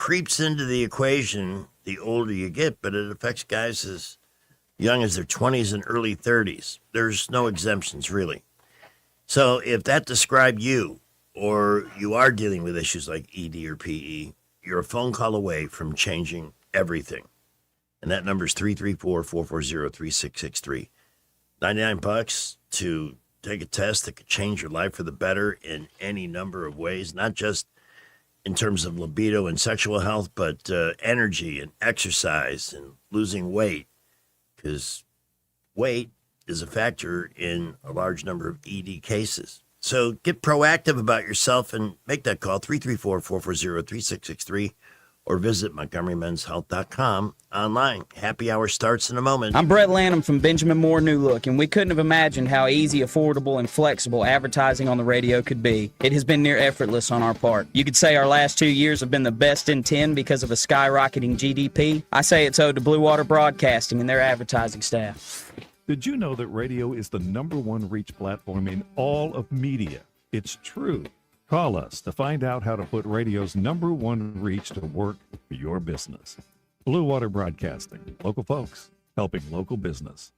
creeps into the equation the older you get, but it affects guys as young as their 20s and early 30s. There's no exemptions, really. So if that described you, or you are dealing with issues like ED or PE, you're a phone call away from changing everything. And that number is 334-440-3663. $99 to take a test that could change your life for the better in any number of ways, not just in terms of libido and sexual health, but energy and exercise and losing weight, because weight is a factor in a large number of ED cases. So get proactive about yourself and make that call, 334-440-3663, or visit MontgomeryMen'sHealth.com online. Happy hour starts in a moment. I'm Brett Lanham from Benjamin Moore New Look, and we couldn't have imagined how easy, affordable, and flexible advertising on the radio could be. It has been near effortless on our part. You could say our last 2 years have been the best in 10 because of a skyrocketing GDP. I say it's owed to Blue Water Broadcasting and their advertising staff. Did you know that radio is the #1 reach platform in all of media? It's true. Call us to find out how to put radio's #1 reach to work for your business. Blue Water Broadcasting. Local folks helping local business.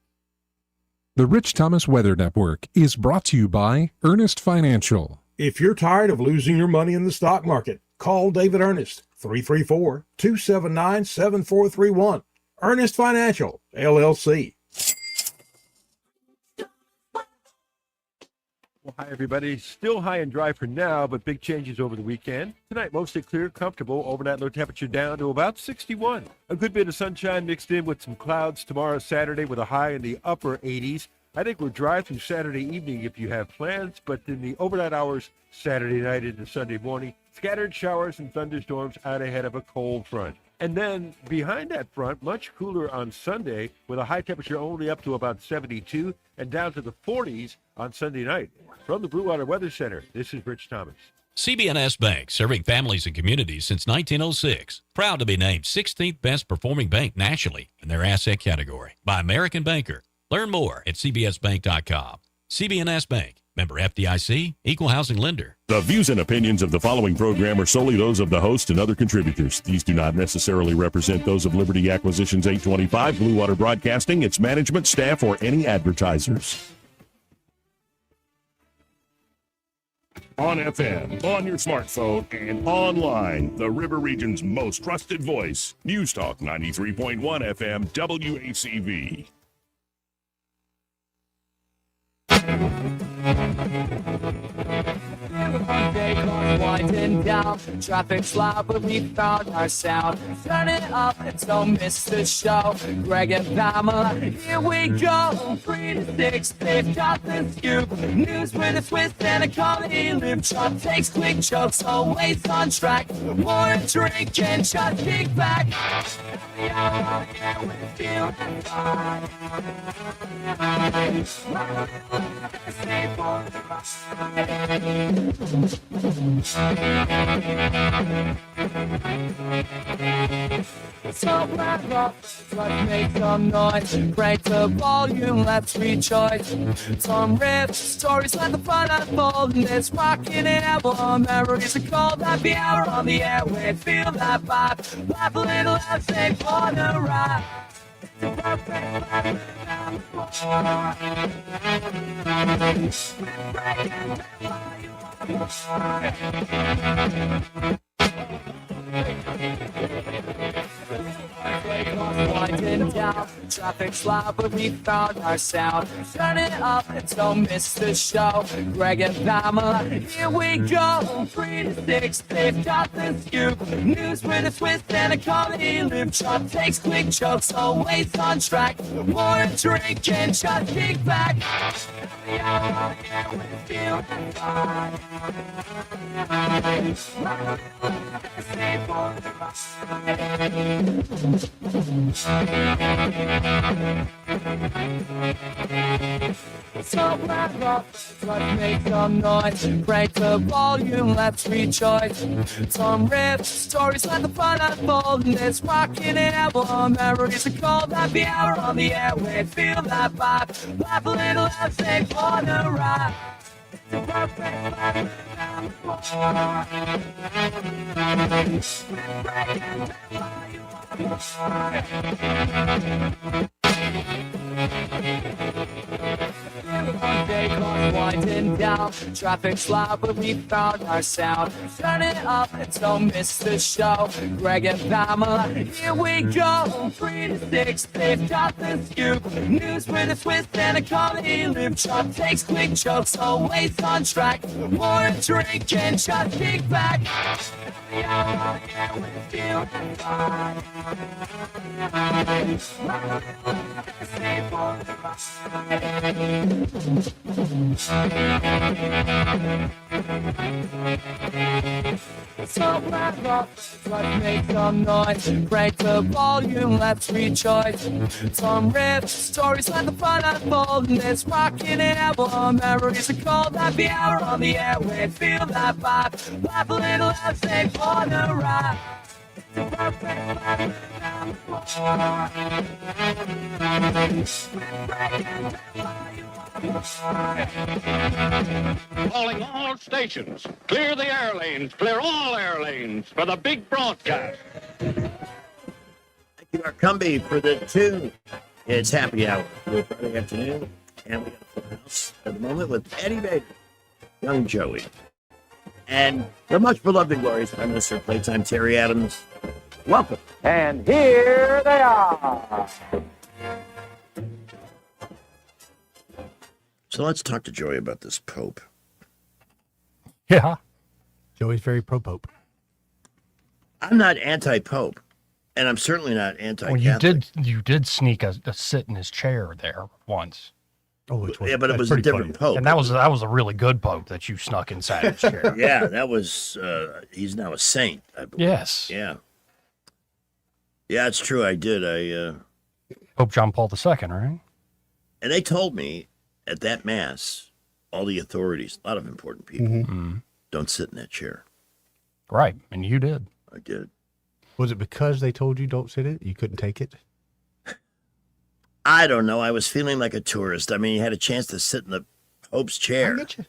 The Rich Thomas Weather Network is brought to you by Ernest Financial. If you're tired of losing your money in the stock market, call David Ernest, 334-279-7431. Ernest Financial, LLC. Well, hi, everybody. Still high and dry for now, but big changes over the weekend. Tonight, mostly clear, comfortable. Overnight low temperature down to about 61. A good bit of sunshine mixed in with some clouds tomorrow, Saturday, with a high in the upper 80s. I think we're dry through Saturday evening if you have plans, but in the overnight hours, Saturday night into Sunday morning, scattered showers and thunderstorms out ahead of a cold front. And then behind that front, much cooler on Sunday with a high temperature only up to about 72 and down to the 40s on Sunday night. From the Blue Water Weather Center, this is Rich Thomas. CB&S Bank, serving families and communities since 1906. Proud to be named 16th best performing bank nationally in their asset category by American Banker. Learn more at cbsbank.com. CB&S Bank. Member FDIC, Equal Housing Lender. The views and opinions of the following program are solely those of the host and other contributors. These do not necessarily represent those of Liberty Acquisitions 825, Blue Water Broadcasting, its management, staff, or any advertisers. On FM, on your smartphone, and online, the River Region's most trusted voice. News Talk 93.1 FM, WACV. Monday, cars winding down, traffic's loud, but we found our sound. Turn it up and don't miss the show. Greg and Pamela, here we go. 3 to 6, they've got the scoop. News with a twist and a comedy loop. Chuck takes quick jokes, always on track. More a drink and just kick back. Happy hour here with you and I. Stay for the ride. So grab up, let's make some noise. Break the volume, let's rejoice. Some riffs, stories, let the fun unfold. And it's rocking and album memories are cold. Happy hour on the airway, feel that vibe. Laugh a little and say for the ride. The perfect life without winding down, traffic's loud, but we found our sound. Turn it up and don't miss the show. Greg and Pamela, here we go. 3 to 6, they've got the scoop. News with a twist and a comedy loop. Chuck takes quick jokes, always on track. More a drink and just kick back. Happy hour here with you and I. Stay for the ride. So grab up, let's make some noise. Break the volume, let's rejoice. Some riffs, stories, let the fun unfold. And it's rocking and album memories are cold. Happy hour on the airway, feel that vibe. Laugh a little and say for the ride. Day clock winding down, traffic's loud, but we found our sound. Turn it up and don't miss the show. Greg and Pamela, here we go. 3 to 6, they've got the scoop. News with a twist and a comedy loop. Chop takes quick jokes, always on track. More drink and just kick back. Every hour on the air with you and fun. Stay for the So wrap up, let's make some noise. Break the volume, let's rejoice. Some riffs, stories let the fun unfold. And it's rocking album. Memories are cold, happy hour on the airway. Feel that vibe, laugh a little and stay for the ride. It's a perfect life on the floor. Calling all stations. Clear the air lanes. Clear all air lanes for the big broadcast. Thank you, Arcumby, for the tune. It's happy hour for Friday afternoon, and we got a full house at the moment with Eddie Baker, Young Joey, and the much beloved and glorious Prime Minister of Playtime, Terry Adams. Welcome. And here they are. So let's talk to Joey about this Pope. Yeah. Joey's very pro-Pope. I'm not anti-Pope, and I'm certainly not anti-Catholic. Well, you did sneak a sit in his chair there once. Oh, which was, yeah, but it was a different Pope. And that was a really good Pope that you snuck inside his chair. Yeah, that was, he's now a saint, I believe. Yes. Yeah. Yeah, it's true, I did. Pope John Paul II, right? And they told me at that Mass, all the authorities, a lot of important people, don't sit in that chair. Right, and you did. I did. Was it because they told you don't sit it? You couldn't take it? I don't know. I was feeling like a tourist. I mean, you had a chance to sit in the Pope's chair. I get you.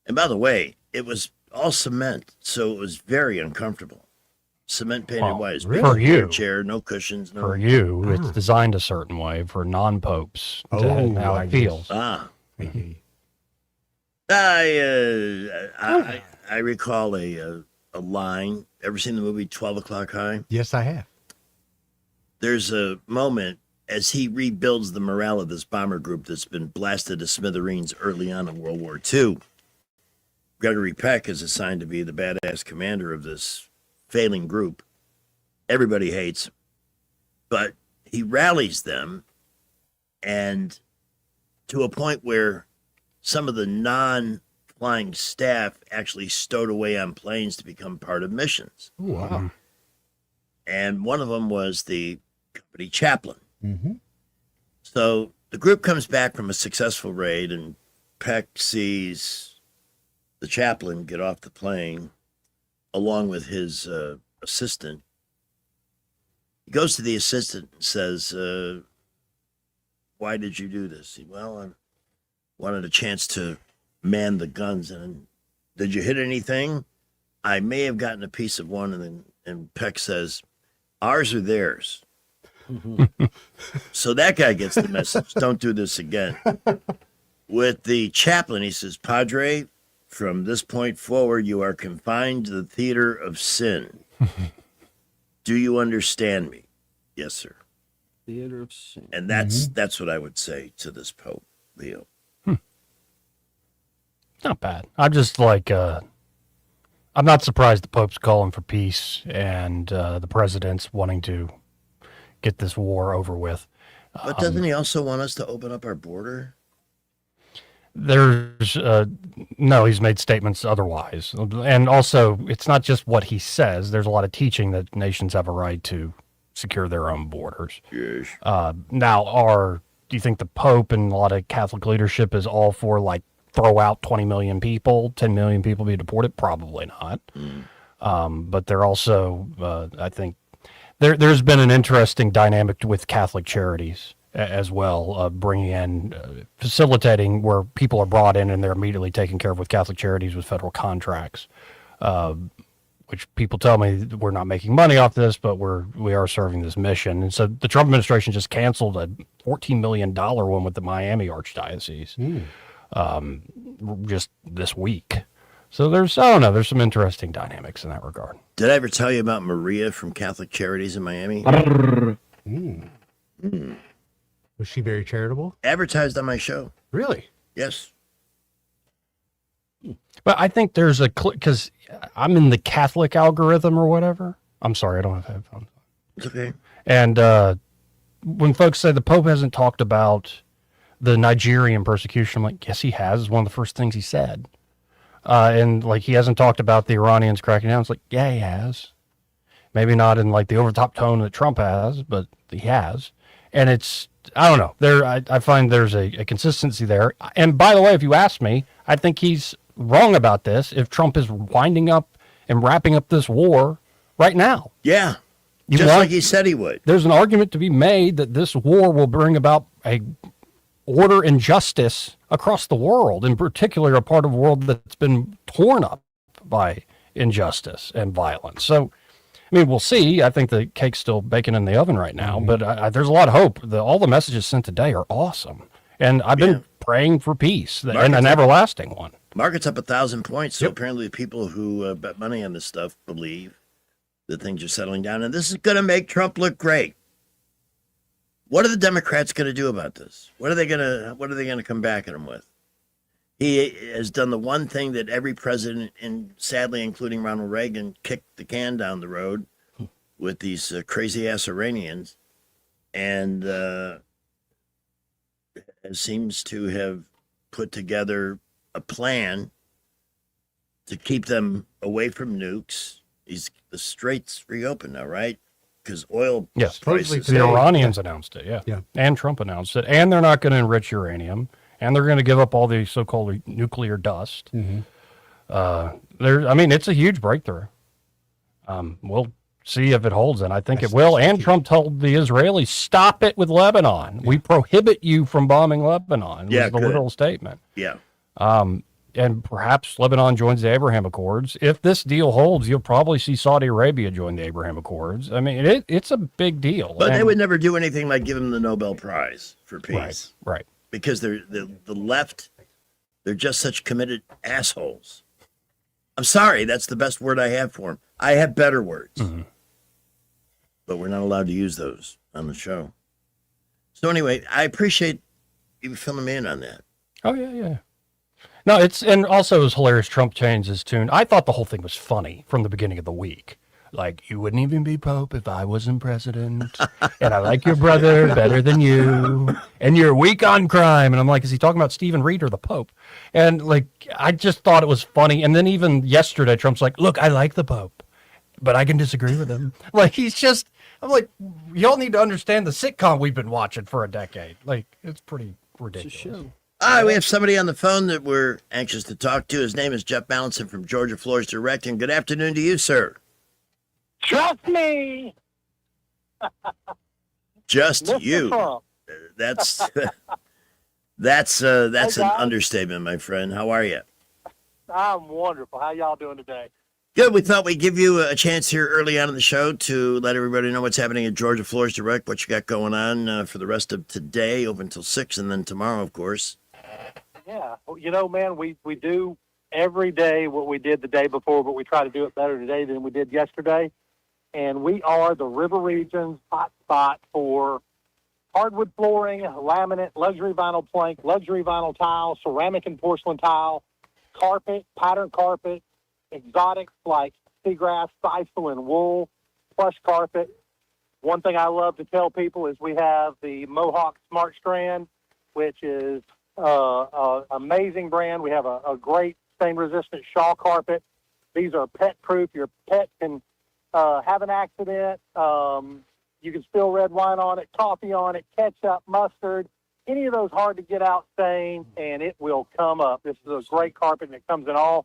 And by the way, it was all cement, so it was very uncomfortable. Cement painted white. Really? For you. Chair, no cushions. No. For you, it's designed a certain way. For non-popes, how it feels. Ah. I recall a line. Ever seen the movie 12 O'Clock High? Yes, I have. There's a moment as he rebuilds the morale of this bomber group that's been blasted to smithereens early on in World War II. Gregory Peck is assigned to be the badass commander of this failing group. Everybody hates him. But he rallies them, and to a point where some of the non-flying staff actually stowed away on planes to become part of missions. Ooh, wow. And one of them was the company chaplain. Mm-hmm. So the group comes back from a successful raid, and Peck sees the chaplain get off the plane along with his assistant. He goes to the assistant and says, why did you do this? Well, I wanted a chance to man the guns. And did you hit anything? I may have gotten a piece of one. And Peck says, ours or theirs? So that guy gets the message. Don't do this again. With the chaplain, he says, Padre, from this point forward, you are confined to the theater of sin. Do you understand me? Yes, sir. Theater of sin. And that's what I would say to this Pope, Leo. Not bad. I'm just like, I'm not surprised the Pope's calling for peace and the president's wanting to get this war over with. But doesn't he also want us to open up our border? There's no, he's made statements otherwise. And also, it's not just what he says. There's a lot of teaching that nations have a right to secure their own borders. Yes. Now, do you think the Pope and a lot of Catholic leadership is all for, like, throw out 20 million people, 10 million people be deported? Probably not. But they're also, I think, there's been an interesting dynamic with Catholic charities as well, bringing in, facilitating where people are brought in and they're immediately taken care of with Catholic Charities with federal contracts, which people tell me we're not making money off this, but we are serving this mission. And so the Trump administration just canceled a $14 million one with the Miami Archdiocese just this week. So there's some interesting dynamics in that regard. Did I ever tell you about Maria from Catholic Charities in Miami? Was she very charitable? Advertised on my show. Really? Yes. But I think there's because I'm in the Catholic algorithm or whatever. I'm sorry, I don't have headphones. It's okay. And when folks say the Pope hasn't talked about the Nigerian persecution, I'm like, yes, he has. It's one of the first things he said. And like, he hasn't talked about the Iranians cracking down. It's like, yeah, he has. Maybe not in like the overtop tone that Trump has, but he has. And it's, I don't know. I find there's a consistency there. And by the way, if you ask me, I think he's wrong about this. If Trump is winding up and wrapping up this war right now. Yeah. Like he said he would. There's an argument to be made that this war will bring about a order and justice across the world, in particular a part of the world that's been torn up by injustice and violence. So, I mean, we'll see. I think the cake's still baking in the oven right now, but there's a lot of hope. All the messages sent today are awesome. And I've been praying for peace and an everlasting one. Market's up 1,000 points. So apparently people who bet money on this stuff believe that things are settling down. And this is going to make Trump look great. What are the Democrats going to do about this? What are they going to come back at him with? He has done the one thing that every president, and sadly including Ronald Reagan, kicked the can down the road with these crazy-ass Iranians, and seems to have put together a plan to keep them away from nukes. The straits reopened now, right? Because oil prices. The Iranians announced it, yeah. And Trump announced it. And they're not going to enrich uranium. And they're going to give up all the so-called nuclear dust. It's a huge breakthrough. We'll see if it holds, and I think it will. And Trump told the Israelis, stop it with Lebanon. We prohibit you from bombing Lebanon. Was the literal statement. Yeah. And perhaps Lebanon joins the Abraham Accords. If this deal holds, you'll probably see Saudi Arabia join the Abraham Accords. I mean, it's a big deal. But they would never do anything like give him the Nobel Prize for peace. Right. Because they're the left, they're just such committed assholes. I'm sorry, that's the best word I have for them. I have better words. But we're not allowed to use those on the show. So anyway, I appreciate you filling me in on that. Oh, yeah. No, and also it was hilarious. Trump changed his tune. I thought the whole thing was funny from the beginning of the week. Like, you wouldn't even be Pope if I wasn't president. And I like your brother better than you. And you're weak on crime. And I'm like, is he talking about Stephen Reed or the Pope? And like, I just thought it was funny. And then even yesterday, Trump's like, look, I like the Pope, but I can disagree with him. Like, I'm like, y'all need to understand the sitcom we've been watching for a decade. Like, it's pretty ridiculous. We have somebody on the phone that we're anxious to talk to. His name is Jeff Ballinson from Georgia Floors Direct. And good afternoon to you, sir. Trust me. Just you. Trump. That's an understatement, my friend. How are you? I'm wonderful. How y'all doing today? Good. We thought we'd give you a chance here early on in the show to let everybody know what's happening at Georgia Floors Direct, what you got going on for the rest of today, open until 6, and then tomorrow, of course. Yeah. Well, man, we do every day what we did the day before, but we try to do it better today than we did yesterday. And we are the River Region's hot spot for hardwood flooring, laminate, luxury vinyl plank, luxury vinyl tile, ceramic and porcelain tile, carpet, pattern carpet, exotics like seagrass, sisal, and wool, plush carpet. One thing I love to tell people is we have the Mohawk Smart Strand, which is an amazing brand. We have a great stain-resistant shawl carpet. These are pet-proof. Your pet can have an accident. You can spill red wine on it, coffee on it, ketchup, mustard, any of those hard-to-get-out stains, and it will come up. This is a great carpet, and it comes in all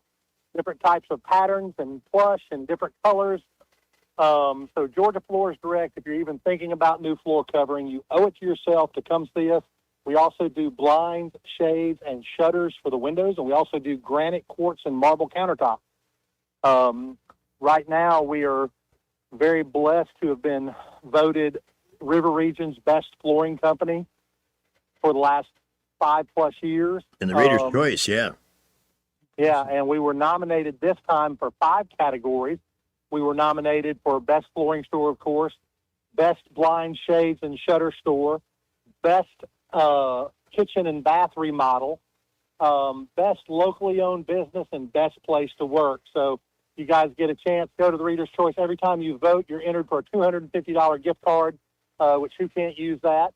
different types of patterns and plush and different colors. So Georgia Floors Direct, if you're even thinking about new floor covering, you owe it to yourself to come see us. We also do blinds, shades, and shutters for the windows, and we also do granite, quartz, and marble countertops. Right now, we are very blessed to have been voted River Region's best flooring company for the last 5+ years. In the Reader's Choice, yeah. Yeah, and we were nominated this time for 5 categories. We were nominated for Best Flooring Store, of course, Best Blind, Shades, and Shutter Store, Best Kitchen and Bath Remodel, Best Locally Owned Business, and Best Place to Work. So you guys get a chance, go to the Reader's Choice. Every time you vote, you're entered for a $250 gift card, which who can't use that?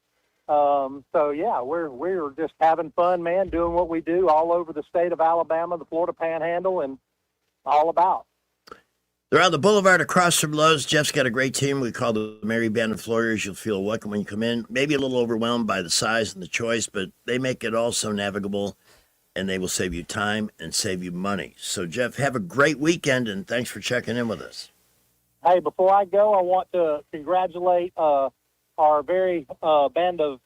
So yeah, we're just having fun, man, doing what we do all over the state of Alabama, the Florida Panhandle, and all about. They're on the boulevard across from Lowe's. Jeff's got a great team. We call the Mary Band of Floors. You'll feel welcome when you come in. Maybe a little overwhelmed by the size and the choice, but they make it all so navigable, and they will save you time and save you money. So, Jeff, have a great weekend, and thanks for checking in with us. Hey, before I go, I want to congratulate our very band of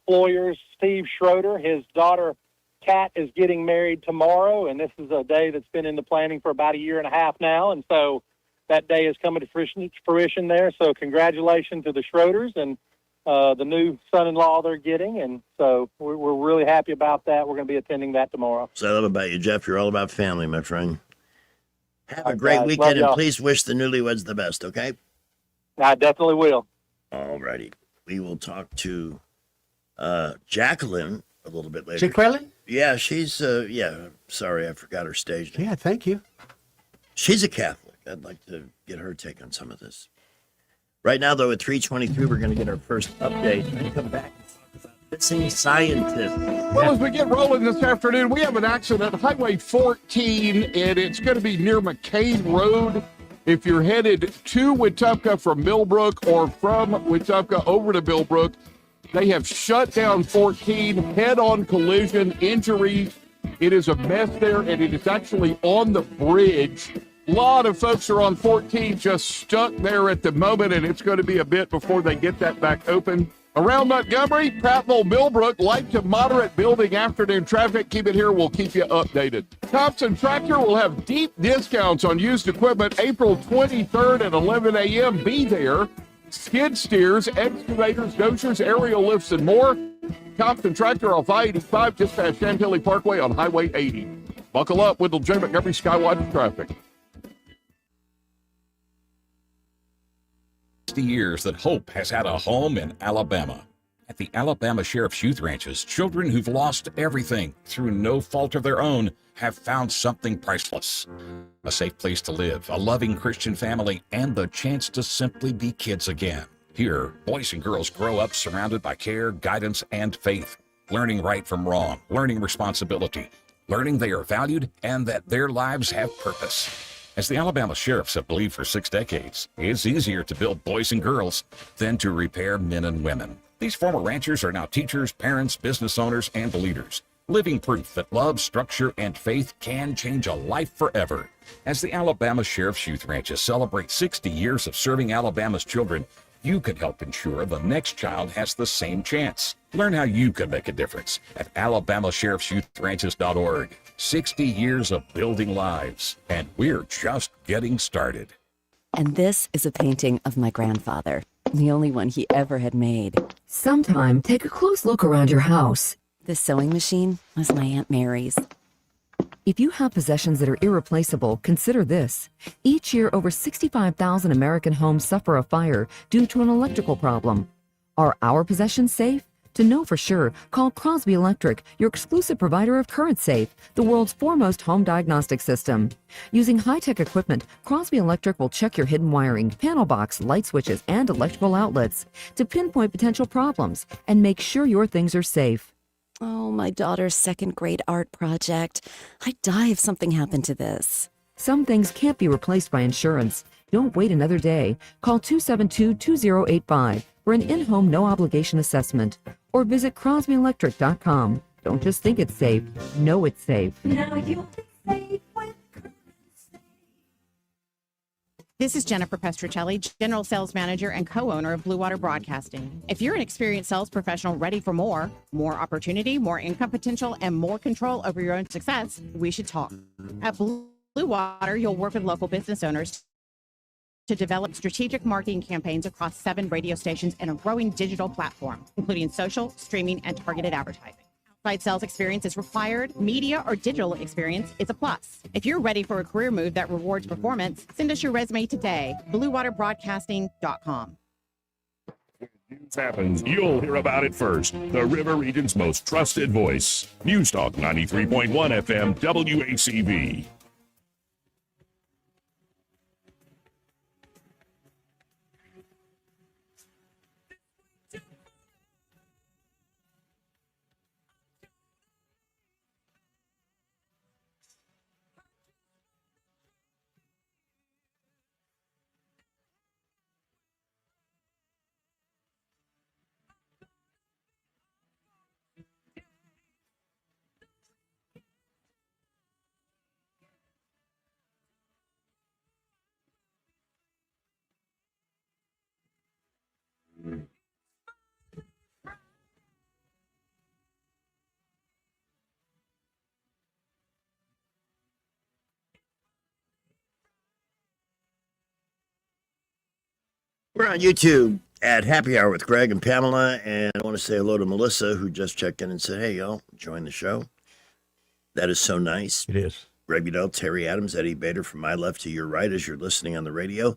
Floyers, Steve Schroeder. His daughter, Kat, is getting married tomorrow, and this is a day that's been in the planning for about 1.5 years now, and so that day is coming to fruition there. So congratulations to the Schroeders and the new son-in-law they're getting, and so we're really happy about that. We're going to be attending that tomorrow. So I love about you, Jeff. You're all about family, my friend. Have a All great right, weekend, love and please wish the newlyweds the best, okay? I definitely will. All righty. We will talk to Jacqueline a little bit later. Jacqueline? Yeah, she's, sorry, I forgot her stage name. Yeah, thank you. She's a Catholic. I'd like to get her take on some of this. Right now, though, at 3:23, we're going to get our first update and come back and talk about missing scientists. Well, as we get rolling this afternoon, we have an accident at Highway 14, and it's going to be near McCain Road. If you're headed to Wetumpka from Millbrook or from Wetumpka over to Millbrook, they have shut down 14, head-on collision, injuries. It is a mess there, and it is actually on the bridge. A lot of folks are on 14 just stuck there at the moment, and it's going to be a bit before they get that back open. Around Montgomery, Prattville, Millbrook, light to moderate building afternoon traffic. Keep it here. We'll keep you updated. Thompson Tractor will have deep discounts on used equipment April 23rd at 11 a.m. Be there. Skid steers, excavators, dozers, aerial lifts, and more. Thompson Tractor off I-85 just past Chantilly Parkway on Highway 80. Buckle up with the J. Montgomery Skywatch traffic. 60 years that hope has had a home in Alabama. At the Alabama Sheriff's Youth Ranches, children who've lost everything through no fault of their own have found something priceless. A safe place to live, a loving Christian family, and the chance to simply be kids again. Here, boys and girls grow up surrounded by care, guidance, and faith, learning right from wrong, learning responsibility, learning they are valued and that their lives have purpose. As the Alabama Sheriffs have believed for 6 decades, it's easier to build boys and girls than to repair men and women. These former ranchers are now teachers, parents, business owners, and leaders, living proof that love, structure, and faith can change a life forever. As the Alabama Sheriff's Youth Ranches celebrate 60 years of serving Alabama's children, you could help ensure the next child has the same chance. Learn how you can make a difference at alabamasheriffsyouthranches.org. 60 years of building lives, and we're just getting started. And this is a painting of my grandfather, the only one he ever had made. Sometime, take a close look around your house. This sewing machine was my Aunt Mary's. If you have possessions that are irreplaceable, consider this. Each year, over 65,000 American homes suffer a fire due to an electrical problem. Are our possessions safe? To know for sure, call Crosby Electric, your exclusive provider of CurrentSafe, the world's foremost home diagnostic system. Using high-tech equipment, Crosby Electric will check your hidden wiring, panel box, light switches, and electrical outlets to pinpoint potential problems and make sure your things are safe. Oh, my daughter's second-grade art project. I'd die if something happened to this. Some things can't be replaced by insurance. Don't wait another day. Call 272-2085 for an in-home no-obligation assessment or visit crosbyelectric.com. Don't just think it's safe. Know it's safe. Now you'll be safe with This is Jennifer Pestruccelli, General Sales Manager and co-owner of Blue Water Broadcasting. If you're an experienced sales professional ready for more opportunity, more income potential, and more control over your own success, we should talk. At Blue Water, you'll work with local business owners to develop strategic marketing campaigns across 7 radio stations and a growing digital platform, including social, streaming, and targeted advertising. Outside sales experience is required. Media or digital experience is a plus. If you're ready for a career move that rewards performance, send us your resume today. BlueWaterBroadcasting.com. News happens, you'll hear about it first. The River Region's most trusted voice. News Talk 93.1 FM WACV. We're on YouTube at Happy Hour with Greg and Pamela, and I want to say hello to Melissa, who just checked in and said, hey, y'all, join the show. That is so nice. It is. Greg Udell, Terry Adams, Eddie Bader, from my left to your right as you're listening on the radio,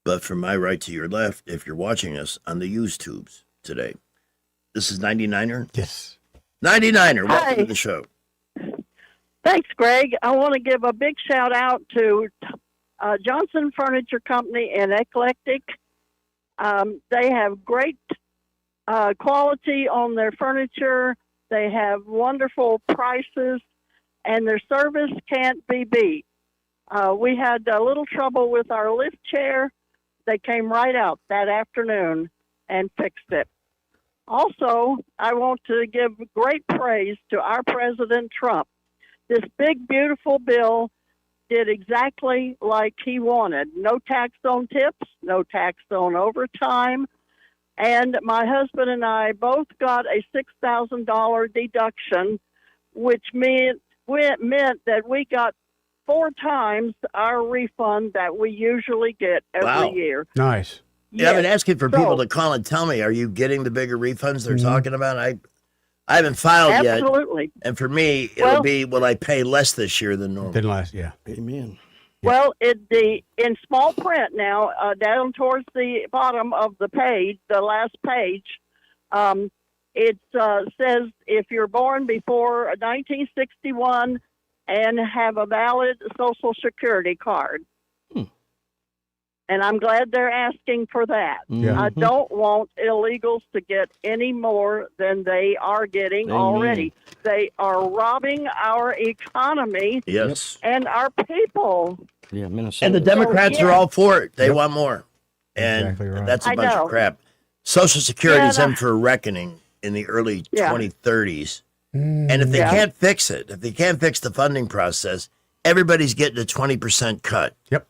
but from my right to your left if you're watching us on the YouTubes today. This is 99er? Yes. 99er, welcome Hi. to the show. Thanks, Greg. I want to give a big shout out to Johnson Furniture Company and Eclectic. They have great quality on their furniture. They have wonderful prices, and their service can't be beat. We had a little trouble with our lift chair. They came right out that afternoon and fixed it. Also, I want to give great praise to our President Trump. This big, beautiful bill did exactly like he wanted. No tax on tips, no tax on overtime. And my husband and I both got a $6,000 deduction, which meant that we got 4 times our refund that we usually get every year. Nice. Yeah, I've been asking for people to call and tell me, are you getting the bigger refunds they're talking about? I haven't filed yet. Absolutely. And for me, it'll be, will I pay less this year than normal? Than last, yeah. Amen. Well, in small print now, down towards the bottom of the page, the last page, it says if you're born before 1961 and have a valid Social Security card. And I'm glad they're asking for that. Yeah. I don't want illegals to get any more than they are getting already. They are robbing our economy Yes. and our people. Yeah, Minnesota. And the Democrats are all for it. They want more. And Exactly right. that's a I bunch know. of crap. Social Security is Yeah, in for a reckoning in the early Yeah. 2030s. And if they can't fix it, if they can't fix the funding process, everybody's getting a 20% cut. Yep.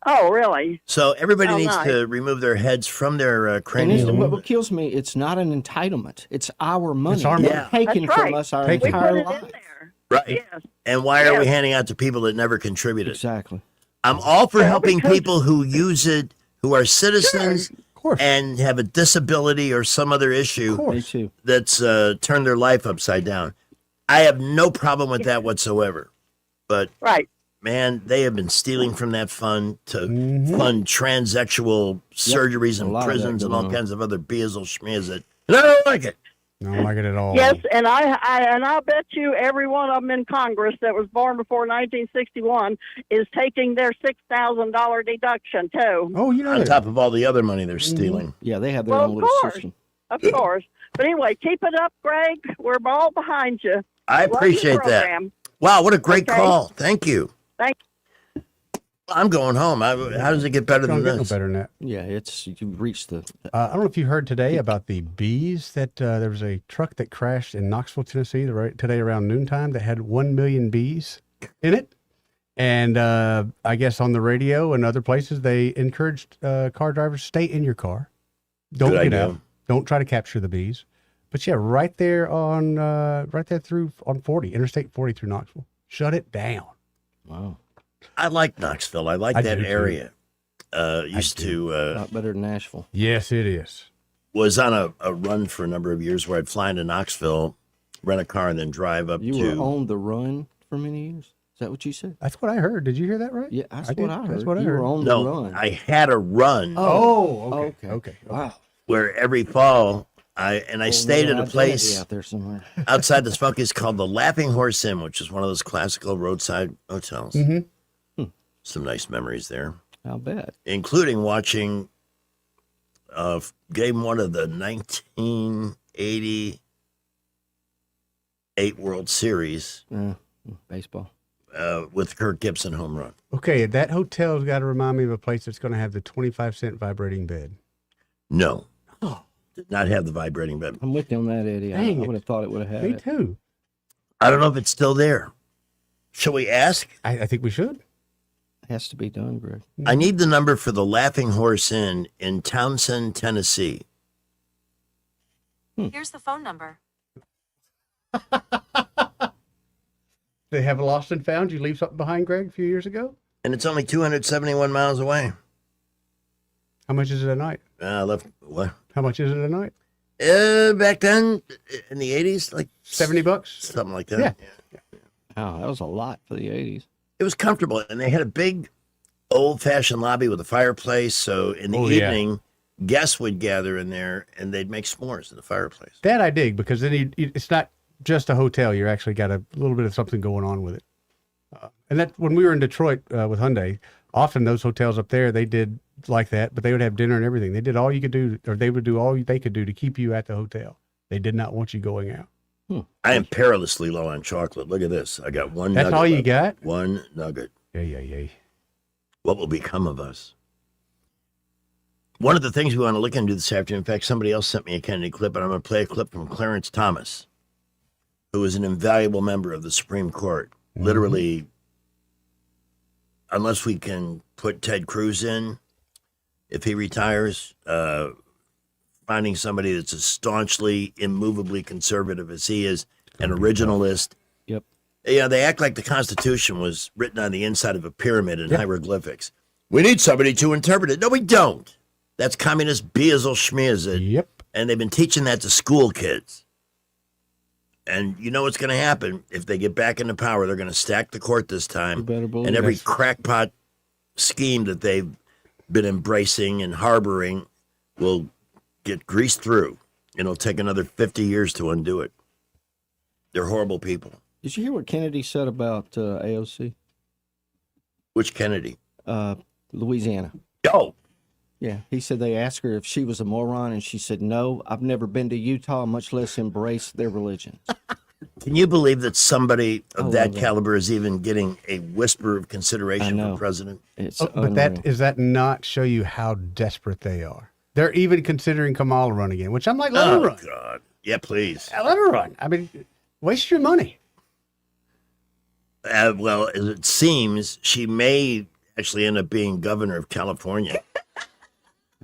Oh, really? So everybody Oh, needs nice. to remove their heads from their And cranium. what kills me, it's not an entitlement. It's our money. It's our They're money. taken That's from right. us our Taken. We put entire it in lives. there. Right. Yes. And why are we Yes. handing out to people that never contributed? Exactly. I'm all for Well, helping because- people who use it, who are citizens Of course. and have a disability or some other issue Me too. that's turned their life upside down. I have no problem with that whatsoever. But Right. man, they have been stealing from that fund to fund transsexual surgeries A in lot of that prisons and all going on. kinds of other bizzle schmizzle. And I don't like it. I don't like it at all. Yes, and I bet you every one of them in Congress that was born before 1961 is taking their $6,000 deduction too. Oh, you know On that. top of all the other money they're stealing. Yeah, they have their Well, own of little course. system. Of course. But anyway, keep it up, Greg. We're all behind you. I Love your appreciate that. program. Wow, what a great Okay. call. Thank you. Thank I'm going home. How does it get better Don't than get no this? better than that. Yeah, you've reached the. I don't know if you heard today about the bees that there was a truck that crashed in Knoxville, Tennessee, today around noontime that had 1 million bees in it. And I guess on the radio and other places, they encouraged car drivers to stay in your car. Don't Good get idea. out. Don't try to capture the bees. But yeah, right there on 40, Interstate 40 through Knoxville. Shut it down. Wow. I like Knoxville. I like I that do, too. area. A To lot better than Nashville. Yes, it is. was on a run for a number of years where I'd fly into Knoxville, rent a car, and then drive up You to. were on the run for many years? Is that what you said? That's what I heard. Did you hear that right? Yeah, that's I what did. I heard. That's what I You heard. were on the No, run. I had a run Okay. Wow. where every fall I stayed at a place out there somewhere. outside the Smokies called the Laughing Horse Inn, which is one of those classical roadside hotels. Mm-hmm. Some nice memories there, I'll bet. including watching game one of the 1988 World Series Baseball. with Kirk Gibson home run. Okay, that hotel's got to remind me of a place that's going to have the 25-cent vibrating bed. No. Did not have the vibrating bed. I'm with you on that, Eddie. I Dang would it. have thought it would have had Me it. too. I don't know if it's still there. Shall we ask? I think we should. Has to be done, Greg. I need the number for the Laughing Horse Inn in Townsend, Tennessee. Here's the phone number. They have a lost and found. You leave something behind, Greg, a few years ago? And it's only 271 miles away. How much is it a night? I left, what? How much is it a night? Back then, in the 80s, like $70? Something like that. Yeah. Wow, that was a lot for the 80s. It was comfortable, and they had a big old-fashioned lobby with a fireplace, so in the evening, guests would gather in there, and they'd make s'mores in the fireplace. That I dig, because then it's not just a hotel. You're actually got a little bit of something going on with it. And that when we were in Detroit with Hyundai, often those hotels up there, they did like that, but they would have dinner and everything. They did all you could do, or they would do all they could do to keep you at the hotel. They did not want you going out. I am perilously low on chocolate. Look at this. I got one That's nugget. all you left. got? One nugget. Yeah. What will become of us? One of the things we want to look into this afternoon, in fact, somebody else sent me a Kennedy clip, and I'm going to play a clip from Clarence Thomas, who is an invaluable member of the Supreme Court. Literally, unless we can put Ted Cruz in, if he retires, finding somebody that's as staunchly, immovably conservative as he is, an originalist. Yep. Yeah, they act like the Constitution was written on the inside of a pyramid in hieroglyphics. We need somebody to interpret it. No, we don't. That's communist Beazle Schmeazle. Yep. And they've been teaching that to school kids. And you know what's going to happen if they get back into power? They're going to stack the court this time. You better believe And every it. crackpot scheme that they've been embracing and harboring will get greased through. It'll take another 50 years to undo it. They're horrible people. Did you hear what Kennedy said about AOC? Which Kennedy? Louisiana. Oh. Yeah, he said they asked her if she was a moron, and she said, no, I've never been to Utah, much less embrace their religion. Can you believe that somebody of I that love that. caliber is even getting a whisper of consideration for president? It's But does that not show you how desperate they are? They're even considering Kamala run again, which I'm like, let her run. God. Yeah, please. Let her run. I mean, waste your money. Well, as it seems, she may actually end up being governor of California.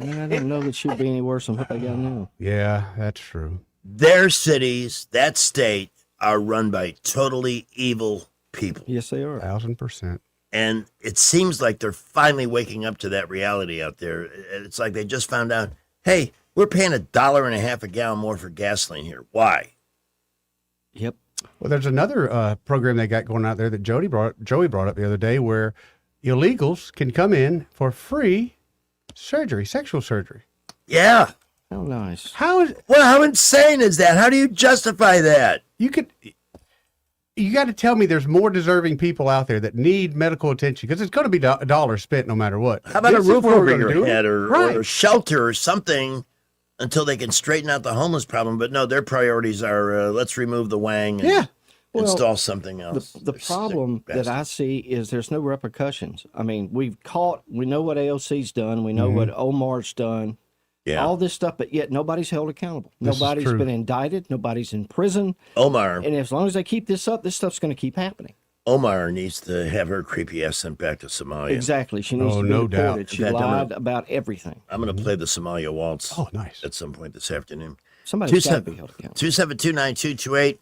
I don't know that she'd be any worse than what they got now. Yeah, that's true. Their cities, that state, are run by totally evil people. Yes, they are. 1,000%. And it seems like they're finally waking up to that reality out there. It's like they just found out, hey, we're paying $1.50 a gallon more for gasoline here. Why? Yep. Well, there's another program they got going out there that Joey brought up the other day where illegals can come in for free surgery, sexual surgery. Yeah. How nice. How insane is that? How do you justify that? You got to tell me there's more deserving people out there that need medical attention because it's going to be a dollar spent no matter what. How about This a is roof where we're over gonna your do it. head or Right. a shelter or something until they can straighten out the homeless problem? But no, their priorities are let's remove the wang and install something else. The problem that I see is there's no repercussions. I mean, we know what AOC's done. We know what Omar's done. Yeah. All this stuff, but yet nobody's held accountable. This is Nobody's true. been indicted. Nobody's in prison. Omar. And as long as they keep this up, this stuff's going to keep happening. Omar needs to have her creepy ass sent back to Somalia. Exactly. She needs to be deported. She lied about everything. I'm going to play the Somalia waltz. Oh, nice. At some point this afternoon. Somebody's got to be held accountable. 272-9228.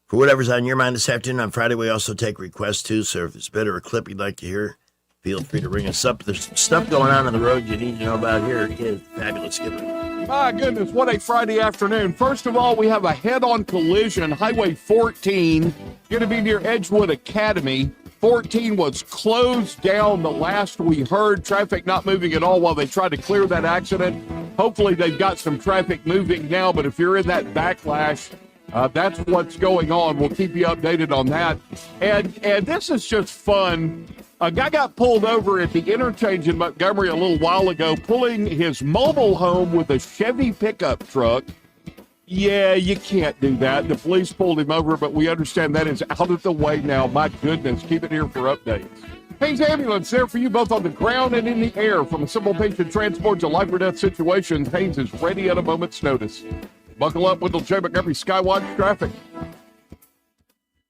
For whatever's on your mind this afternoon. On Friday, we also take requests, too. So if there's a bit or a clip you'd like to hear, feel free to ring us up. There's stuff going on the road you need to know about here. It is Fabulous Skipper. My goodness, what a Friday afternoon. First of all, we have a head-on collision. Highway 14, going to be near Edgewood Academy. 14 was closed down the last we heard. Traffic not moving at all while they tried to clear that accident. Hopefully they've got some traffic moving now, but if you're in that backlash, that's what's going on. We'll keep you updated on that. And this is just fun. A guy got pulled over at the interchange in Montgomery a little while ago, pulling his mobile home with a Chevy pickup truck. Yeah, you can't do that. The police pulled him over, but we understand that is out of the way now. My goodness, keep it here for updates. Haynes Ambulance there for you both on the ground and in the air. From a simple patient transport to life or death situations, Haynes is ready at a moment's notice. Buckle up with the Jay Montgomery Skywatch traffic.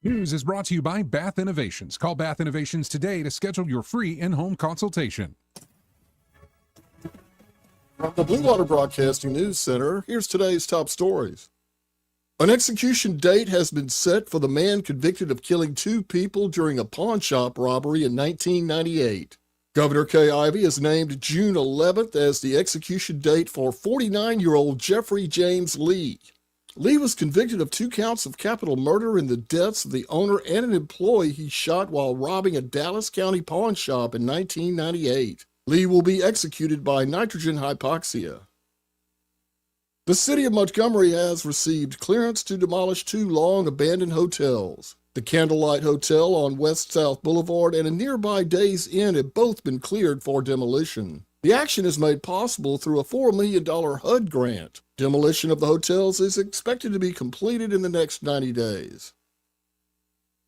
News is brought to you by Bath Innovations. Call Bath Innovations today to schedule your free in-home consultation. From the Blue Water Broadcasting News Center, here's today's top stories. An execution date has been set for the man convicted of killing 2 people during a pawn shop robbery in 1998. Governor Kay Ivey has named June 11th as the execution date for 49-year-old Jeffrey James Lee. Lee was convicted of 2 counts of capital murder in the deaths of the owner and an employee he shot while robbing a Dallas County pawn shop in 1998. Lee will be executed by nitrogen hypoxia. The city of Montgomery has received clearance to demolish 2 long-abandoned hotels. The Candlelight Hotel on West South Boulevard and a nearby Days Inn have both been cleared for demolition. The action is made possible through a $4 million HUD grant. Demolition of the hotels is expected to be completed in the next 90 days.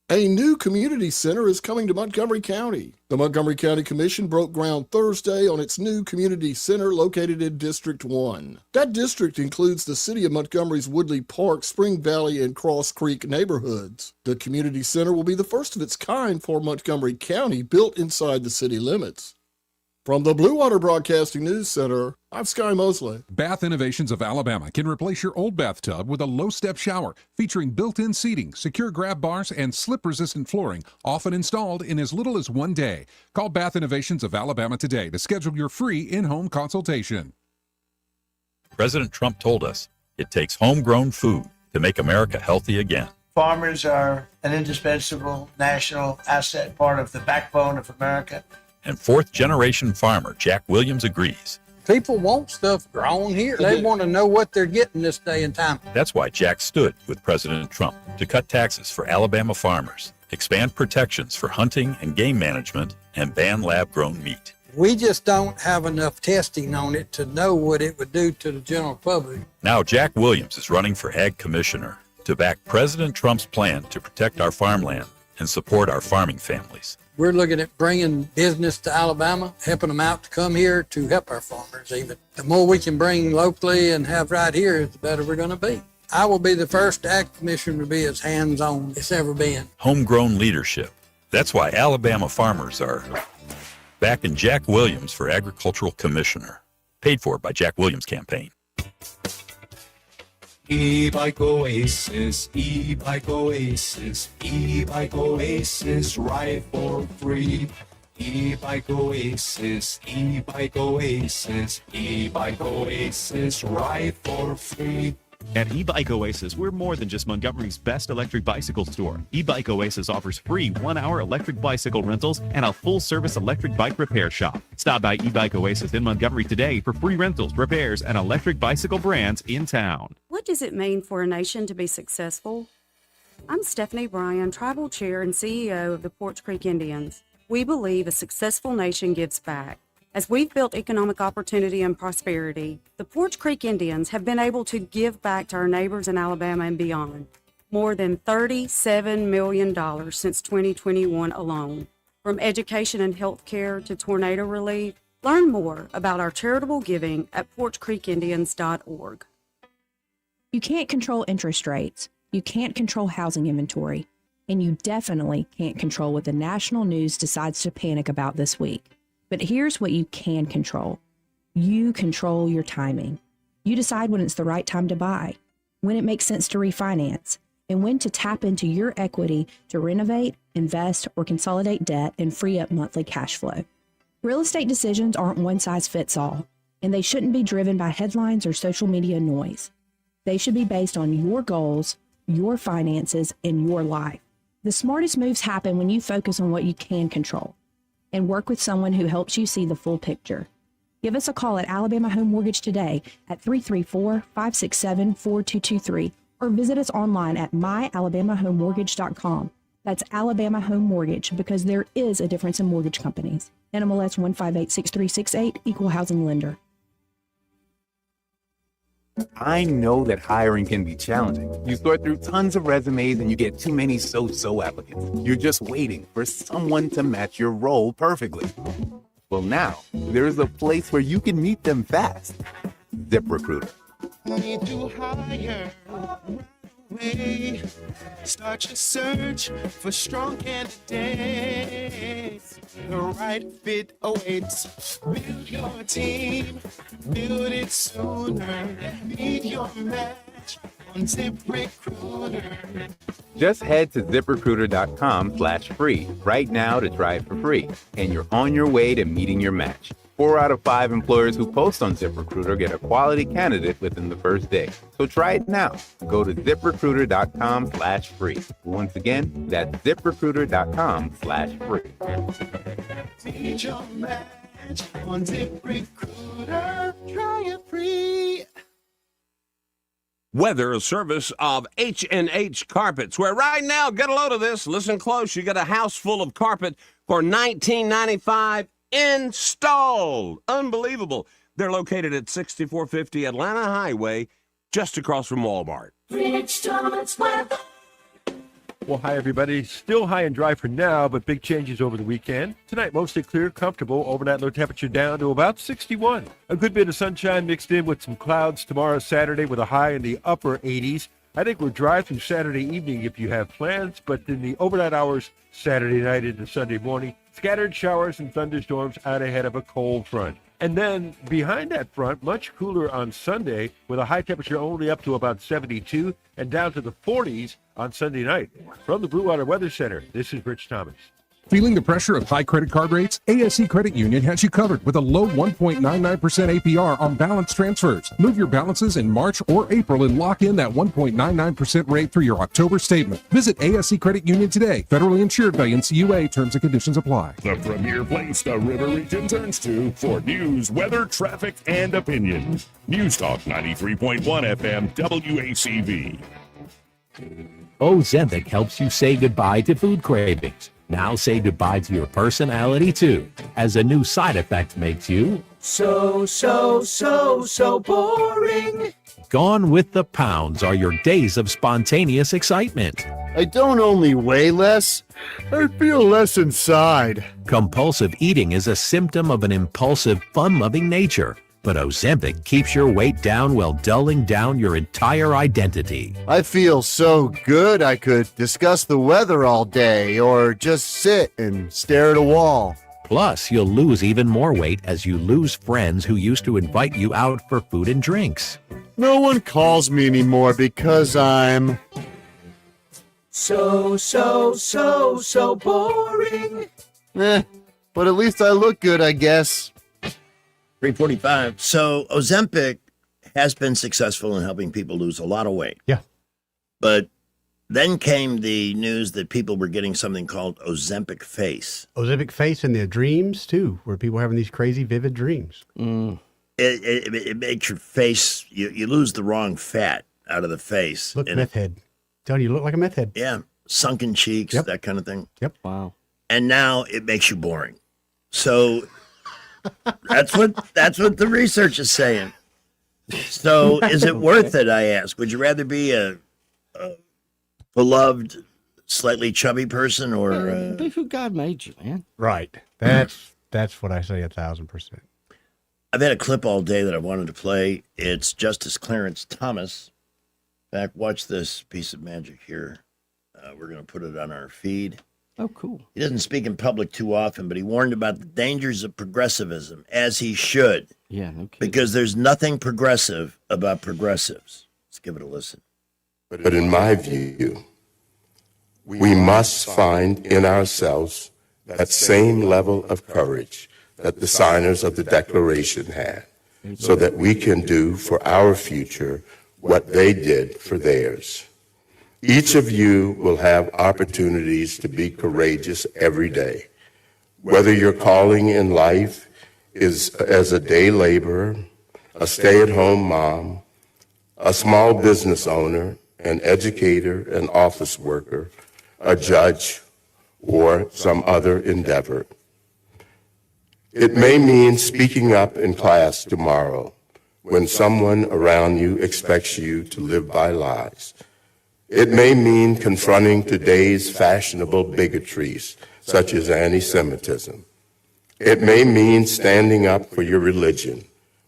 A new community center is coming to Montgomery County. The Montgomery County Commission broke ground Thursday on its new community center located in District 1. That district includes the city of Montgomery's Woodley Park, Spring Valley, and Cross Creek neighborhoods. The community center will be the first of its kind for Montgomery County, built inside the city limits. From the Blue Water Broadcasting News Center, I'm Sky Mosley. Bath Innovations of Alabama can replace your old bathtub with a low-step shower featuring built-in seating, secure grab bars, and slip-resistant flooring, often installed in as little as 1 day. Call Bath Innovations of Alabama today to schedule your free in-home consultation. President Trump told us it takes homegrown food to make America healthy again. Farmers are an indispensable national asset, part of the backbone of America. And 4th-generation farmer Jack Williams agrees. People want stuff grown here. They want to know what they're getting this day and time. That's why Jack stood with President Trump to cut taxes for Alabama farmers, expand protections for hunting and game management, and ban lab-grown meat. We just don't have enough testing on it to know what it would do to the general public. Now Jack Williams is running for Ag Commissioner to back President Trump's plan to protect our farmland and support our farming families. We're looking at bringing business to Alabama, helping them out to come here to help our farmers even. The more we can bring locally and have right here, the better we're going to be. I will be the first Ag Commissioner to be as hands-on as ever been. Homegrown leadership. That's why Alabama farmers are backing Jack Williams for Agricultural Commissioner. Paid for by Jack Williams Campaign. E-Bike Oasis, E-Bike Oasis, E-Bike Oasis, ride for free. E-Bike Oasis, E-Bike Oasis, E-Bike Oasis, ride for free. At eBike Oasis, we're more than just Montgomery's best electric bicycle store. eBike Oasis offers free 1-hour electric bicycle rentals and a full-service electric bike repair shop. Stop by eBike Oasis in Montgomery today for free rentals, repairs, and electric bicycle brands in town. What does it mean for a nation to be successful? I'm Stephanie Bryan, Tribal Chair and CEO of the Poarch Creek Indians. We believe a successful nation gives back. As we've built economic opportunity and prosperity, the Poarch Creek Indians have been able to give back to our neighbors in Alabama and beyond. More than $37 million since 2021 alone. From education and health care to tornado relief, learn more about our charitable giving at PoarchCreekIndians.org. You can't control interest rates. You can't control housing inventory. And you definitely can't control what the national news decides to panic about this week. But here's what you can control. You control your timing. You decide when it's the right time to buy, when it makes sense to refinance, and when to tap into your equity to renovate, invest, or consolidate debt and free up monthly cash flow. Real estate decisions aren't one size fits all, and they shouldn't be driven by headlines or social media noise. They should be based on your goals, your finances, and your life. The smartest moves happen when you focus on what you can control and work with someone who helps you see the full picture. Give us a call at Alabama Home Mortgage today at 334-567-4223 or visit us online at myalabamahomemortgage.com. That's Alabama Home Mortgage, because there is a difference in mortgage companies. NMLS 1586368, Equal Housing Lender. I know that hiring can be challenging. You sort through tons of resumes and you get too many so-so applicants. You're just waiting for someone to match your role perfectly. Well, now, there's a place where you can meet them fast. ZipRecruiter. Need to hire. Start your search for strong candidates. The right fit awaits. Build your team, build it sooner. Meet your match on ZipRecruiter. Just head to ZipRecruiter.com/free right now to try it for free, and you're on your way to meeting your match. 4 out of 5 employers who post on ZipRecruiter get a quality candidate within the first day. So try it now. Go to ZipRecruiter.com/free. Once again, that's ZipRecruiter.com/free. Meet your match on ZipRecruiter. Try it free. Weather, a service of H&H Carpets, where right now, get a load of this, listen close, you get a house full of carpet for $19.95 installed. Unbelievable. They're located at 6450 Atlanta Highway, just across from Walmart. Rich Thomas weather. Well, hi, everybody. Still high and dry for now, but big changes over the weekend. Tonight, mostly clear, comfortable. Overnight low temperature down to about 61. A good bit of sunshine mixed in with some clouds tomorrow, Saturday, with a high in the upper 80s. I think we're dry through Saturday evening if you have plans, but in the overnight hours, Saturday night into Sunday morning, scattered showers and thunderstorms out ahead of a cold front. And then behind that front, much cooler on Sunday with a high temperature only up to about 72 and down to the 40s on Sunday night. From the Blue Water Weather Center, this is Rich Thomas. Feeling the pressure of high credit card rates? ASC Credit Union has you covered with a low 1.99% APR on balance transfers. Move your balances in March or April and lock in that 1.99% rate through your October statement. Visit ASC Credit Union today. Federally insured by NCUA. Terms and conditions apply. The premier place the River Region turns to for news, weather, traffic, and opinion. News Talk 93.1 FM WACV. Ozempic helps you say goodbye to food cravings. Now say goodbye to your personality too, as a new side effect makes you So boring. Gone with the pounds are your days of spontaneous excitement. I don't only weigh less, I feel less inside. Compulsive eating is a symptom of an impulsive, fun-loving nature. But Ozempic keeps your weight down while dulling down your entire identity. I feel so good I could discuss the weather all day or just sit and stare at a wall. Plus, you'll lose even more weight as you lose friends who used to invite you out for food and drinks. No one calls me anymore because I'm So boring. But at least I look good, I guess. 345. So Ozempic has been successful in helping people lose a lot of weight. Yeah. But then came the news that people were getting something called Ozempic face. Ozempic face and their dreams, too, where people are having these crazy, vivid dreams. It makes your face, you lose the wrong fat out of the face. Look, and meth head. Telling you look like a meth head. Yeah. Sunken cheeks, that kind of thing. Yep. Wow. And now it makes you boring. So that's what the research is saying. So is it worth it, I ask? Would you rather be a beloved, slightly chubby person or Be who God made you, man. Right. That's what I say 1,000%. I've had a clip all day that I wanted to play. It's Justice Clarence Thomas. In fact, watch this piece of magic here. We're going to put it on our feed. Oh, cool. He doesn't speak in public too often, but he warned about the dangers of progressivism, as he should. Yeah, no kidding. Because there's nothing progressive about progressives. Let's give it a listen. But in my view, we must find in ourselves that same level of courage that the signers of the Declaration had, so that we can do for our future what they did for theirs. Each of you will have opportunities to be courageous every day. Whether your calling in life is as a day laborer, a stay-at-home mom, a small business owner, an educator, an office worker, a judge, or some other endeavor. It may mean speaking up in class tomorrow when someone around you expects you to live by lies. It may mean confronting today's fashionable bigotries, such as anti-Semitism. It may mean standing up for your religion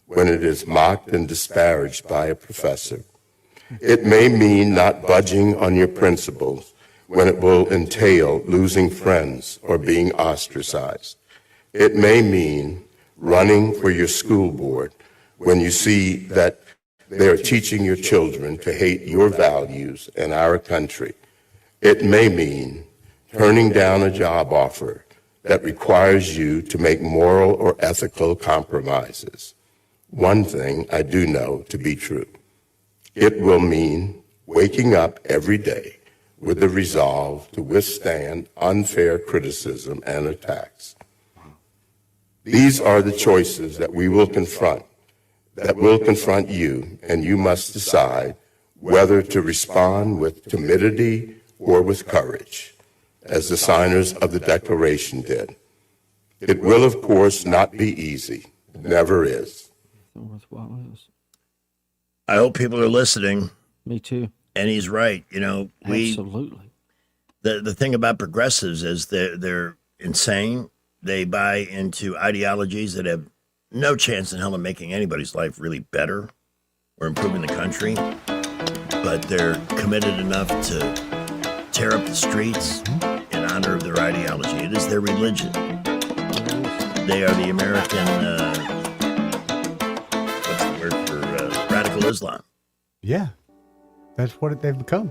when it is mocked and disparaged by a professor. It may mean not budging on your principles when it will entail losing friends or being ostracized. It may mean running for your school board when you see that they are teaching your children to hate your values and our country. It may mean turning down a job offer that requires you to make moral or ethical compromises. One thing I do know to be true. It will mean waking up every day with the resolve to withstand unfair criticism and attacks. These are the choices that we will confront, that will confront you, and you must decide whether to respond with timidity or with courage, as the signers of the Declaration did. It will, of course, not be easy. It never is. I hope people are listening. Me too. And he's right. You know, Absolutely. The thing about progressives is they're insane. They buy into ideologies that have no chance in hell of making anybody's life really better or improving the country, but they're committed enough to tear up the streets in honor of their ideology. It is their religion. They are the American, what's the word for radical Islam. Yeah, that's what they've become.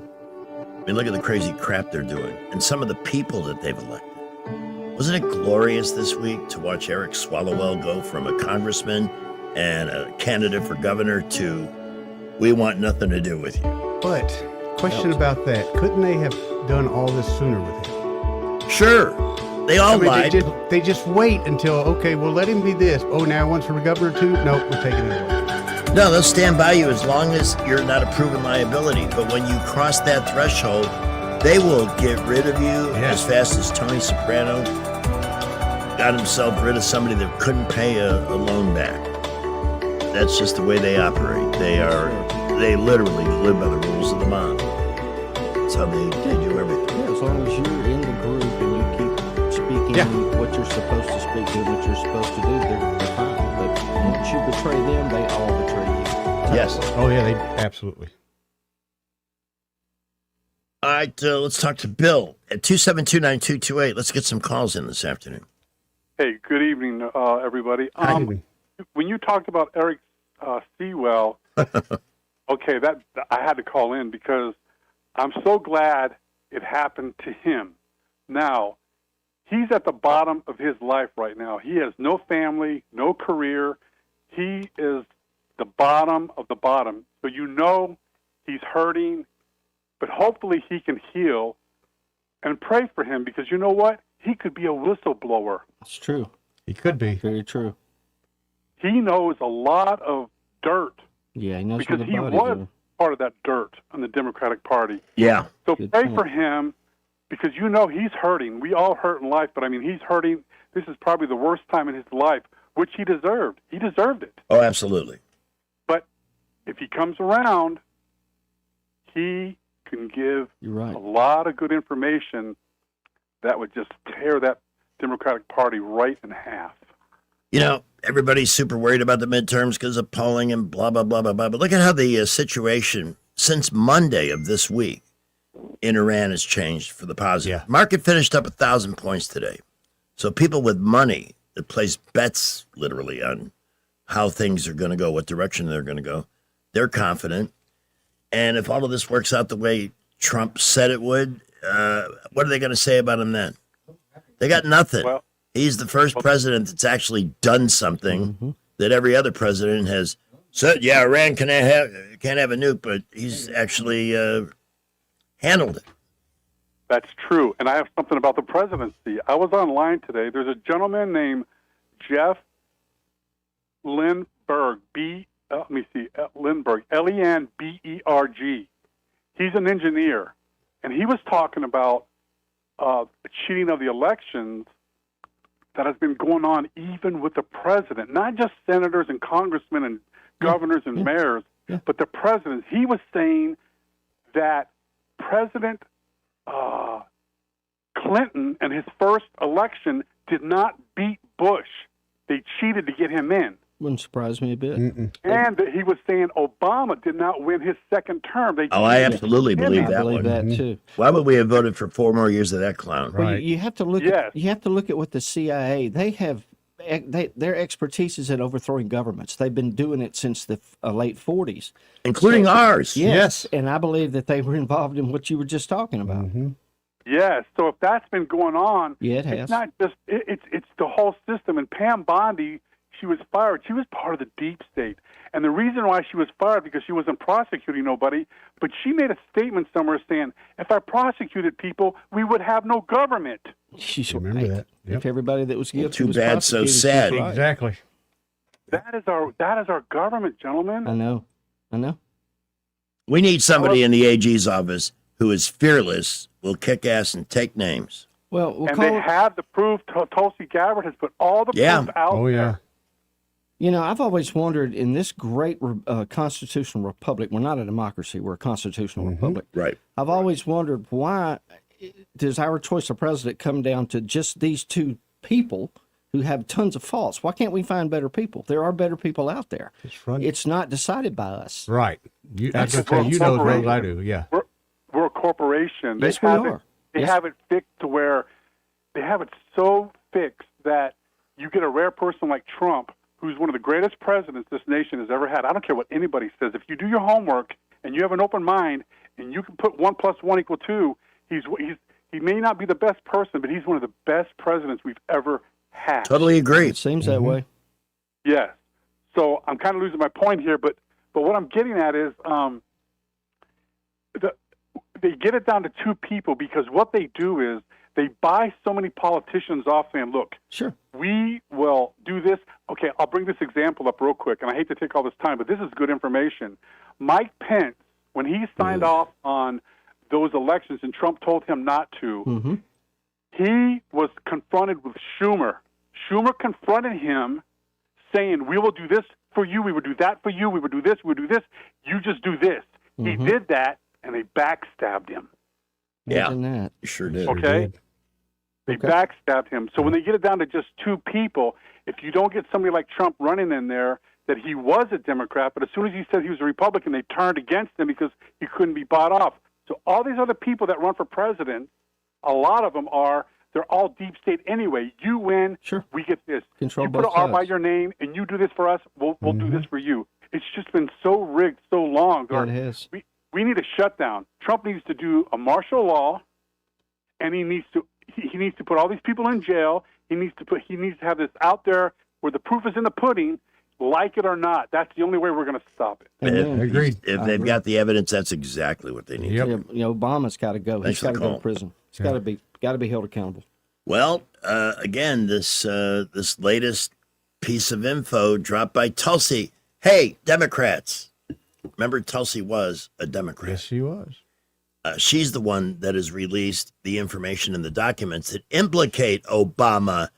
I mean, look at the crazy crap they're doing and some of the people that they've elected. Wasn't it glorious this week to watch Eric Swalwell go from a congressman and a candidate for governor to, we want nothing to do with you? But, question about that. Couldn't they have done all this sooner with him? Sure. They all lied. They just wait until, okay, we'll let him be this. Oh, now he wants to be governor too? Nope, we're taking it away. No, they'll stand by you as long as you're not a proven liability. But when you cross that threshold, they will get rid of you as fast as Tony Soprano got himself rid of somebody that couldn't pay a loan back. That's just the way they operate. They literally live by the rules of the mob. That's how they do everything. Yeah, as long as you're in the group and you keep speaking what you're supposed to speak to, what you're supposed to do, they're fine. But once you betray them, they all betray you. Yes. Oh, yeah, they absolutely. All right, let's talk to Bill at 272-9228. Let's get some calls in this afternoon. Hey, good evening, everybody. Hi. When you talked about Eric Sewell, okay, that I had to call in because I'm so glad it happened to him. Now, he's at the bottom of his life right now. He has no family, no career. He is the bottom of the bottom. So you know he's hurting, but hopefully he can heal, and pray for him because you know what? He could be a whistleblower. It's true. He could be. Very true. He knows a lot of dirt. Yeah, he knows because where the he bodies was are. part of that dirt on the Democratic Party. Yeah. So Good pray point. for him because you know he's hurting. We all hurt in life, but I mean he's hurting. This is probably the worst time in his life, which he deserved. He deserved it. Oh, absolutely. But if he comes around, he can give a lot of good information that would just tear that Democratic Party right in half. You know, everybody's super worried about the midterms because of polling and blah, blah, blah, blah, blah. But look at how the situation since Monday of this week, in Iran has changed for the positive. Market finished up 1,000 points today. So people with money that place bets literally on how things are going to go, what direction they're going to go, they're confident. And if all of this works out the way Trump said it would, what are they going to say about him then? They got nothing. Well, he's the first president that's actually done something that every other president has said, yeah, Iran can't have a nuke, but he's actually handled it. That's true. And I have something about the presidency. I was online today. There's a gentleman named Jeff Lindbergh, Lindbergh, Lenberg. He's an engineer. And he was talking about cheating of the elections that has been going on even with the president, not just senators and congressmen and governors and mayors, but the presidents. He was saying that President Clinton in his first election did not beat Bush. They cheated to get him in. Wouldn't surprise me a bit. And that he was saying Obama did not win his second term. I absolutely believe that believe one. that too. Why would we have voted for 4 more years of that clown? Well, you have to look. You have to look at what the CIA. They have. Their expertise is at overthrowing governments. They've been doing it since the late 40s, including ours. Yes, and I believe that they were involved in what you were just talking about. Yes. So if that's been going on, it has. It's not just it's the whole system. And Pam Bondi, she was fired. She was part of the deep state. And the reason why she was fired because she wasn't prosecuting nobody, but she made a statement somewhere saying, if I prosecuted people, we would have no government. She's remember that. If everybody that was guilty Too was bad, so prosecuted, sad. she's right. Exactly. That is our government, gentlemen. I know. We need somebody in the AG's office who is fearless, will kick ass and take names. Well, we'll and they have the proof. Tulsi Gabbard has put all the proof out there. You know, I've always wondered in this great constitutional republic, we're not a democracy, we're a constitutional republic. Right. I've always wondered why does our choice of president come down to just these two people who have tons of faults? Why can't we find better people? There are better people out there. It's not decided by us. Right. You know as well as I do, yeah. We're a corporation. Yes, we are. They have it fixed to where they have it so fixed that you get a rare person like Trump, who's one of the greatest presidents this nation has ever had. I don't care what anybody says. If you do your homework and you have an open mind and you can put 1 + 1 = 2, he may not be the best person, but he's one of the best presidents we've ever had. Totally agree. It seems that way. Yes. So I'm kind of losing my point here, but what I'm getting at is they get it down to two people because what they do is they buy so many politicians off saying, look, sure, we will do this. Okay, I'll bring this example up real quick, and I hate to take all this time, but this is good information. Mike Pence, when he signed off on those elections and Trump told him not to, he was confronted with Schumer. Schumer confronted him saying, we will do this for you, we would do that for you, we would do this, we would do this, you just do this. He did that, and they backstabbed him. Imagine that. You sure did. Okay? They backstabbed him. So when they get it down to just two people, if you don't get somebody like Trump running in there, that he was a Democrat, but as soon as he said he was a Republican, they turned against him because he couldn't be bought off. So all these other people that run for president, a lot of them they're all deep state anyway. You win, we get this. Control you put both an R by sides. your name, and you do this for us, we'll do this for you. It's just been so rigged so long. Yeah, it has. We need a shutdown. Trump needs to do a martial law, and he needs to put all these people in jail. He needs to have this out there where the proof is in the pudding, like it or not. That's the only way we're going to stop it. If they've got the evidence, that's exactly what they need. Yeah, you know, Obama's got to go. Thanks He's got to for the go to call. prison. He's got to be held accountable. Well, again, this latest piece of info dropped by Tulsi. Hey, Democrats. Remember, Tulsi was a Democrat. Yes, she was. She's the one that has released the information in the documents that implicate Obama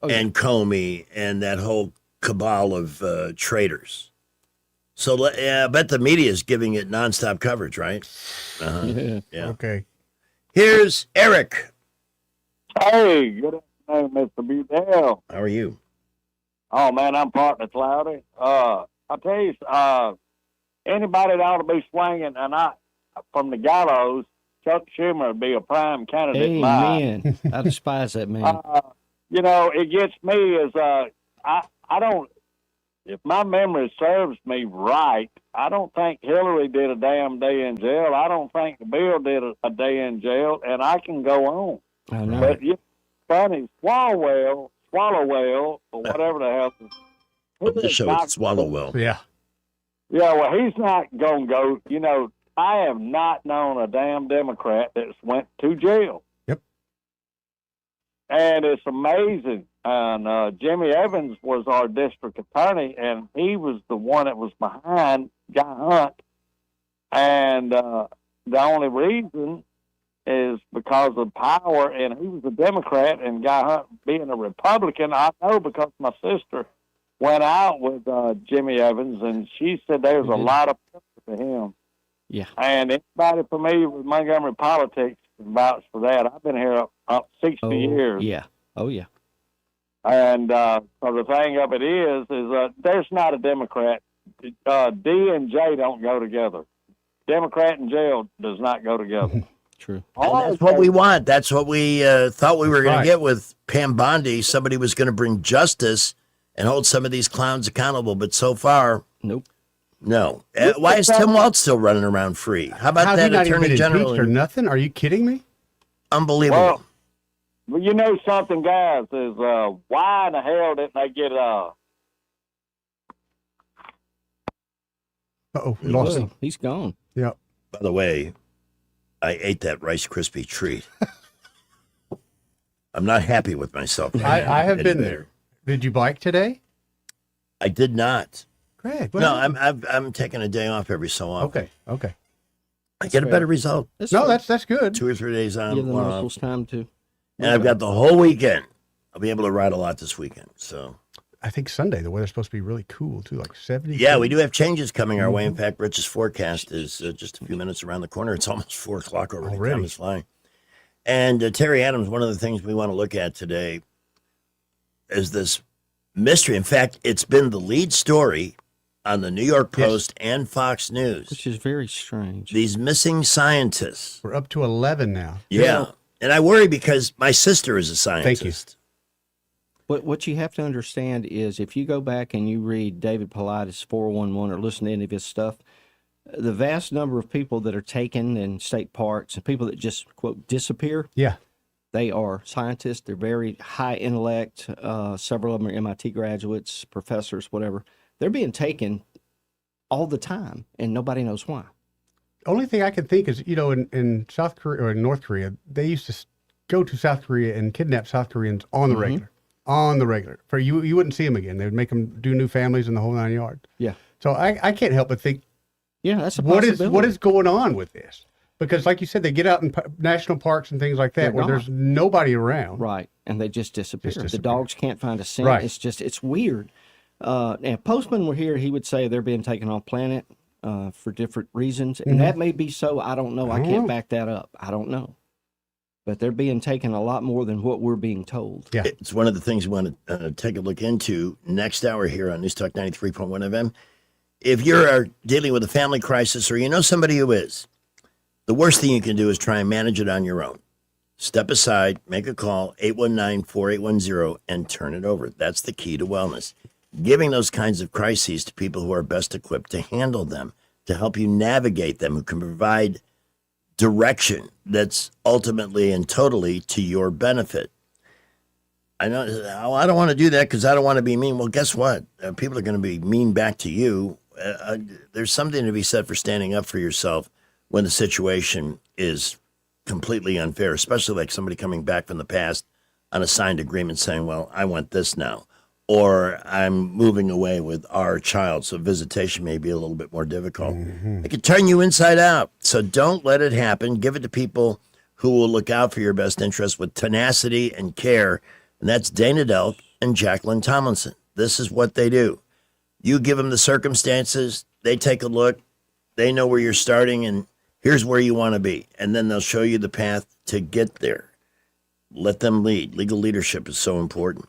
and Comey and that whole cabal of traitors. So I bet the media is giving it nonstop coverage, right? Yeah. Okay. Here's Eric. Hey, good afternoon, Mr. Budell. How are you? Oh, man, I'm partner cloudy. I'll tell you, anybody that ought to be swinging, and from the gallows, Chuck Schumer would be a prime candidate. in my eye. Amen. I despise that man. You know, it gets me is I don't. If my memory serves me right, I don't think Hillary did a damn day in jail. I don't think Bill did a day in jail, and I can go on. I know. But you funny, Swalwell, or whatever the hell. The show is Swallowwell. Yeah. Yeah, well, he's not going to go. You know, I have not known a damn Democrat that's went to jail. Yep. And it's amazing. And Jimmy Evans was our district attorney, and he was the one that was behind Guy Hunt. And the only reason is because of power, and he was a Democrat, and Guy Hunt being a Republican. I know because my sister went out with Jimmy Evans, and she said there was a lot of pressure to him. Yeah. And anybody familiar with Montgomery politics can vouch for that. I've been here up 60 years. Yeah. Oh, yeah. And so the thing of it is there's not a Democrat. D and J don't go together. Democrat and jail does not go together. True. And that's what we want. That's what we thought we were going to get with Pam Bondi. Somebody was going to bring justice and hold some of these clowns accountable. But so far, nope. No. Why is Tim Walz still running around free? How about How's that he not even Attorney been General? impeached or nothing? Are you kidding me? Unbelievable. Well, you know something, guys, is why in the hell didn't they get Uh-oh, we lost him. He's gone. Yep. By the way, I ate that Rice Krispie treat. I'm not happy with myself. I have been there. Did you bike today? I did not. Greg, No, I'm taking a day off every so often. Okay. I get a better result. That's good. 2 or 3 days on. Give the one muscles off. time to. And I've got the whole weekend. I'll be able to ride a lot this weekend. So I think Sunday the weather's supposed to be really cool too, like 70. yeah, we do have changes coming our way. In fact, Rich's forecast is just a few minutes around the corner. It's almost 4 o'clock already. Time is flying. And Terry Adams, one of the things we want to look at today is this mystery. In fact, it's been the lead story on the New York Post and Fox News. Which is very strange. These missing scientists. We're up to 11 now. Yeah. And I worry because my sister is a scientist. Thank you. What you have to understand is if you go back and you read David Paulides' 411 or listen to any of his stuff, the vast number of people that are taken in state parks and people that just, quote, disappear, yeah, they are scientists. They're very high intellect. Several of them are MIT graduates, professors, whatever. They're being taken all the time, and nobody knows why. Only thing I can think is, in South Korea or in North Korea, they used to go to South Korea and kidnap South Koreans on the regular. On the regular. For you wouldn't see them again. They would make them do new families in the whole 9 yards. Yeah. So I can't help but think, yeah, that's a what possibility. is going on with this? Because like you said, they get out in national parks and things like that where there's nobody around. Right. And they just disappear. The dogs can't find a scent. Right. It's weird. If Postman were here, he would say they're being taken off planet for different reasons. And that may be so. I don't know. I can't back that up. I don't know. But they're being taken a lot more than what we're being told. Yeah. It's one of the things we want to take a look into next hour here on News Talk 93.1 FM. If you're dealing with a family crisis or you know somebody who is, the worst thing you can do is try and manage it on your own. Step aside, make a call, 819-4810, and turn it over. That's the key to wellness. Giving those kinds of crises to people who are best equipped to handle them, to help you navigate them, who can provide direction that's ultimately and totally to your benefit. I know, I don't want to do that because I don't want to be mean. Well, guess what? People are going to be mean back to you. There's something to be said for standing up for yourself when the situation is completely unfair, especially like somebody coming back from the past on a signed agreement saying, well, I want this now, or I'm moving away with our child, so visitation may be a little bit more difficult. It could turn you inside out. So don't let it happen. Give it to people who will look out for your best interest with tenacity and care, and that's Dana Delk and Jacqueline Tomlinson. This is what they do. You give them the circumstances, they take a look, they know where you're starting, and here's where you want to be. And then they'll show you the path to get there. Let them lead. Legal leadership is so important.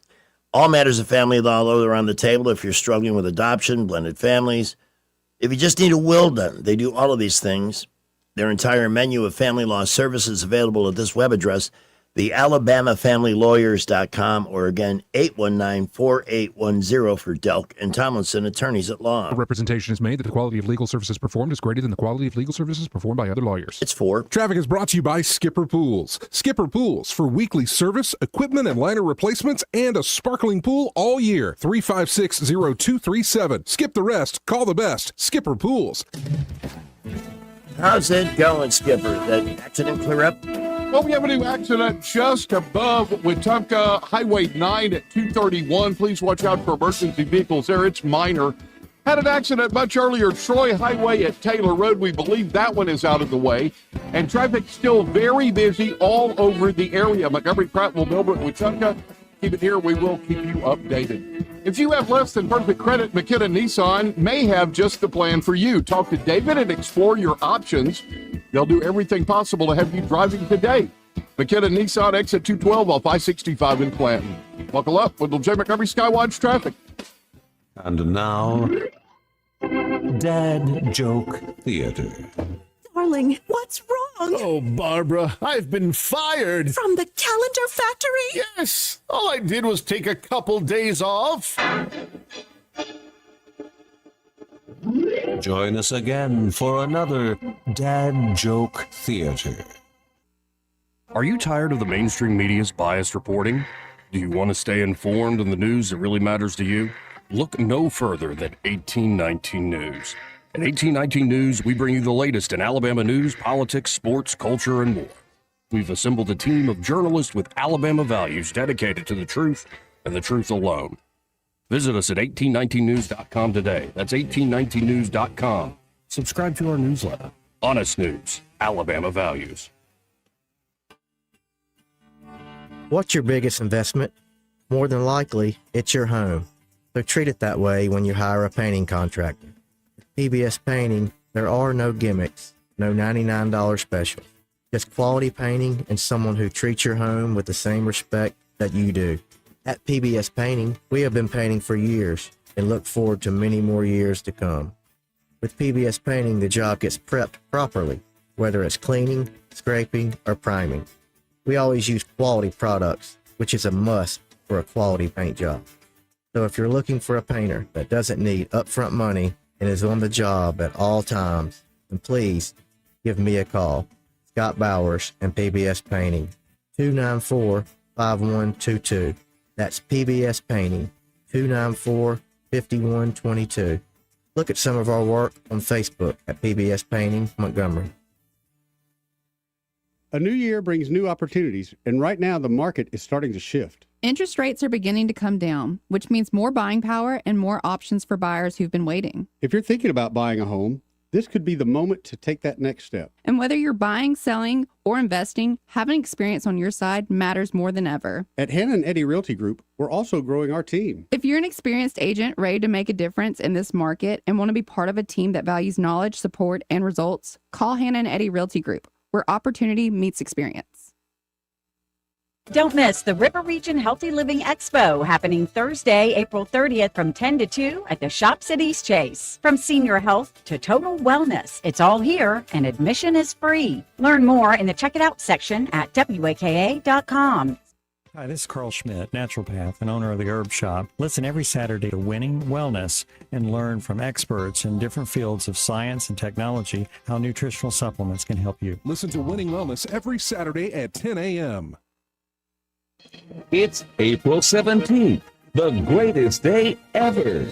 All matters of family law are on the table. If you're struggling with adoption, blended families, if you just need a will done, they do all of these things. Their entire menu of family law services available at this web address, thealabamafamilylawyers.com, or again, 819-4810 for Delk and Tomlinson, attorneys at law. Representation is made that the quality of legal services performed is greater than the quality of legal services performed by other lawyers. It's for. Traffic is brought to you by Skipper Pools. Skipper Pools for weekly service, equipment and liner replacements, and a sparkling pool all year. 356-0237. Skip the rest. Call the best. Skipper Pools. How's it going, Skipper? That accident clear up? Well, we have a new accident just above Wetumpka Highway 9 at 231. Please watch out for emergency vehicles there. It's minor. Had an accident much earlier, Troy Highway at Taylor Road. We believe that one is out of the way. And traffic still very busy all over the area. Montgomery, Prattville, Millbrook, Wetumpka. Keep it here. We will keep you updated. If you have less than perfect credit, McKenna Nissan may have just the plan for you. Talk to David and explore your options. They'll do everything possible to have you driving today. McKenna Nissan, exit 212 off I-65 in Clanton. Buckle up with J. Montgomery Skywatch traffic. And now, Dad Joke Theater. Darling, what's wrong? Oh, Barbara, I've been fired. From the calendar factory? Yes. All I did was take a couple days off. Join us again for another Dad Joke Theater. Are you tired of the mainstream media's biased reporting? Do you want to stay informed on the news that really matters to you? Look no further than 1819 News. At 1819 News, we bring you the latest in Alabama news, politics, sports, culture, and more. We've assembled a team of journalists with Alabama values dedicated to the truth and the truth alone. Visit us at 1819news.com today. That's 1819news.com. Subscribe to our newsletter. Honest News, Alabama Values. What's your biggest investment? More than likely, it's your home. So treat it that way when you hire a painting contractor. At PBS Painting, there are no gimmicks, no $99 specials. Just quality painting and someone who treats your home with the same respect that you do. At PBS Painting, we have been painting for years and look forward to many more years to come. With PBS Painting, the job gets prepped properly, whether it's cleaning, scraping, or priming. We always use quality products, which is a must for a quality paint job. So if you're looking for a painter that doesn't need upfront money and is on the job at all times, then please give me a call. Scott Bowers and PBS Painting, 294-5122. That's PBS Painting, 294-5122. Look at some of our work on Facebook at PBS Painting Montgomery. A new year brings new opportunities, and right now the market is starting to shift. Interest rates are beginning to come down, which means more buying power and more options for buyers who've been waiting. If you're thinking about buying a home, this could be the moment to take that next step. And whether you're buying, selling, or investing, having experience on your side matters more than ever. At Hannah and Eddie Realty Group, we're also growing our team. If you're an experienced agent ready to make a difference in this market and want to be part of a team that values knowledge, support, and results, call Hannah and Eddie Realty Group, where opportunity meets experience. Don't miss the River Region Healthy Living Expo happening Thursday, April 30th from 10 to 2 at the Shops at East Chase. From senior health to total wellness, it's all here and admission is free. Learn more in the Check It Out section at WAKA.com. Hi, this is Carl Schmidt, naturopath and owner of the Herb Shop. Listen every Saturday to Winning Wellness and learn from experts in different fields of science and technology how nutritional supplements can help you. Listen to Winning Wellness every Saturday at 10 a.m. It's April 17th, the greatest day ever.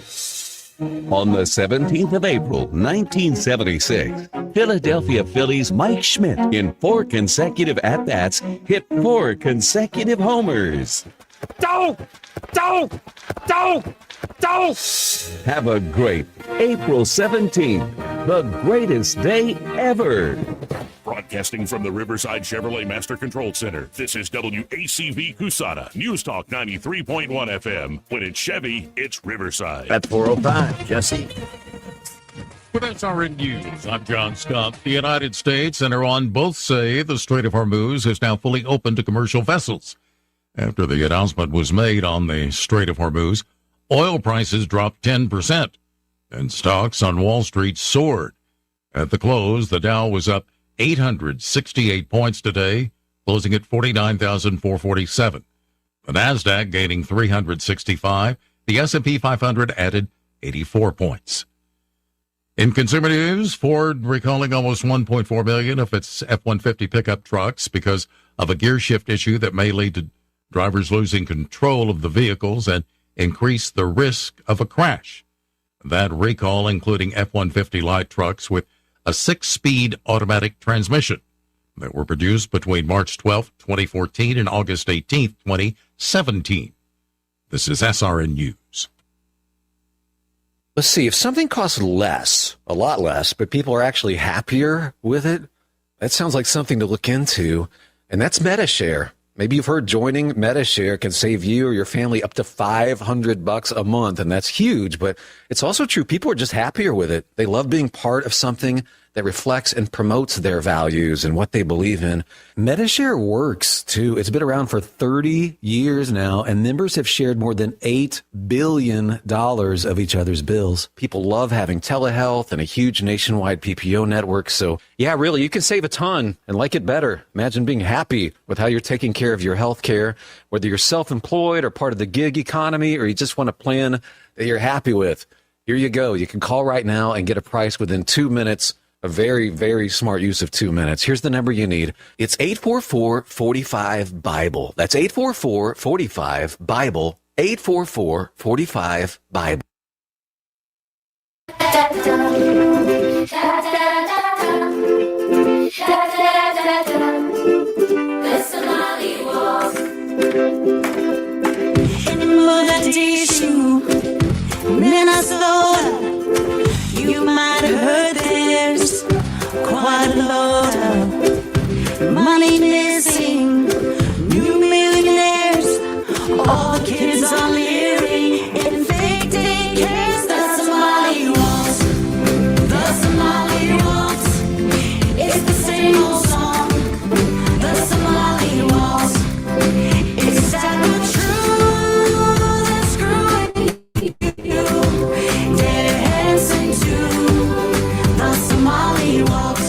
On the 17th of April, 1976, Philadelphia Phillies Mike Schmidt, in 4 consecutive at-bats, hit 4 consecutive homers. Don't! Have a great April 17th, the greatest day ever. Broadcasting from the Riverside Chevrolet Master Control Center, this is WACV Cusana, News Talk 93.1 FM. When it's Chevy, it's Riverside. At 4:05, Jesse. With SRN News, I'm John Scott. The United States and Iran both say the Strait of Hormuz is now fully open to commercial vessels. After the announcement was made on the Strait of Hormuz, oil prices dropped 10%, and stocks on Wall Street soared. At the close, the Dow was up 868 points today, closing at 49,447. The Nasdaq gaining 365. The S&P 500 added 84 points. In consumer news, Ford recalling almost 1.4 million of its F-150 pickup trucks because of a gear shift issue that may lead to drivers losing control of the vehicles and increase the risk of a crash. That recall including F-150 light trucks with a 6-speed automatic transmission that were produced between March 12, 2014 and August 18, 2017. This is SRN News. Let's see, if something costs less, a lot less, but people are actually happier with it, that sounds like something to look into, and that's MetaShare. Maybe you've heard joining MetaShare can save you or your family up to $500 a month, and that's huge, but it's also true. People are just happier with it. They love being part of something that reflects and promotes their values and what they believe in. MetaShare works, too. It's been around for 30 years now, and members have shared more than $8 billion of each other's bills. People love having telehealth and a huge nationwide PPO network. So, yeah, really, you can save a ton and like it better. Imagine being happy with how you're taking care of your health care, whether you're self-employed or part of the gig economy, or you just want a plan that you're happy with. Here you go. You can call right now and get a price within 2 minutes. A very, very smart use of 2 minutes. Here's the number you need. It's 844-45-BIBLE. That's 844-45-BIBLE. 844-45-BIBLE. Mogadishu, Minnesota, you might have heard there's quite a lot of money missing, new millionaires, all the kids are leering in fake daycares. The Somali waltz, the Somali waltz, it's the same old song. The Somali waltz, it's sad but true, that's screwing you. Dancing to the Somali waltz.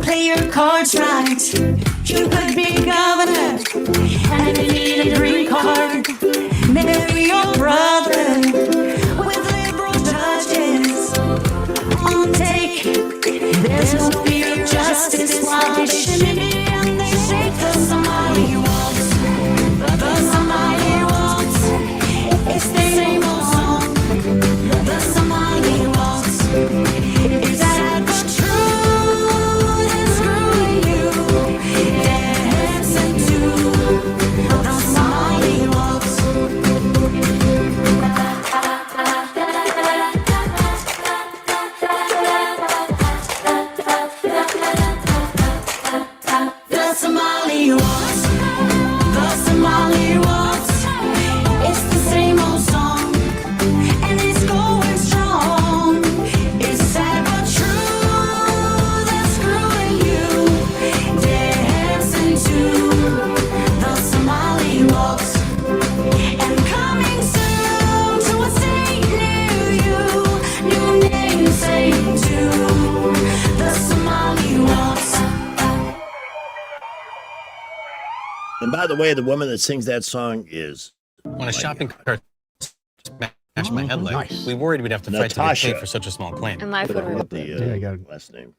Play your cards right, you could be governor, and if you need a green card, marry your brother with liberal judges on take. There's no fear of justice while dishing and they shake the Somali waltz. The Somali waltz, it's the same old song. The Somali waltz, it's sad but true, it's screwing you. Dancing to the Somali waltz. The Somali waltz, the Somali waltz, it's the same old song, and it's going strong. It's sad but true, that's screwing you. Dancing to the Somali waltz, and coming soon to a city near you, new name saying to the Somali waltz. And by the way, the woman that sings that song is When a shopping cart smashed my headlight, nice. we worried we'd have to fight to get Natasha. paid for such a small claim. And life would What the last name?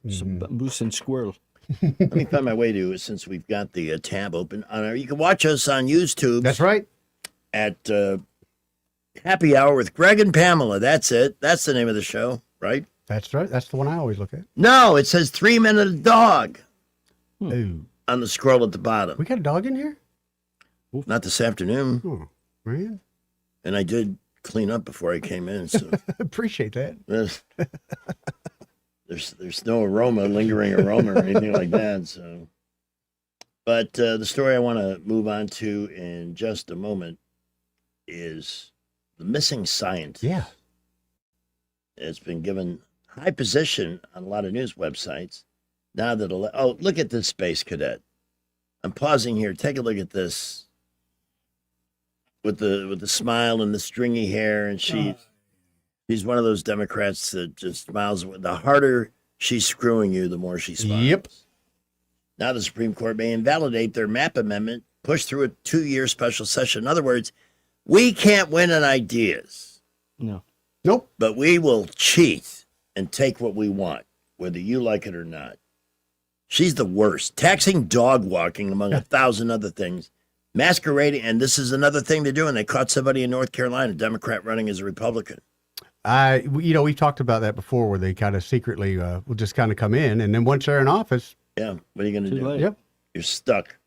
Moose and Squirrel. Let me find my way to it since we've got the tab open on our. You can watch us on YouTube. That's right. At Happy Hour with Greg and Pamela. That's it. That's the name of the show, right? That's right. That's the one I always look at. No, it says 3 Minute Dog Ooh. on the scroll at the bottom. We got a dog in here? Not this afternoon. Oh, man. And I did clean up before I came in. So Appreciate that. there's no lingering aroma or anything like that. So, but the story I want to move on to in just a moment is the missing scientist. Yeah. It's been given high position on a lot of news websites. Now that look at this space cadet. I'm pausing here. Take a look at this. With the smile and the stringy hair, and she's one of those Democrats that just smiles. The harder she's screwing you, the more she smiles. Yep. Now the Supreme Court may invalidate their MAP amendment, push through a 2-year special session. In other words, we can't win on ideas. No. Nope. But we will cheat and take what we want, whether you like it or not. She's the worst. Taxing dog walking, among 1,000 other things. Masquerading, and this is another thing they're doing. They caught somebody in North Carolina, a Democrat running as a Republican. We've talked about that before, where they kind of secretly will just kind of come in, and then once they're in office, yeah, what are you going to do? late. Yep. You're stuck.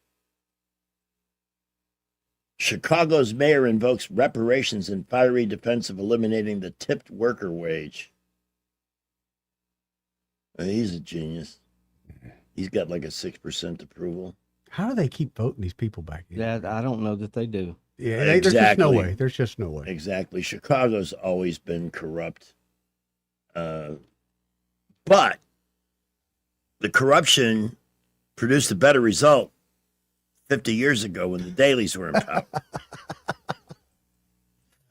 Chicago's mayor invokes reparations in fiery defense of eliminating the tipped worker wage. He's a genius. He's got like a 6% approval. How do they keep voting these people back in? Yeah, I don't know that they do. Yeah, there's just no way. There's just no way. Exactly. Chicago's always been corrupt. But the corruption produced a better result 50 years ago when the dailies were in power.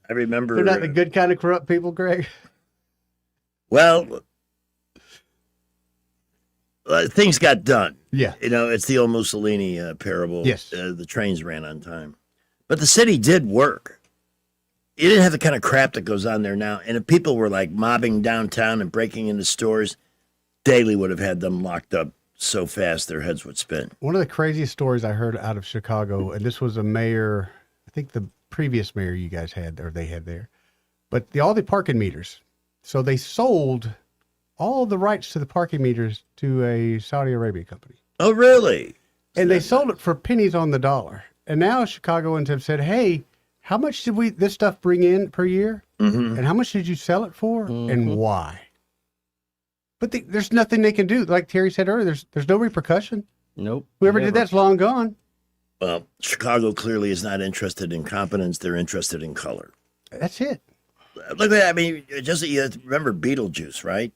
I remember. They're not the good kind of corrupt people, Greg. Well, things got done. Yeah. It's the old Mussolini parable. Yes. The trains ran on time. But the city did work. You didn't have the kind of crap that goes on there now. And if people were like mobbing downtown and breaking into stores, Daley would have had them locked up so fast their heads would spin. One of the craziest stories I heard out of Chicago, and this was a mayor, I think the previous mayor you guys had, or they had there, but all the parking meters. So they sold all the rights to the parking meters to a Saudi Arabia company. Oh, really? And they sold it for pennies on the dollar. And now Chicagoans have said, hey, how much did this stuff bring in per year? Mm-hmm. And how much did you sell it for? And why? But there's nothing they can do. Like Terry said earlier, there's no repercussion. Nope. Whoever did that's long gone. Well, Chicago clearly is not interested in competence. They're interested in color. That's it. Look at that. I mean, you remember Beetlejuice, right?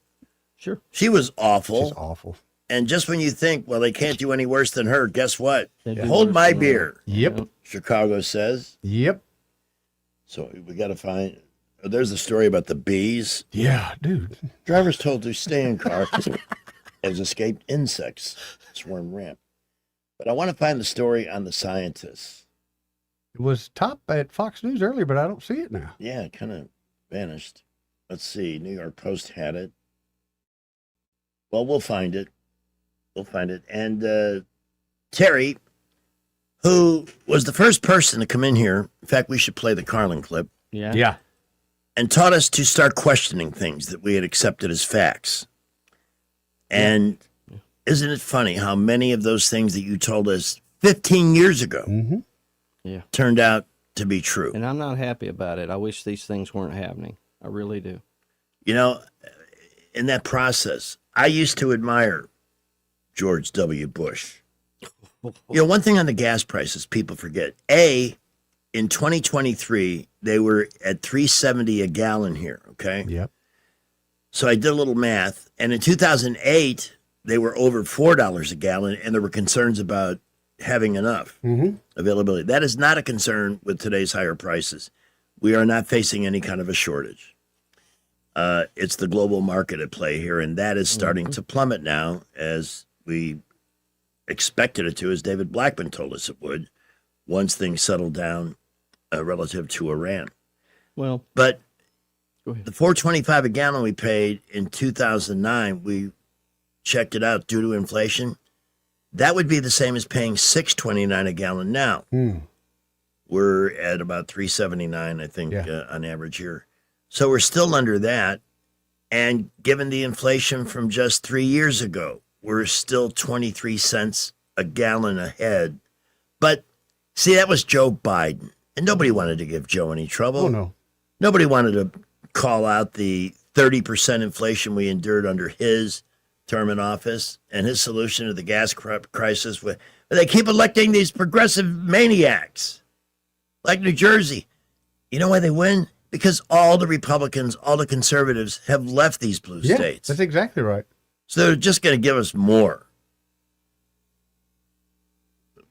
Sure. She was awful. She's awful. And just when you think, well, they can't do any worse than her, guess what? Yeah. Hold my beer. Yep. Chicago says. Yep. So we got to find. There's a story about the bees. Yeah, dude. Drivers told to stay in car as escaped insects swarm ramp. But I want to find the story on the scientists. It was top at Fox News earlier, but I don't see it now. Yeah, it kind of vanished. Let's see. New York Post had it. Well, we'll find it. We'll find it. And Terry, who was the first person to come in here, in fact, we should play the Carlin clip. Yeah. And taught us to start questioning things that we had accepted as facts. And isn't it funny how many of those things that you told us 15 years ago turned out to be true? And I'm not happy about it. I wish these things weren't happening. I really do. In that process, I used to admire George W. Bush. One thing on the gas prices people forget. In 2023, they were at $3.70 a gallon here, okay? Yep. So I did a little math, and in 2008, they were over $4 a gallon, and there were concerns about having enough availability. That is not a concern with today's higher prices. We are not facing any kind of a shortage. It's the global market at play here, and that is starting to plummet now, as we expected it to, as David Blackman told us it would, once things settle down relative to Iran. Well, but go ahead. The $4.25 a gallon we paid in 2009, we checked it out due to inflation. That would be the same as paying $6.29 a gallon now. We're at about $3.79, I think, on average here. So we're still under that. And given the inflation from just 3 years ago, we're still 23 cents a gallon ahead. But see, that was Joe Biden. And nobody wanted to give Joe any trouble. Oh, no. Nobody wanted to call out the 30% inflation we endured under his term in office and his solution to the gas crisis. They keep electing these progressive maniacs like New Jersey. You know why they win? Because all the Republicans, all the conservatives have left these blue states. That's exactly right. So they're just going to give us more.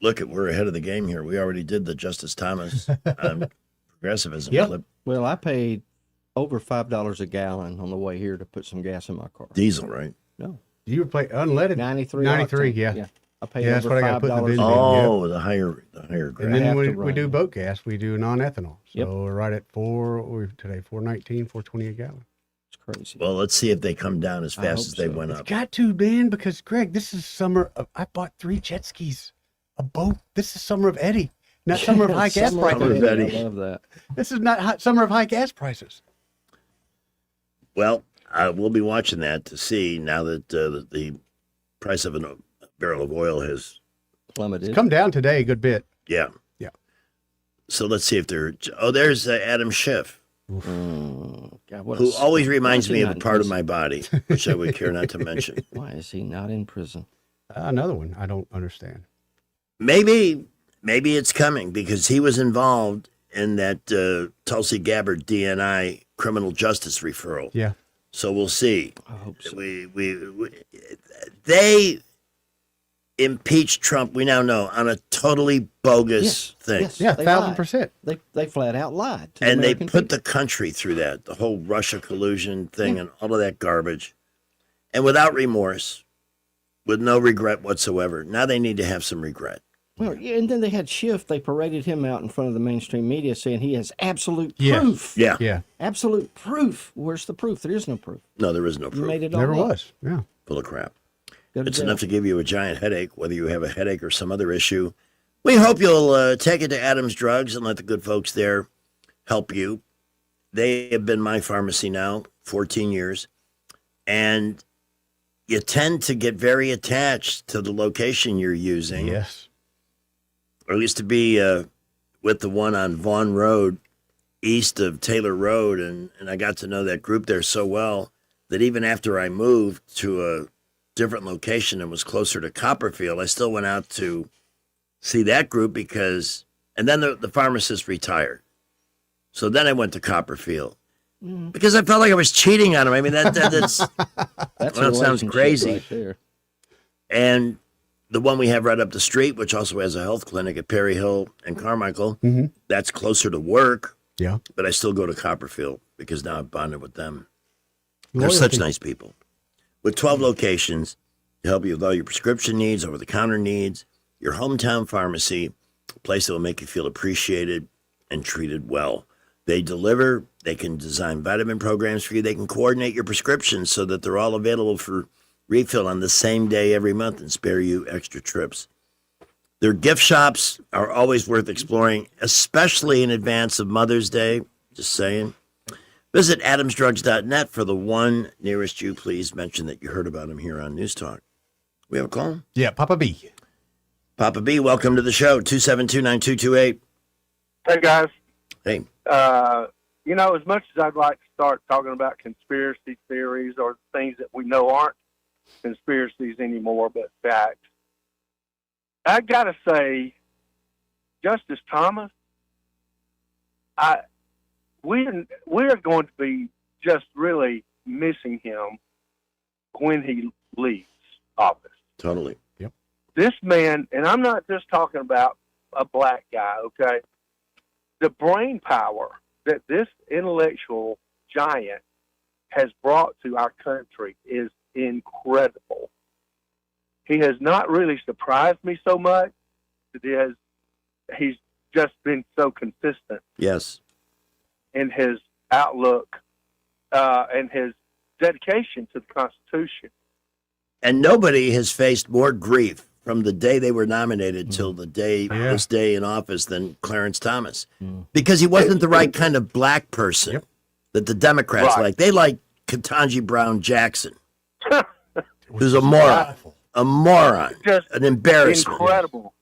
Look, we're ahead of the game here. We already did the Justice Thomas progressivism clip. Well, I paid over $5 a gallon on the way here to put some gas in my car. Diesel, right? No. You were playing unleaded? 93. 93, octane. yeah. I pay Yeah, that's over what I gotta put in the $5 bin. Oh, the higher grade. And then have when to we run. do boat gas, we do non-ethanol. So Yep. we're right at today, 419, 420 a gallon. It's crazy. Well, let's see if they come down as I fast hope as they so. went It's up. got to, man, because Greg, this is summer of, I bought 3 jet skis, a boat. This is summer of Eddie, not summer of high gas Summer of prices. Eddie. I love that. This is not summer of high gas prices. Well, we'll be watching that to see now that the price of a barrel of oil has Plummeted. It's come down today a good bit. Yeah. Yeah. So let's see if they're. Oh, there's Adam Schiff, God, what who a- always reminds why is me he of a not in part of prison? my body, which I would care not to mention. Why is he not in prison? Another one I don't understand. Maybe it's coming because he was involved in that Tulsi Gabbard DNI criminal justice referral. Yeah. So we'll see. I hope so. They impeached Trump, we now know, on a totally bogus thing. Yes, Yeah, they 1,000%. lied. They flat out lied. To the And they American put people. the country through that, the whole Russia collusion thing and all of that garbage. And without remorse, with no regret whatsoever. Now they need to have some regret. Well, yeah, and then they had Schiff. They paraded him out in front of the mainstream media saying he has absolute Yes. proof. Yeah. Yeah. Absolute proof. Where's the proof? There is no proof. No, there is no You proof. made it all Never up. was. Yeah. Full of crap. Go to It's jail. enough to give you a giant headache, whether you have a headache or some other issue. We hope you'll take it to Adams Drugs and let the good folks there help you. They have been my pharmacy now 14 years. And you tend to get very attached to the location you're using. Yes. I used to be with the one on Vaughan Road, east of Taylor Road, and I got to know that group there so well that even after I moved to a different location and was closer to Copperfield, I still went out to see that group because, and then the pharmacist retired. So then I went to Copperfield because I felt like I was cheating on him. I mean, that's That's well, a it sounds relationship crazy. right there. And the one we have right up the street, which also has a health clinic at Perry Hill and Carmichael, Mm-hmm. that's closer to work, Yeah. but I still go to Copperfield because now I've bonded with them. They're Loyalty. such nice people. With 12 locations to help you with all your prescription needs, over-the-counter needs, your hometown pharmacy, a place that will make you feel appreciated and treated well. They deliver. They can design vitamin programs for you. They can coordinate your prescriptions so that they're all available for refill on the same day every month and spare you extra trips. Their gift shops are always worth exploring, especially in advance of Mother's Day. Just saying. Visit adamsdrugs.net for the one nearest you. Please mention that you heard about them here on News Talk. We have a call? Yeah, Papa B. Papa B, welcome to the show. 272-9228. Hey, guys. Hey. You know, as much as I'd like to start talking about conspiracy theories or things that we know aren't conspiracies anymore, but facts, I got to say, Justice Thomas, we're going to be just really missing him when he leaves office. Totally. Yep. This man, and I'm not just talking about a black guy, okay? The brain power that this intellectual giant has brought to our country is incredible. He has not really surprised me so much. He's just been so consistent Yes. in his outlook and his dedication to the Constitution. And nobody has faced more grief from the day they were nominated till the day, this day in office than Clarence Thomas. Because he wasn't the right kind of black person that the Democrats like. They like Ketanji Brown Jackson, who's a moron. A moron. Just an embarrassment. Incredible.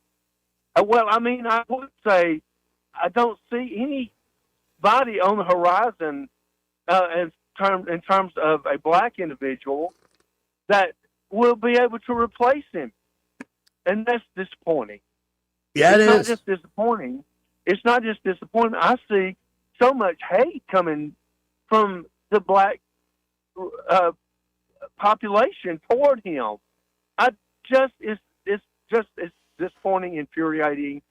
Well, I mean, I would say I don't see anybody on the horizon in terms of a black individual that will be able to replace him. And that's disappointing. Yeah, it's it not is. just disappointing. It's not just disappointment. I see so much hate coming from the black population toward him. It's disappointing, infuriating,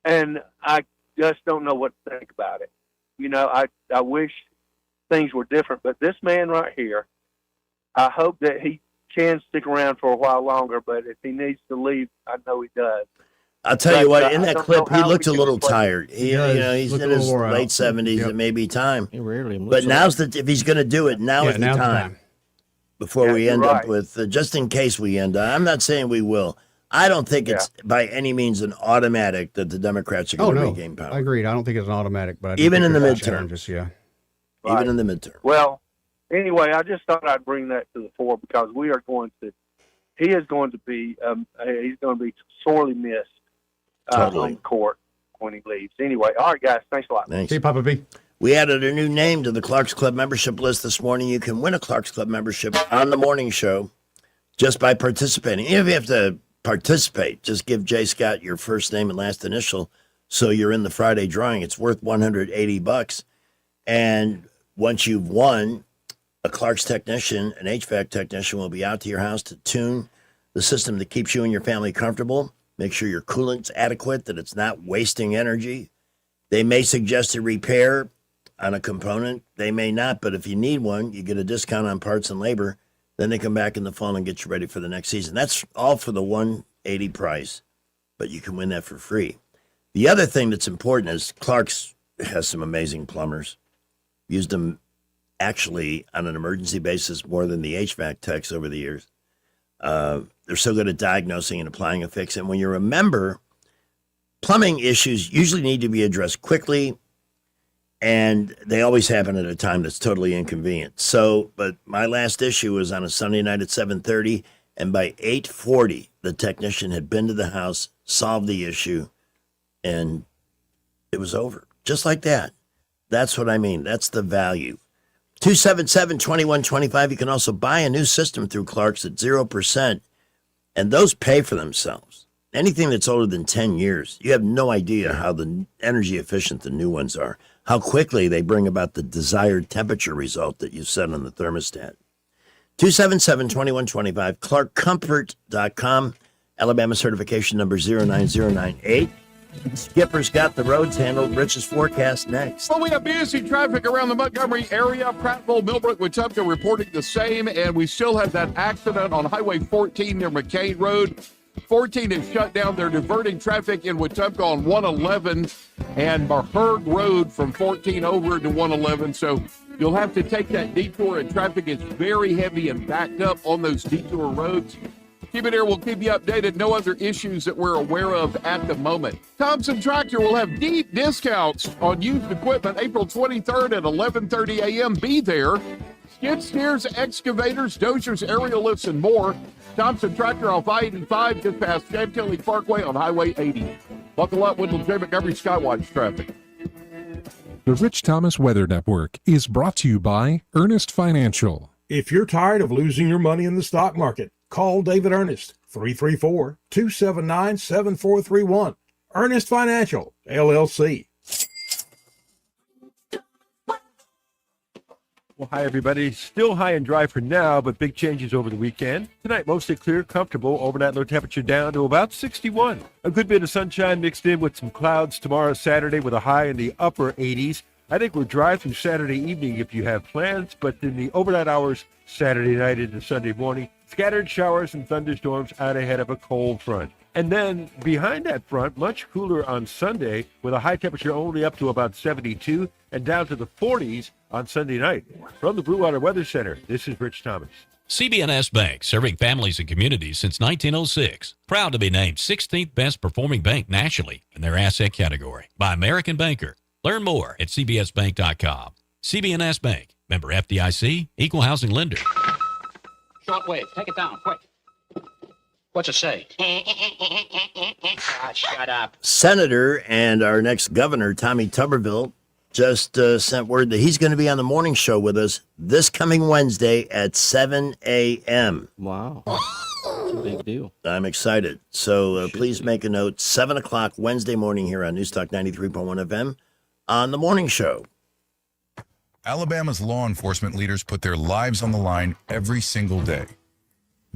and I just don't know what to think about it. You know, I wish things were different, but this man right here, I hope that he can stick around for a while longer, but if he needs to leave, I know he does. I'll tell you what, in I that don't clip, know he how looked a we can little replace tired. He does. He's Looked in a little his wore out. late 70s. Yep. It may be time. He rarely looks But like now's if he's going to do it, now is the now's time. Before we you're end up right. with, just in case we end up, I'm not saying we will. I don't think it's by any means an automatic that the Democrats are Oh, going to no. regain power. I agreed. I don't think it's an automatic, but I do Even think in the there's midterm. challenges, yeah. Even in the midterm. Well, anyway, I just thought I'd bring that to the fore because he is going to be sorely missed Totally. on court when he leaves. Anyway, all right, guys, thanks a lot. Thanks. See you, Papa B. We added a new name to the Clark's Club membership list this morning. You can win a Clark's Club membership on the morning show just by participating. Even if you have to participate, just give Jay Scott your first name and last initial so you're in the Friday drawing. It's worth $180. And once you've won, a Clark's technician, an HVAC technician, will be out to your house to tune the system that keeps you and your family comfortable. Make sure your coolant's adequate, that it's not wasting energy. They may suggest a repair on a component. They may not, but if you need one, you get a discount on parts and labor. Then they come back in the fall and get you ready for the next season. That's all for the $180 price, but you can win that for free. The other thing that's important is Clark's has some amazing plumbers. Used them actually on an emergency basis more than the HVAC techs over the years. They're so good at diagnosing and applying a fix. And when you're a member, plumbing issues usually need to be addressed quickly, and they always happen at a time that's totally inconvenient. So, but my last issue was on a Sunday night at 7:30, and by 8:40, the technician had been to the house, solved the issue, and it was over. Just like that. That's what I mean. That's the value. 277-2125. You can also buy a new system through Clark's at 0%, and those pay for themselves. Anything that's older than 10 years, you have no idea how the energy efficient the new ones are, how quickly they bring about the desired temperature result that you set on the thermostat. 277-2125, clarkcomfort.com, Alabama certification number 09098. Skipper's got the roads handled. Rich's forecast next. Well, we have busy traffic around the Montgomery area. Prattville, Millbrook, Wetumpka reporting the same, and we still have that accident on Highway 14 near McCain Road. 14 is shut down. They're diverting traffic in Wetumpka on 111 and Maherg Road from 14 over to 111. So you'll have to take that detour, and traffic is very heavy and backed up on those detour roads. Keep it here. We'll keep you updated. No other issues that we're aware of at the moment. Thompson Tractor will have deep discounts on used equipment April 23rd at 11:30 a.m. Be there. Skid steers, excavators, dozers, aerial lifts, and more. Thompson Tractor off I-85 just past Chantilly Parkway on Highway 80. Buckle up with the J. Montgomery Skywatch traffic. The Rich Thomas Weather Network is brought to you by Ernest Financial. If you're tired of losing your money in the stock market, call David Ernest, 334-279-7431. Ernest Financial, LLC. Well, hi, everybody. Still high and dry for now, but big changes over the weekend. Tonight, mostly clear, comfortable. Overnight low temperature down to about 61. A good bit of sunshine mixed in with some clouds tomorrow, Saturday, with a high in the upper 80s. I think we're dry through Saturday evening if you have plans, but in the overnight hours, Saturday night into Sunday morning, scattered showers and thunderstorms out ahead of a cold front. And then behind that front, much cooler on Sunday with a high temperature only up to about 72 and down to the 40s on Sunday night. From the Blue Water Weather Center, this is Rich Thomas. CB&S Bank, serving families and communities since 1906. Proud to be named 16th best performing bank nationally in their asset category by American Banker. Learn more at cbsbank.com. CB&S Bank, member FDIC, equal housing lender. Shortwave, take it down, quick. What's it say? Shut up. Senator and our next governor, Tommy Tuberville, just sent word that he's going to be on the morning show with us this coming Wednesday at 7 a.m. Wow. That's a big deal. I'm excited. So please make a note, 7 o'clock Wednesday morning here on Newstalk 93.1 FM on the morning show. Alabama's law enforcement leaders put their lives on the line every single day.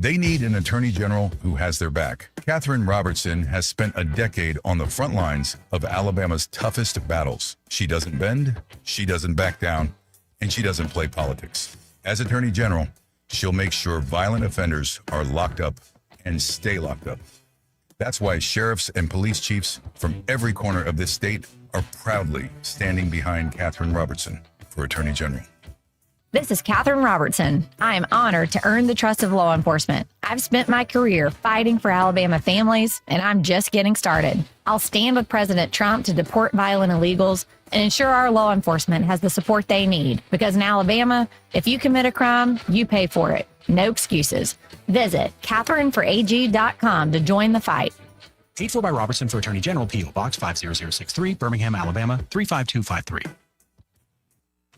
They need an attorney general who has their back. Katherine Robertson has spent a decade on the front lines of Alabama's toughest battles. She doesn't bend, she doesn't back down, and she doesn't play politics. As attorney general, she'll make sure violent offenders are locked up and stay locked up. That's why sheriffs and police chiefs from every corner of this state are proudly standing behind Catherine Robertson for Attorney General. This is Catherine Robertson. I am honored to earn the trust of law enforcement. I've spent my career fighting for Alabama families, and I'm just getting started. I'll stand with President Trump to deport violent illegals and ensure our law enforcement has the support they need. Because in Alabama, if you commit a crime, you pay for it. No excuses. Visit CatherineForAG.com to join the fight. Paid for by Robertson for Attorney General, P.O. Box 50063, Birmingham, Alabama 35253.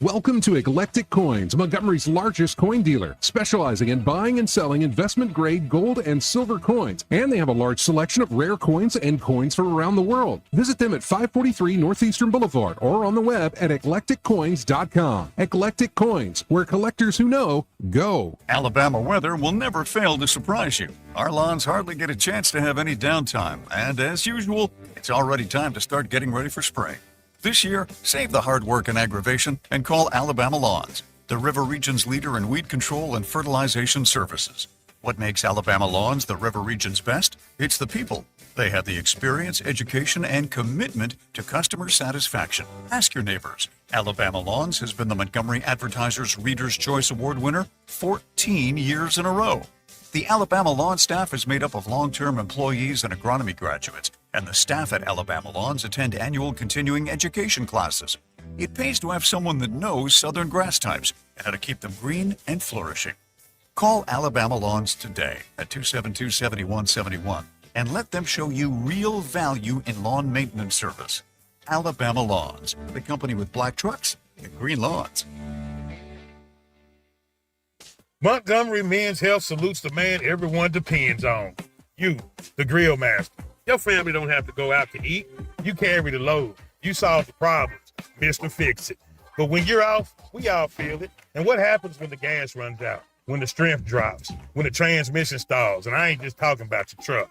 Welcome to Eclectic Coins, Montgomery's largest coin dealer, specializing in buying and selling investment-grade gold and silver coins. And they have a large selection of rare coins and coins from around the world. Visit them at 543 Northeastern Boulevard or on the web at eclecticcoins.com. Eclectic Coins, where collectors who know go. Alabama weather will never fail to surprise you. Our lawns hardly get a chance to have any downtime, and as usual, it's already time to start getting ready for spring. This year, save the hard work and aggravation and call Alabama Lawns, the River Region's leader in weed control and fertilization services. What makes Alabama Lawns the River Region's best? It's the people. They have the experience, education, and commitment to customer satisfaction. Ask your neighbors. Alabama Lawns has been the Montgomery Advertiser's Reader's Choice Award winner 14 years in a row. The Alabama Lawn staff is made up of long-term employees and agronomy graduates, and the staff at Alabama Lawns attend annual continuing education classes. It pays to have someone that knows southern grass types and how to keep them green and flourishing. Call Alabama Lawns today at 272-7171 and let them show you real value in lawn maintenance service. Alabama Lawns, the company with black trucks and green lawns. Montgomery Men's Health salutes the man everyone depends on. You, the grill master. Your family don't have to go out to eat. You carry the load. You solve the problems. Mr. Fix It. But when you're off, we all feel it. And what happens when the gas runs out? When the strength drops? When the transmission stalls? And I ain't just talking about your truck.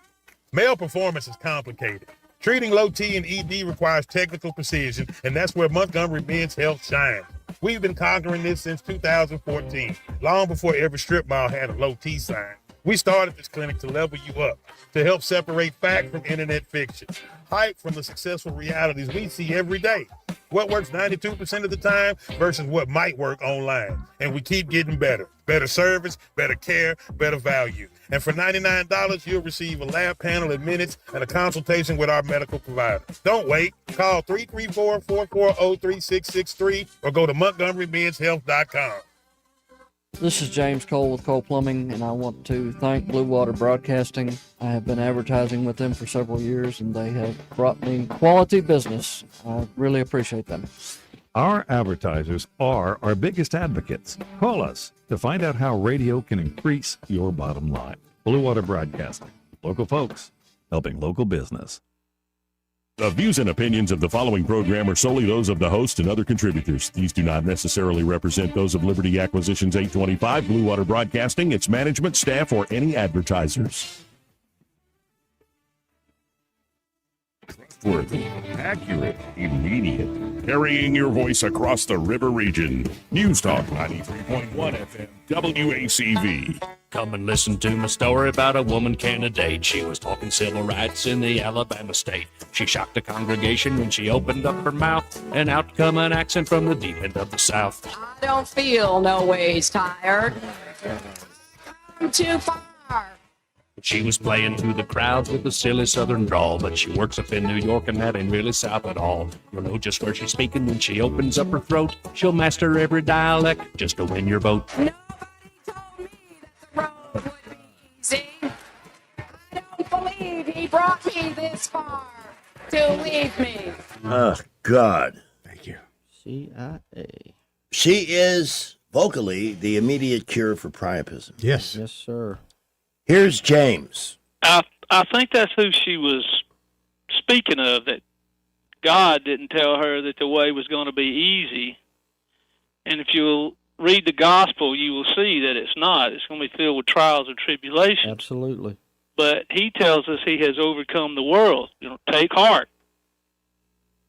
Male performance is complicated. Treating low T and ED requires technical precision, and that's where Montgomery Men's Health shines. We've been conquering this since 2014, long before every strip mall had a low T sign. We started this clinic to level you up, to help separate fact from internet fiction, hype from the successful realities we see every day. What works 92% of the time versus what might work online. And we keep getting better. Better service, better care, better value. And for $99, you'll receive a lab panel in minutes and a consultation with our medical provider. Don't wait. Call 334-440-3663 or go to MontgomeryMen'sHealth.com. This is James Cole with Cole Plumbing, and I want to thank Blue Water Broadcasting. I have been advertising with them for several years, and they have brought me quality business. I really appreciate them. Our advertisers are our biggest advocates. Call us to find out how radio can increase your bottom line. Blue Water Broadcasting. Local folks helping local business. The views and opinions of the following program are solely those of the host and other contributors. These do not necessarily represent those of Liberty Acquisitions 825, Blue Water Broadcasting, its management, staff, or any advertisers. Trustworthy, accurate, immediate, carrying your voice across the river region. News Talk 93.1 FM, WACV. Come and listen to my story about a woman candidate. She was talking civil rights in the Alabama state. She shocked the congregation when she opened up her mouth, and out come an accent from the deep end of the South. I don't feel no ways tired. I'm too far. She was playing through the crowds with a silly southern drawl, but she works up in New York and that ain't really South at all. You'll know just where she's speaking when she opens up her throat. She'll master every dialect just to win your vote. Nobody told me that the road would be easy. I don't believe he brought me this far to leave me. Oh, God. Thank you. CIA. She is vocally the immediate cure for priapism. Yes. Yes, sir. Here's James. I think that's who she was speaking of, that God didn't tell her that the way was going to be easy. And if you'll read the gospel, you will see that it's not. It's going to be filled with trials and tribulations. Absolutely. But he tells us he has overcome the world. Take heart.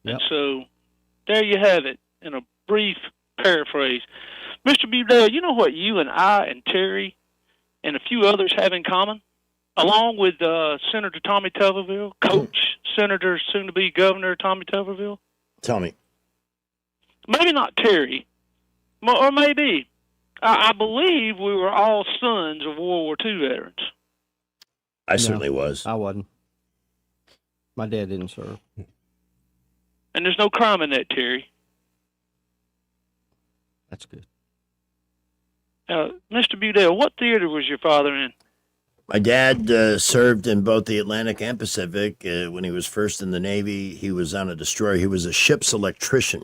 Yep. And so there you have it in a brief paraphrase. Mr. Budell, you know what you and I and Terry and a few others have in common? Along with Senator Tommy Tuberville, Coach, Senator, soon-to-be Governor Tommy Tuberville? Tell me. Maybe not Terry, or maybe. I believe we were all sons of World War II veterans. I certainly was. I wasn't. My dad didn't serve. And there's no crime in that, Terry. That's good. Mr. Budell, what theater was your father in? My dad served in both the Atlantic and Pacific. When he was first in the Navy, he was on a destroyer. He was a ship's electrician.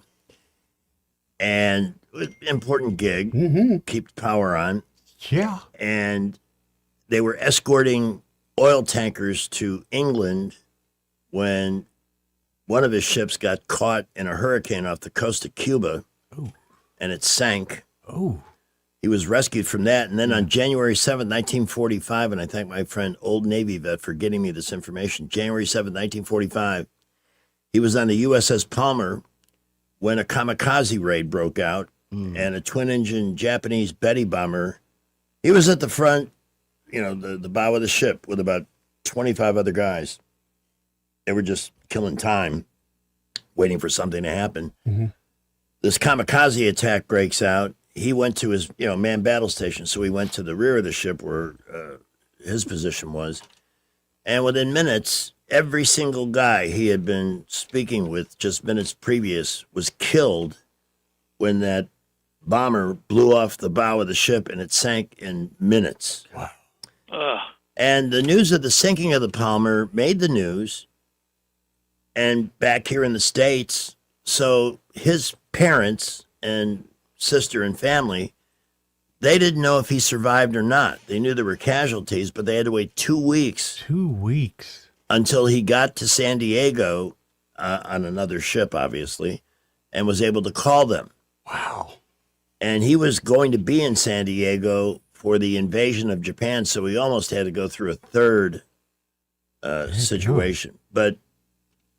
And important gig, keep the power on. Yeah. And they were escorting oil tankers to England when one of his ships got caught in a hurricane off the coast of Cuba. And it sank. Oh. He was rescued from that. And then on January 7th, 1945, and I thank my friend, Old Navy vet, for getting me this information. January 7th, 1945, he was on the USS Palmer when a kamikaze raid broke out and a twin-engine Japanese Betty bomber. He was at the front, the bow of the ship with about 25 other guys. They were just killing time, waiting for something to happen. This kamikaze attack breaks out. He went to his, manned battle station, so he went to the rear of the ship where his position was. And within minutes, every single guy he had been speaking with just minutes previous was killed when that bomber blew off the bow of the ship, and it sank in minutes. Wow. And the news of the sinking of the Palmer made the news, and back here in the States, so his parents and sister and family, they didn't know if he survived or not. They knew there were casualties, but they had to wait 2 weeks. 2 weeks. Until he got to San Diego on another ship, obviously, and was able to call them. Wow. And he was going to be in San Diego for the invasion of Japan, so he almost had to go through a third situation. But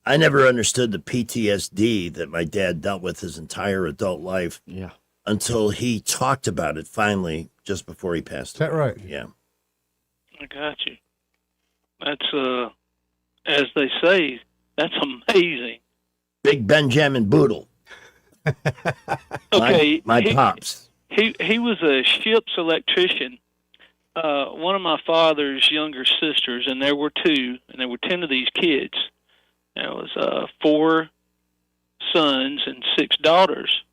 I never understood the PTSD that my dad dealt with his entire adult life. Yeah. Until he talked about it finally just before he passed away. Is that right? Yeah. I got you. That's, as they say, that's amazing. Big Benjamin Boodle. Okay. My pops. He was a ship's electrician. One of my father's younger sisters, and there were 2, and there were 10 of these kids. There was 4 sons and 6 daughters.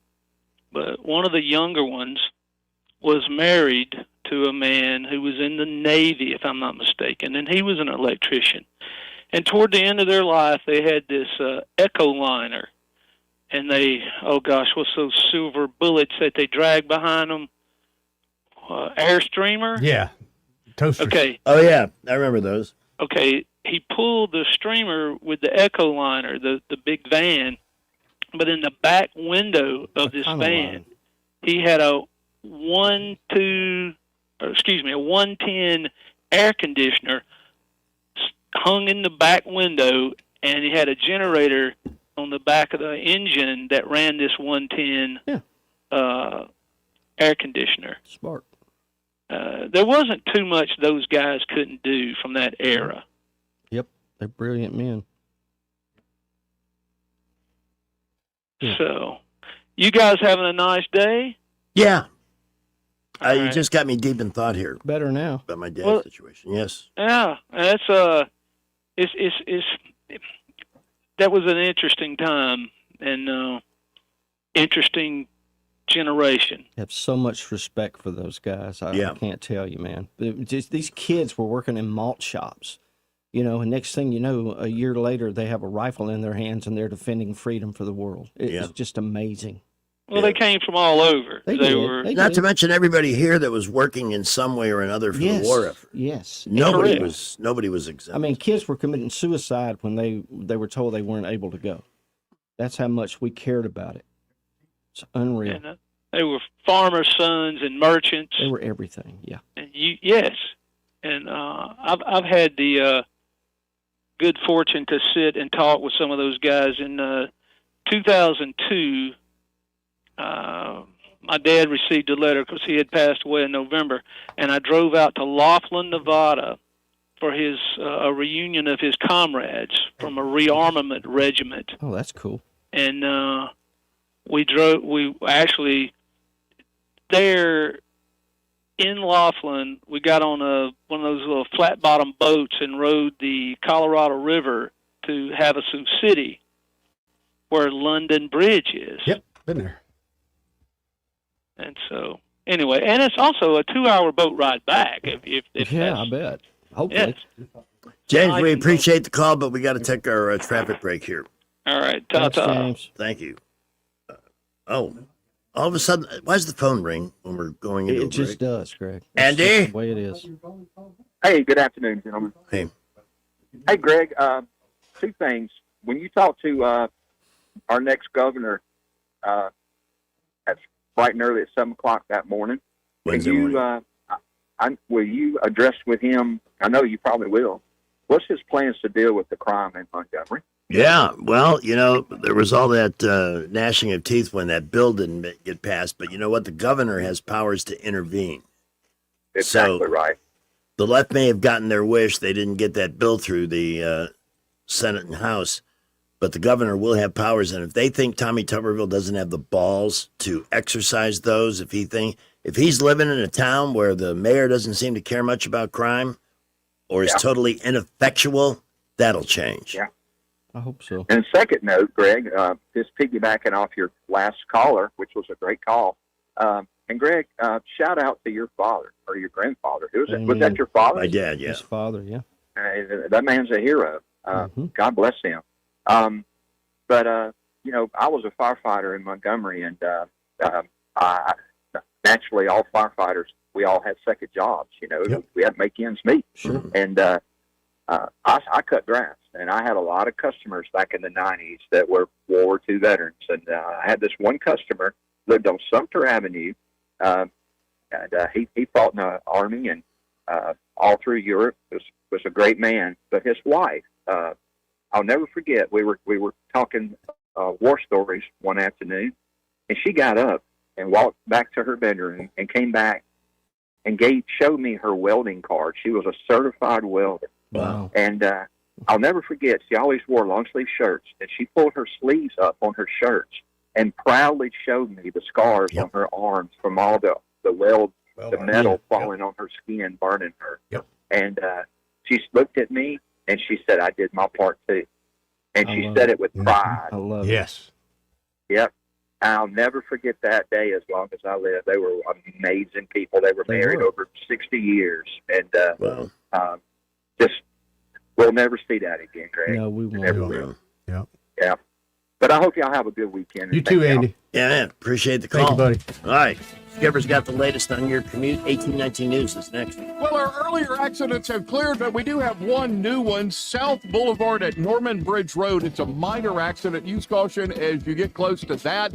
But one of the younger ones was married to a man who was in the Navy, if I'm not mistaken, and he was an electrician. And toward the end of their life, they had this Echo liner, and what's those silver bullets that they drag behind them? Airstreamer? Yeah. Toasters. Okay. Oh, yeah. I remember those. Okay. He pulled the streamer with the Echo liner, the big van, but in the back window of this van, he had a 110 air conditioner hung in the back window, and he had a generator on the back of the engine that ran this 110 air conditioner. Smart. There wasn't too much those guys couldn't do from that era. Yep, they're brilliant men. So, you guys having a nice day? Yeah. You right. just got me deep in thought here. Better now. About my dad's situation, yes. Yeah, that's that was an interesting time and interesting generation. I have so much respect for those guys. I can't tell you, man. Just, these kids were working in malt shops, and next thing you know, a year later, they have a rifle in their hands and they're defending freedom for the world. It's just amazing. Well, they came from all over. They were not to mention everybody here that was working in some way or another for the war effort. Yes. Nobody was exempt. I mean, kids were committing suicide when they were told they weren't able to go. That's how much we cared about it. It's unreal. And, they were farmers' sons and merchants. They were everything. Yeah. And yes, and I've had the good fortune to sit and talk with some of those guys. In 2002, my dad received a letter because he had passed away in November, and I drove out to Laughlin, Nevada, for his a reunion of his comrades from a rearmament regiment. Oh, that's cool. And we actually there in Laughlin, we got on one of those little flat bottom boats and rode the Colorado River to Havasu City, where London Bridge is. Yep, been there. And so, anyway, and it's also a 2-hour boat ride back. If Yeah, I bet. Hopefully. Yes. James, we appreciate the call, but we got to take our traffic break here. All right, ta-ta. Thank you. All of a sudden, why does the phone ring when we're going into a It just break? does, Greg. That's Andy? just the way it is. Hey, good afternoon, gentlemen. Hey. Hey, Greg, two things. When you talk to our next governor at bright and early at 7 o'clock that morning, Wednesday morning. Will you address with him, I know you probably will, what's his plans to deal with the crime in Montgomery? Yeah, well, there was all that gnashing of teeth when that bill didn't get passed, but you know what? The governor has powers to intervene. Exactly right. The left may have gotten their wish. They didn't get that bill through the Senate and House, but the governor will have powers. And if they think Tommy Tuberville doesn't have the balls to exercise those, if he's living in a town where the mayor doesn't seem to care much about crime or is totally ineffectual, that'll change. Yeah. I hope so. And second note, Greg, just piggybacking off your last caller, which was a great call. And Greg, shout out to your father or your grandfather. Who was it? Was that your father? My dad, yeah. His father, yeah. That man's a hero. God bless him. But I was a firefighter in Montgomery, and naturally, all firefighters, we all had second jobs. We had to make ends meet. Sure. And I cut grass, and I had a lot of customers back in the 90s that were World War II veterans. And I had this one customer lived on Sumter Avenue, and he fought in the Army and all through Europe. Was a great man. But his wife, I'll never forget. We were talking war stories one afternoon, and she got up and walked back to her bedroom and came back and showed me her welding card. She was a certified welder. Wow. And I'll never forget, she always wore long-sleeve shirts, and she pulled her sleeves up on her shirts and proudly showed me the scars on her arms from all the metal falling on her skin, burning her. Yep. And she looked at me, and she said, I did my part too. And she said it with pride. I love Yes. Yep. I'll never forget that day as long as I live. They were amazing people. They were married over 60 years. And we'll never see that again, Greg. No, we won't. Never will. Yeah. Yeah. But I hope y'all have a good weekend. You too, Andy. Yeah, man. Appreciate the call. Thank you, buddy. All right. Skipper's got the latest on your commute. 1819 News is next. Well, our earlier accidents have cleared, but we do have one new one. South Boulevard at Norman Bridge Road. It's a minor accident. Use caution as you get close to that.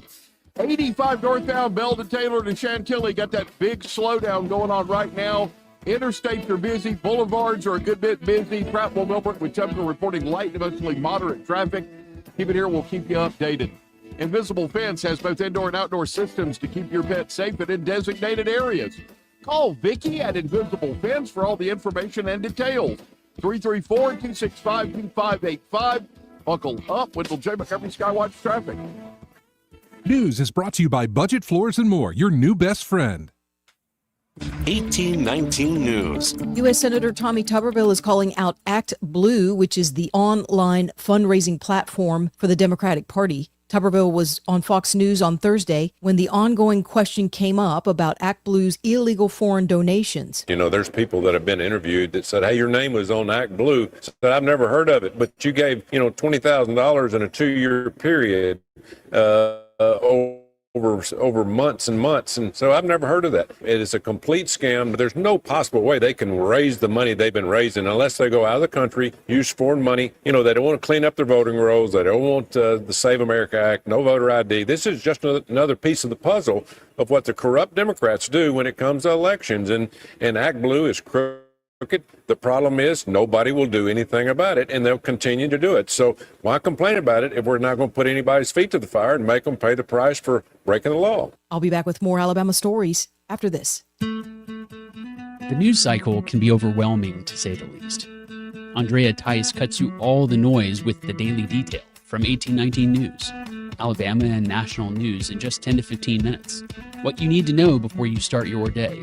85 northbound Belden, Taylor to Chantilly. Got that big slowdown going on right now. Interstates are busy. Boulevards are a good bit busy. Prattville, Milford, with Tucker reporting light to mostly moderate traffic. Keep it here. We'll keep you updated. Invisible Fence has both indoor and outdoor systems to keep your pet safe and in designated areas. Call Vicky at Invisible Fence for all the information and details. 334-265-2585. Buckle up. Wendell J. Montgomery Skywatch Traffic. News is brought to you by Budget Floors and More, your new best friend. 1819 News. U.S. Senator Tommy Tuberville is calling out Act Blue, which is the online fundraising platform for the Democratic Party. Tuberville was on Fox News on Thursday when the ongoing question came up about Act Blue's illegal foreign donations. There's people that have been interviewed that said, hey, your name was on Act Blue. Said, I've never heard of it, but you gave, $20,000 in a 2-year period over months and months. And so I've never heard of that. It is a complete scam. There's no possible way they can raise the money they've been raising unless they go out of the country, use foreign money. They don't want to clean up their voting rolls. They don't want the Save America Act, no voter ID. This is just another piece of the puzzle of what the corrupt Democrats do when it comes to elections. And Act Blue is market. The problem is nobody will do anything about it, and they'll continue to do it. So why complain about it if we're not going to put anybody's feet to the fire and make them pay the price for breaking the law? I'll be back with more Alabama stories after this. The news cycle can be overwhelming, to say the least. Andrea Tice cuts through all the noise with the daily detail from 1819 News, Alabama and national news in just 10 to 15 minutes. What you need to know before you start your day.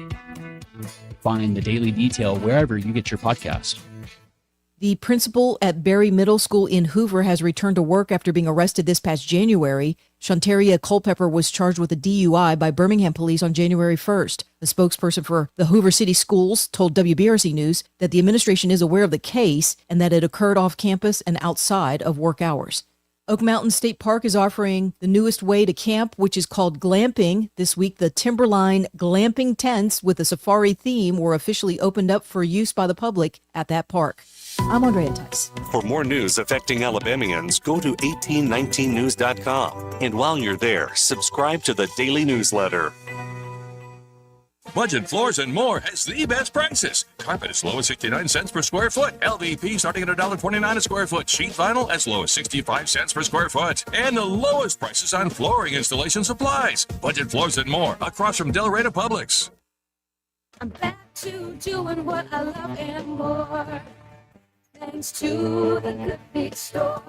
Find the daily detail wherever you get your podcast. The principal at Berry Middle School in Hoover has returned to work after being arrested this past January. Shantaria Culpepper was charged with a DUI by Birmingham police on January 1st. The spokesperson for the Hoover City Schools told WBRC News that the administration is aware of the case and that it occurred off campus and outside of work hours. Oak Mountain State Park is offering the newest way to camp, which is called glamping. This week, the Timberline glamping tents with a safari theme were officially opened up for use by the public at that park. I'm Andrea Tice. For more news affecting Alabamians, go to 1819news.com. And while you're there, subscribe to the daily newsletter. Budget Floors and More has the best prices. Carpet as low as 69 cents per square foot. LVP starting at $1.29 a square foot. Sheet vinyl as low as 65 cents per square foot. And the lowest prices on flooring installation supplies. Budget Floors and More across from Delray Publix. I'm back to doing what I love and more. Thanks to the Good Feet store.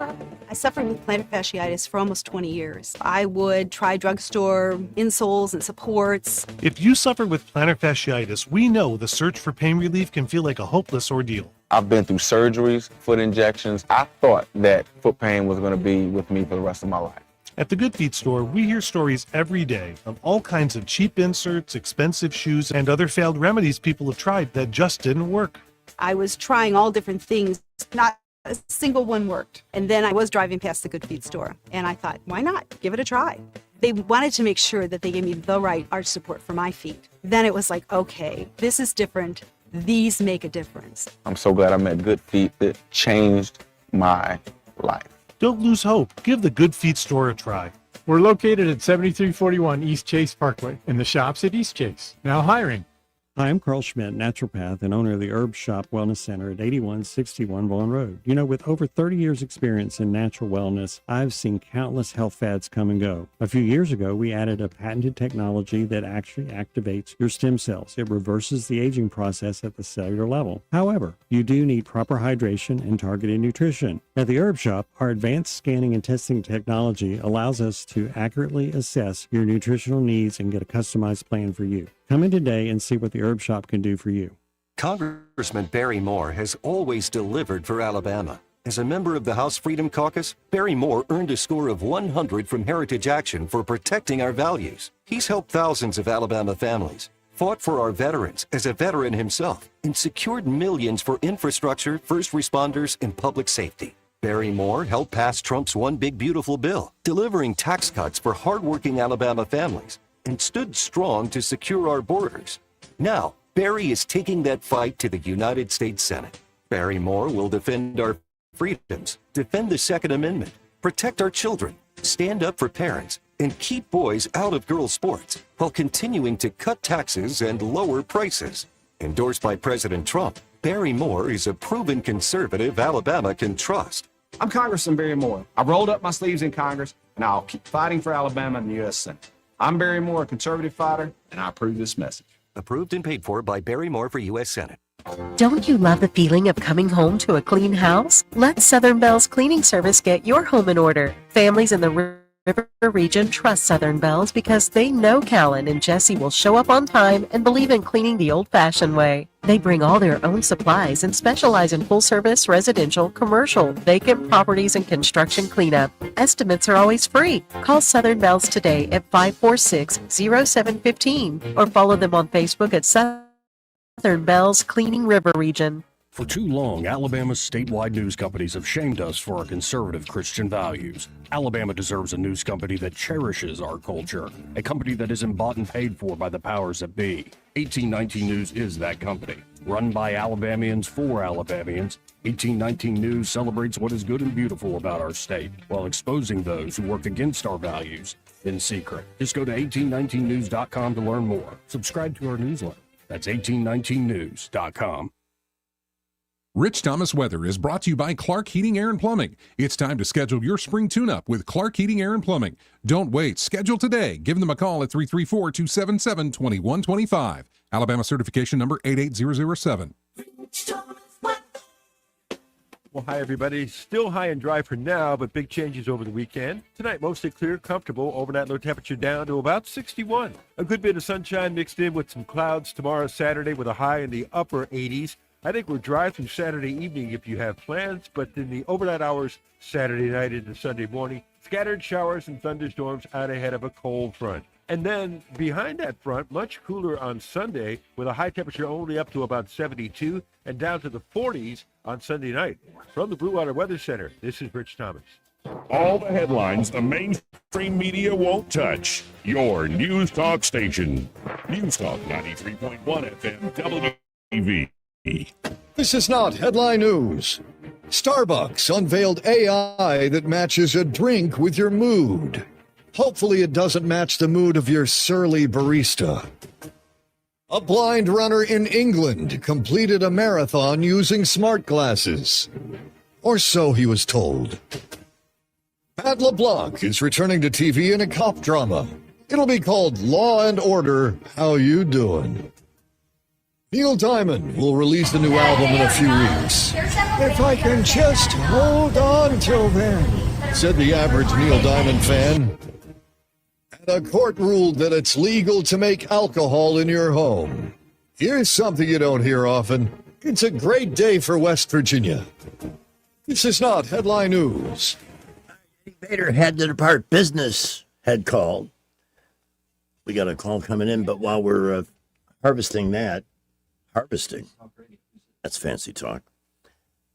I suffered with plantar fasciitis for almost 20 years. I would try drugstore insoles and supports. If you suffer with plantar fasciitis, we know the search for pain relief can feel like a hopeless ordeal. I've been through surgeries, foot injections. I thought that foot pain was going to be with me for the rest of my life. At the Good Feet store, we hear stories every day of all kinds of cheap inserts, expensive shoes, and other failed remedies people have tried that just didn't work. I was trying all different things. Not a single one worked. And then I was driving past the Good Feet store, and I thought, why not? Give it a try. They wanted to make sure that they gave me the right arch support for my feet. Then it was like, okay, this is different. These make a difference. I'm so glad I met Good Feet. It changed my life. Don't lose hope. Give the Good Feet store a try. We're located at 7341 East Chase Parkway, in the shops at East Chase. Now hiring. Hi, I'm Carl Schmidt, naturopath and owner of the Herb Shop Wellness Center at 8161 Vaughan Road. You know, with over 30 years experience in natural wellness, I've seen countless health fads come and go. A few years ago, we added a patented technology that actually activates your stem cells. It reverses the aging process at the cellular level. However, you do need proper hydration and targeted nutrition. At the Herb Shop, our advanced scanning and testing technology allows us to accurately assess your nutritional needs and get a customized plan for you. Come in today and see what the Herb Shop can do for you. Congressman Barry Moore has always delivered for Alabama. As a member of the House Freedom Caucus, Barry Moore earned a score of 100 from Heritage Action for protecting our values. He's helped thousands of Alabama families, fought for our veterans as a veteran himself, and secured millions for infrastructure, first responders, and public safety. Barry Moore helped pass Trump's One Big Beautiful Bill, delivering tax cuts for hardworking Alabama families, and stood strong to secure our borders. Now, Barry is taking that fight to the United States Senate. Barry Moore will defend our freedoms, defend the Second Amendment, protect our children, stand up for parents, and keep boys out of girls' sports while continuing to cut taxes and lower prices. Endorsed by President Trump, Barry Moore is a proven conservative Alabama can trust. I'm Congressman Barry Moore. I rolled up my sleeves in Congress, and I'll keep fighting for Alabama in the U.S. Senate. I'm Barry Moore, a conservative fighter, and I approve this message. Approved and paid for by Barry Moore for U.S. Senate. Don't you love the feeling of coming home to a clean house? Let Southern Bell's cleaning service get your home in order. Families in the River region trust Southern Bells because they know Callan and Jesse will show up on time and believe in cleaning the old-fashioned way. They bring all their own supplies and specialize in full-service, residential, commercial, vacant properties, and construction cleanup. Estimates are always free. Call Southern Bells today at 546-0715 or follow them on Facebook at Southern Bells Cleaning River Region. For too long, Alabama's statewide news companies have shamed us for our conservative Christian values. Alabama deserves a news company that cherishes our culture, a company that isn't bought and paid for by the powers that be. 1819 News is that company. Run by Alabamians for Alabamians, 1819 News celebrates what is good and beautiful about our state, while exposing those who work against our values in secret. Just go to 1819news.com to learn more. Subscribe to our newsletter. That's 1819news.com. Rich Thomas Weather is brought to you by Clark Heating, Air, and Plumbing. It's time to schedule your spring tune-up with Clark Heating, Air, and Plumbing. Don't wait. Schedule today. Give them a call at 334-277-2125. Alabama certification number 88007. Well, hi, everybody. Still high and dry for now, but big changes over the weekend. Tonight, mostly clear, comfortable. Overnight low temperature down to about 61. A good bit of sunshine mixed in with some clouds tomorrow, Saturday, with a high in the upper 80s. I think we're dry through Saturday evening if you have plans, but in the overnight hours, Saturday night into Sunday morning, scattered showers and thunderstorms out ahead of a cold front. And then behind that front, much cooler on Sunday with a high temperature only up to about 72 and down to the 40s on Sunday night. From the Blue Water Weather Center, this is Rich Thomas. All the headlines the mainstream media won't touch. Your News Talk station. News Talk 93.1 FM WV. This is not headline news. Starbucks unveiled AI that matches a drink with your mood. Hopefully it doesn't match the mood of your surly barista. A blind runner in England completed a marathon using smart glasses. Or so he was told. Pat LeBlanc is returning to TV in a cop drama. It'll be called Law and Order, How You Doing? Neil Diamond will release the new album in a few weeks. If I can just hold on till then, said the average Neil Diamond fan. And a court ruled that it's legal to make alcohol in your home. Here's something you don't hear often. It's a great day for West Virginia. This is not headline news. Vader had to depart. Business had called. We got a call coming in, but while we're harvesting, that's fancy talk.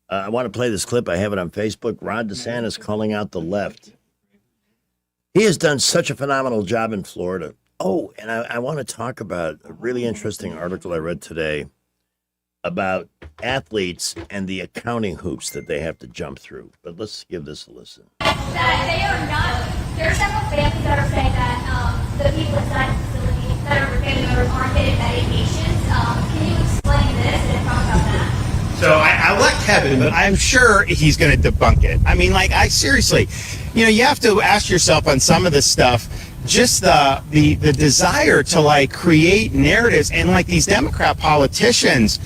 I want to play this clip. I have it on Facebook. Ron DeSantis calling out the left. He has done such a phenomenal job in Florida. Oh, and I want to talk about a really interesting article I read today about athletes and the accounting hoops that they have to jump through. But let's give this a listen. There are several families that are saying that the people inside the facility that are family members aren't getting medications. Can you explain this and talk about that? So I like Kevin, but I'm sure he's going to debunk it. I mean, like, seriously, you have to ask yourself on some of this stuff, just the desire to like create narratives, and like these Democrat politicians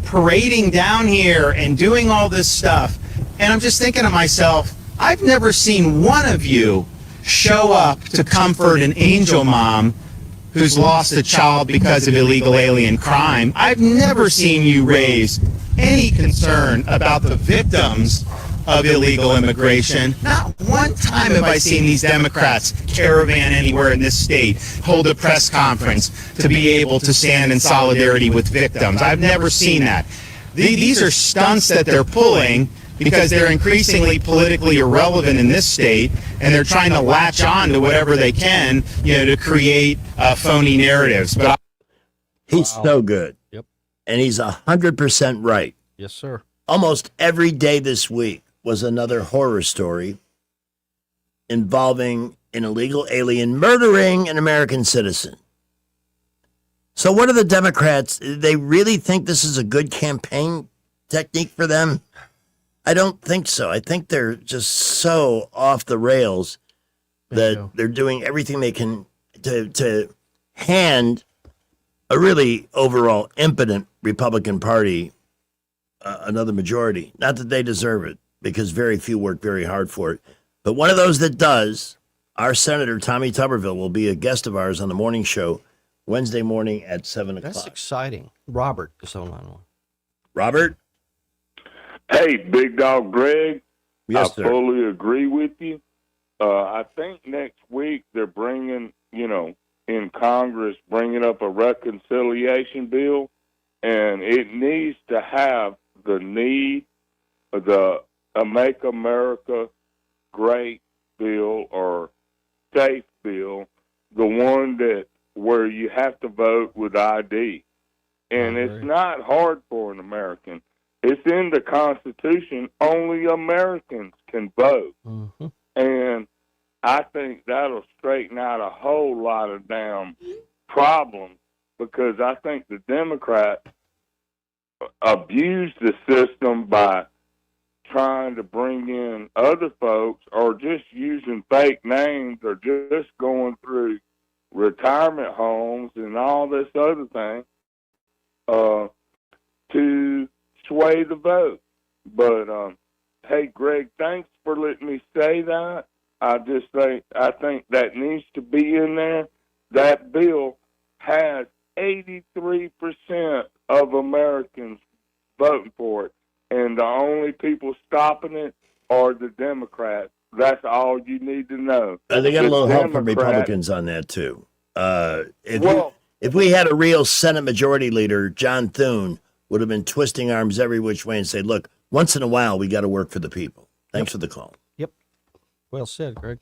parading down here and doing all this stuff. And I'm just thinking to myself, I've never seen one of you show up to comfort an angel mom who's lost a child because of illegal alien crime. I've never seen you raise any concern about the victims of illegal immigration. Not one time have I seen these Democrats caravan anywhere in this state, hold a press conference to be able to stand in solidarity with victims. I've never seen that. These are stunts that they're pulling because they're increasingly politically irrelevant in this state, and they're trying to latch on to whatever they can, to create phony narratives. But he's so good. Yep. And he's 100% right. Yes, sir. Almost every day this week was another horror story involving an illegal alien murdering an American citizen. So what are the Democrats? They really think this is a good campaign technique for them? I don't think so. I think they're just so off the rails that they're doing everything they can to hand a really overall impotent Republican Party another majority. Not that they deserve it, because very few work very hard for it. But one of those that does, our Senator Tommy Tuberville will be a guest of ours on the morning show Wednesday morning at 7 o'clock. That's exciting. Robert is on line one. Robert? Hey, Big Dog Greg. Yes, I sir. fully agree with you. I think next week they're bringing, in Congress, bringing up a reconciliation bill, and it needs to have the Make America Great bill or safe bill, the one where you have to vote with ID. And it's not hard for an American. It's in the Constitution. Only Americans can vote. Mm-hmm. And I think that'll straighten out a whole lot of damn problems, because I think the Democrats abused the system by trying to bring in other folks or just using fake names or just going through retirement homes and all this other thing to sway the vote. But hey, Greg, thanks for letting me say that. I think that needs to be in there. That bill has 83% of Americans voting for it, and the only people stopping it are the Democrats. That's all you need to know. They got a little help from Democrats- Republicans on that too. If we had a real Senate Majority Leader, John Thune would have been twisting arms every which way and say, "Look, once in a while we got to work for the people." Thanks for the call. Yep. Well said, Greg.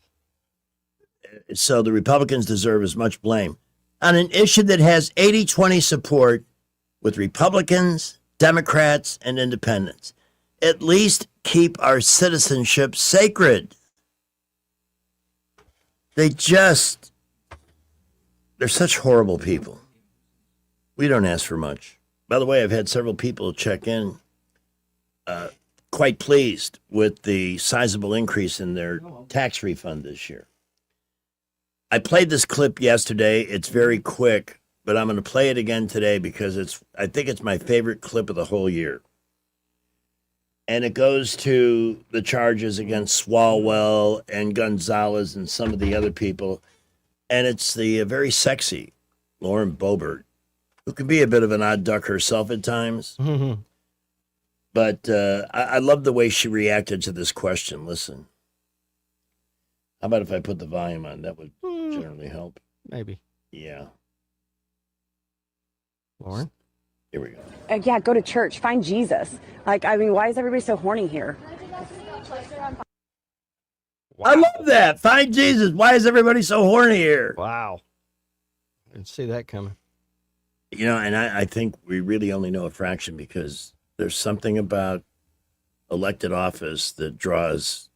So the Republicans deserve as much blame on an issue that has 80-20 support with Republicans, Democrats, and independents. At least keep our citizenship sacred. They're such horrible people. We don't ask for much. By the way, I've had several people check in quite pleased with the sizable increase in their tax refund this year. I played this clip yesterday. It's very quick, but I'm going to play it again today because I think it's my favorite clip of the whole year. And it goes to the charges against Swalwell and Gonzalez and some of the other people. And it's the very sexy Lauren Boebert, who can be a bit of an odd duck herself at times. Mm-hmm. But I love the way she reacted to this question. Listen. How about if I put the volume on? That would generally help. Maybe. Yeah. Lauren? Here we go. Yeah, go to church. Find Jesus. Like, I mean, why is everybody so horny here? I love that. Find Jesus. Why is everybody so horny here? Wow. Didn't see that coming. You know, and I think we really only know a fraction because there's something about elected office that draws,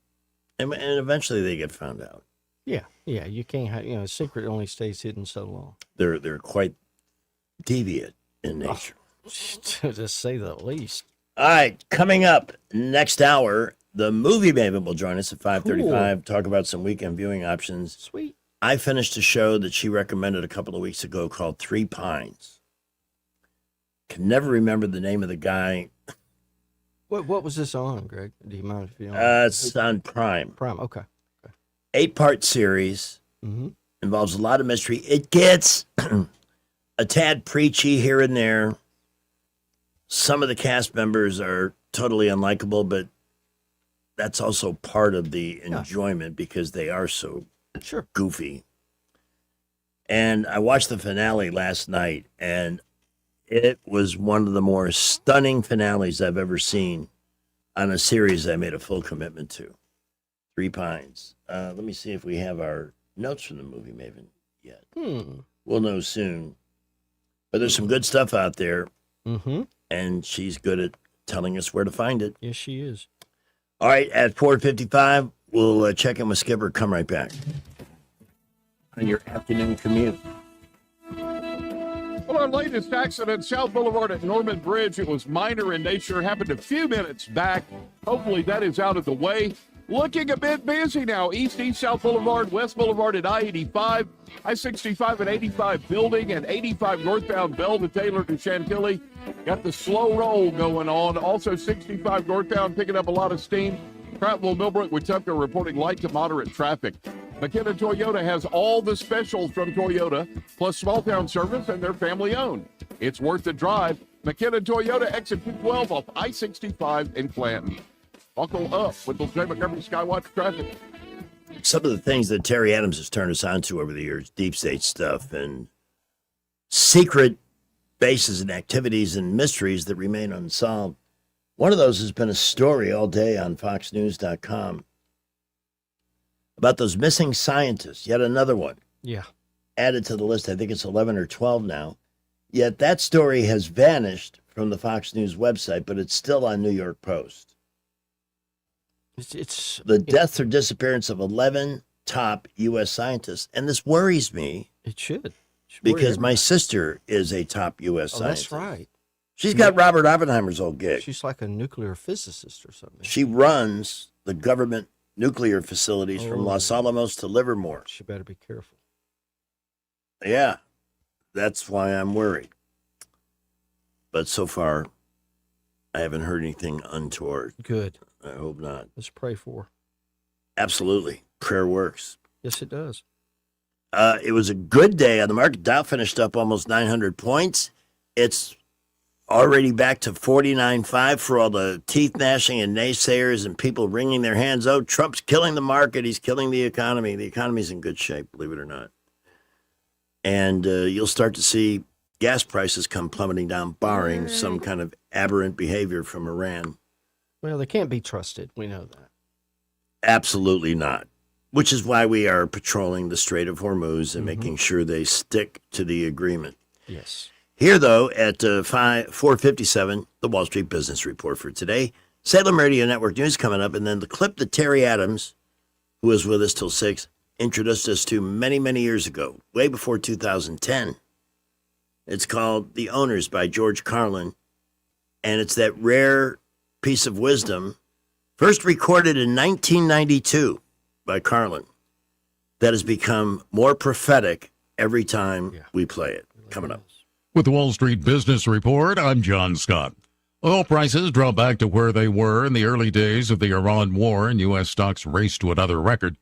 and eventually they get found out. Yeah, you can't have, a secret only stays hidden so long. They're quite deviant in nature. To just say the least. All right, coming up next hour, the movie Maven will join us at 5:35. Talk about some weekend viewing options. Sweet. I finished a show that she recommended a couple of weeks ago called Three Pines. Can never remember the name of the guy. What was this on, Greg? Do you mind if you don't? It's on Prime. Prime, okay. 8-part series. Mm-hmm. Involves a lot of mystery. It gets a tad preachy here and there. Some of the cast members are totally unlikable, but that's also part of the enjoyment because they are so goofy. And I watched the finale last night, and it was one of the more stunning finales I've ever seen on a series I made a full commitment to. Three Pines. Let me see if we have our notes from the movie Maven yet. We'll know soon. But there's some good stuff out there. Mm-hmm. And she's good at telling us where to find it. Yes, she is. All right, at 4:55, we'll check in with Skipper. Come right back. On your afternoon commute. Well, our latest accident, South Boulevard at Norman Bridge, it was minor in nature, happened a few minutes back. Hopefully that is out of the way. Looking a bit busy now. East, South Boulevard, West Boulevard at I-85, I-65 and 85 building, and 85 northbound Bell to Taylor to Chantilly. Got the slow roll going on. Also 65 northbound picking up a lot of steam. Prattville, Millbrook, Wetumpka reporting light to moderate traffic. McKenna Toyota has all the specials from Toyota, plus small town service, and they're family owned. It's worth the drive. McKenna Toyota, exit 212 off I-65 in Clanton. Buckle up with the Jay Montgomery Skywatch traffic. Some of the things that Terry Adams has turned us on to over the years, deep state stuff and secret bases and activities and mysteries that remain unsolved. One of those has been a story all day on FoxNews.com about those missing scientists. Yet another one. Yeah. Added to the list. I think it's 11 or 12 now. Yet that story has vanished from the Fox News website, but it's still on New York Post. It's the death or disappearance of 11 top U.S. scientists. And this worries me. It should. Because my sister is a top U.S. scientist. That's right. She's got Robert Oppenheimer's old gig. She's like a nuclear physicist or something. She runs the government nuclear facilities from Los Alamos to Livermore. She better be careful. Yeah, that's why I'm worried. But so far, I haven't heard anything untoward. Good. I hope not. Let's pray for her. Absolutely. Prayer works. Yes, it does. It was a good day on the market. Dow finished up almost 900 points. It's already back to 49.5 for all the teeth gnashing and naysayers and people wringing their hands. Oh, Trump's killing the market. He's killing the economy. The economy's in good shape, believe it or not. And you'll start to see gas prices come plummeting down, barring some kind of aberrant behavior from Iran. Well, they can't be trusted. We know that. Absolutely not. Which is why we are patrolling the Strait of Hormuz and making sure they stick to the agreement. Yes. Here, though, at 4:57, the Wall Street Business Report for today. Salem Radio Network News coming up, and then the clip that Terry Adams, who was with us till 6, introduced us to many, many years ago, way before 2010. It's called The Owners by George Carlin, and it's that rare piece of wisdom, first recorded in 1992 by Carlin, that has become more prophetic every time we play it. Coming up. With the Wall Street Business Report, I'm John Scott. Oil prices dropped back to where they were in the early days of the Iran war, and U.S. stocks raced to another record.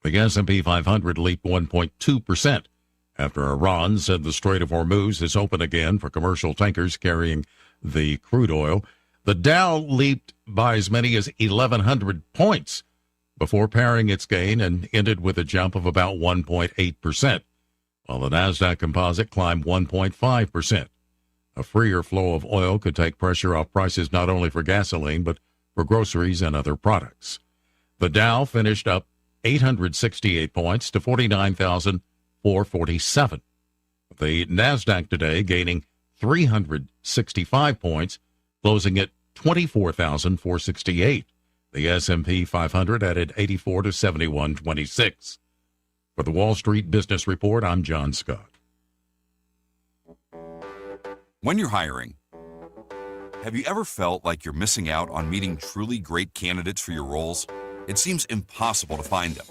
The S&P 500 leaped 1.2% after Iran said the Strait of Hormuz is open again for commercial tankers carrying the crude oil. The Dow leaped by as many as 1,100 points before paring its gain and ended with a jump of about 1.8%, while the Nasdaq Composite climbed 1.5%. A freer flow of oil could take pressure off prices not only for gasoline, but for groceries and other products. The Dow finished up 868 points to 49,447. The Nasdaq today gaining 365 points, closing at 24,468. The S&P 500 added 84 to 7126. For the Wall Street Business Report, I'm John Scott. When you're hiring, have you ever felt like you're missing out on meeting truly great candidates for your roles? It seems impossible to find them,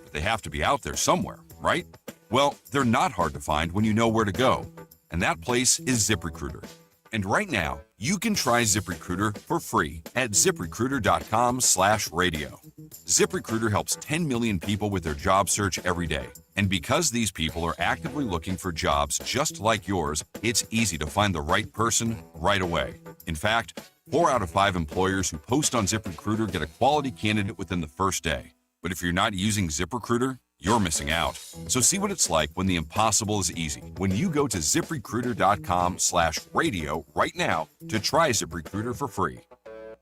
but they have to be out there somewhere, right? Well, they're not hard to find when you know where to go, and that place is ZipRecruiter. And right now, you can try ZipRecruiter for free at ZipRecruiter.com/radio. ZipRecruiter helps 10 million people with their job search every day. And because these people are actively looking for jobs just like yours, it's easy to find the right person right away. In fact, 4 out of 5 employers who post on ZipRecruiter get a quality candidate within the first day. But if you're not using ZipRecruiter, you're missing out. So see what it's like when the impossible is easy. When you go to ZipRecruiter.com/radio right now to try ZipRecruiter for free.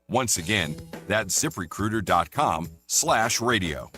Once again, that's ZipRecruiter.com/radio.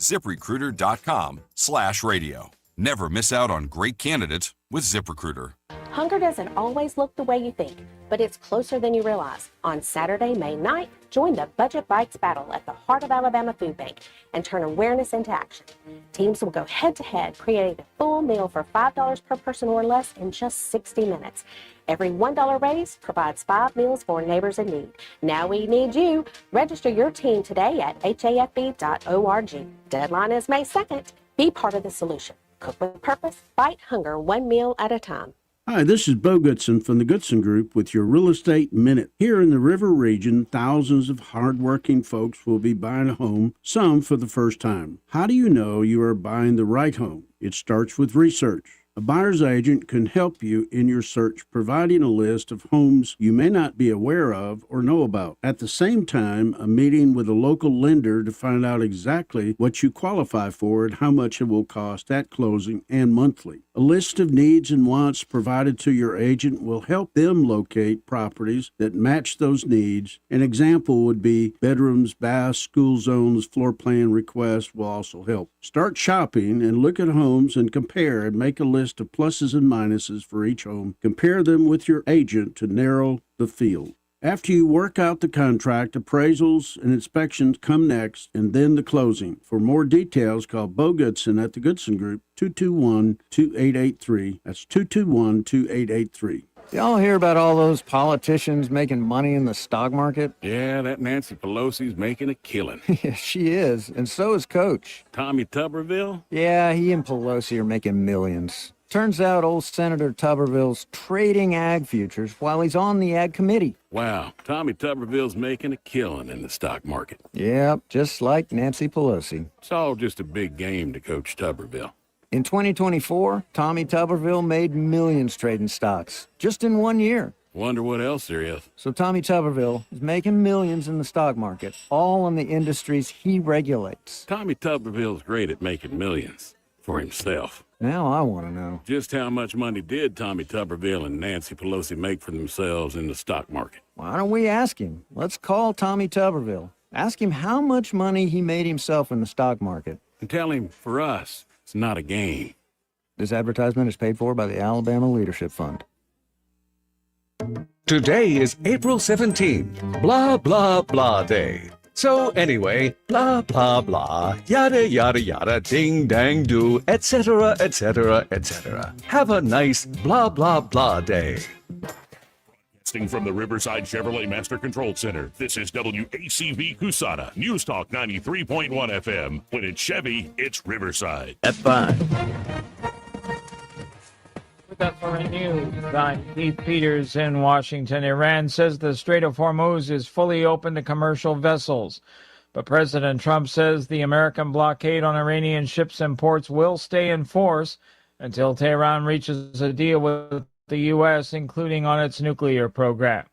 ZipRecruiter.com/radio. Never miss out on great candidates with ZipRecruiter. Hunger doesn't always look the way you think, but it's closer than you realize. On Saturday, May 9th, join the Budget Bites battle at the Heart of Alabama Food Bank and turn awareness into action. Teams will go head-to-head, creating a full meal for $5 per person or less in just 60 minutes. Every $1 raise provides 5 meals for neighbors in need. Now we need you. Register your team today at hafb.org. Deadline is May 2nd. Be part of the solution. Cook with purpose, fight hunger one meal at a time. Hi, this is Bo Goodson from the Goodson Group with your Real Estate Minute. Here in the River region, thousands of hardworking folks will be buying a home, some for the first time. How do you know you are buying the right home? It starts with research. A buyer's agent can help you in your search, providing a list of homes you may not be aware of or know about. At the same time, a meeting with a local lender to find out exactly what you qualify for and how much it will cost at closing and monthly. A list of needs and wants provided to your agent will help them locate properties that match those needs. An example would be bedrooms, baths, school zones, floor plan requests will also help. Start shopping and look at homes and compare and make a list of pluses and minuses for each home. Compare them with your agent to narrow the field. After you work out the contract, appraisals and inspections come next, and then the closing. For more details, call Bo Goodson at the Goodson Group, 221-2883. That's 221-2883. Y'all hear about all those politicians making money in the stock market? Yeah, that Nancy Pelosi's making a killing. Yeah, she is, and so is Coach. Tommy Tuberville? Yeah, he and Pelosi are making millions. Turns out old Senator Tuberville's trading ag futures while he's on the ag committee. Wow, Tommy Tuberville's making a killing in the stock market. Yep, just like Nancy Pelosi. It's all just a big game to Coach Tuberville. In 2024, Tommy Tuberville made millions trading stocks, just in 1 year. Wonder what else there is. So Tommy Tuberville is making millions in the stock market, all in the industries he regulates. Tommy Tuberville's great at making millions for himself. Now I want to know. Just how much money did Tommy Tuberville and Nancy Pelosi make for themselves in the stock market? Why don't we ask him? Let's call Tommy Tuberville. Ask him how much money he made himself in the stock market. And tell him, for us, it's not a game. This advertisement is paid for by the Alabama Leadership Fund. Today is April 17th, blah, blah, blah day. So anyway, blah, blah, blah, yada, yada, yada, ding, dang, do, etc., etc., etc. Have a nice blah, blah, blah day. Broadcasting from the Riverside Chevrolet Master Control Center, this is WACV Cusana, News Talk 93.1 FM. When it's Chevy, it's Riverside. At 5. That's our news. I'm Keith Peters in Washington. Iran says the Strait of Hormuz is fully open to commercial vessels. But President Trump says the American blockade on Iranian ships and ports will stay in force until Tehran reaches a deal with the U.S., including on its nuclear program.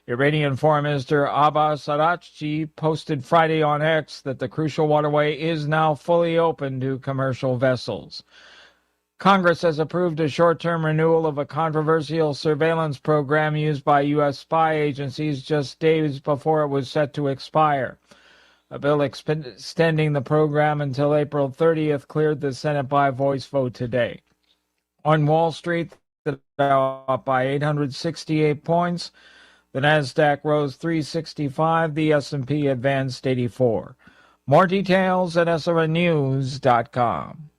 Iranian Foreign Minister Abbas Araghchi posted Friday on X that the crucial waterway is now fully open to commercial vessels. Congress has approved a short-term renewal of a controversial surveillance program used by U.S. spy agencies just days before it was set to expire. A bill extending the program until April 30th cleared the Senate by voice vote today. On Wall Street, the Dow up by 868 points. The Nasdaq rose 365. The S&P advanced 84. More details at SRNnews.com.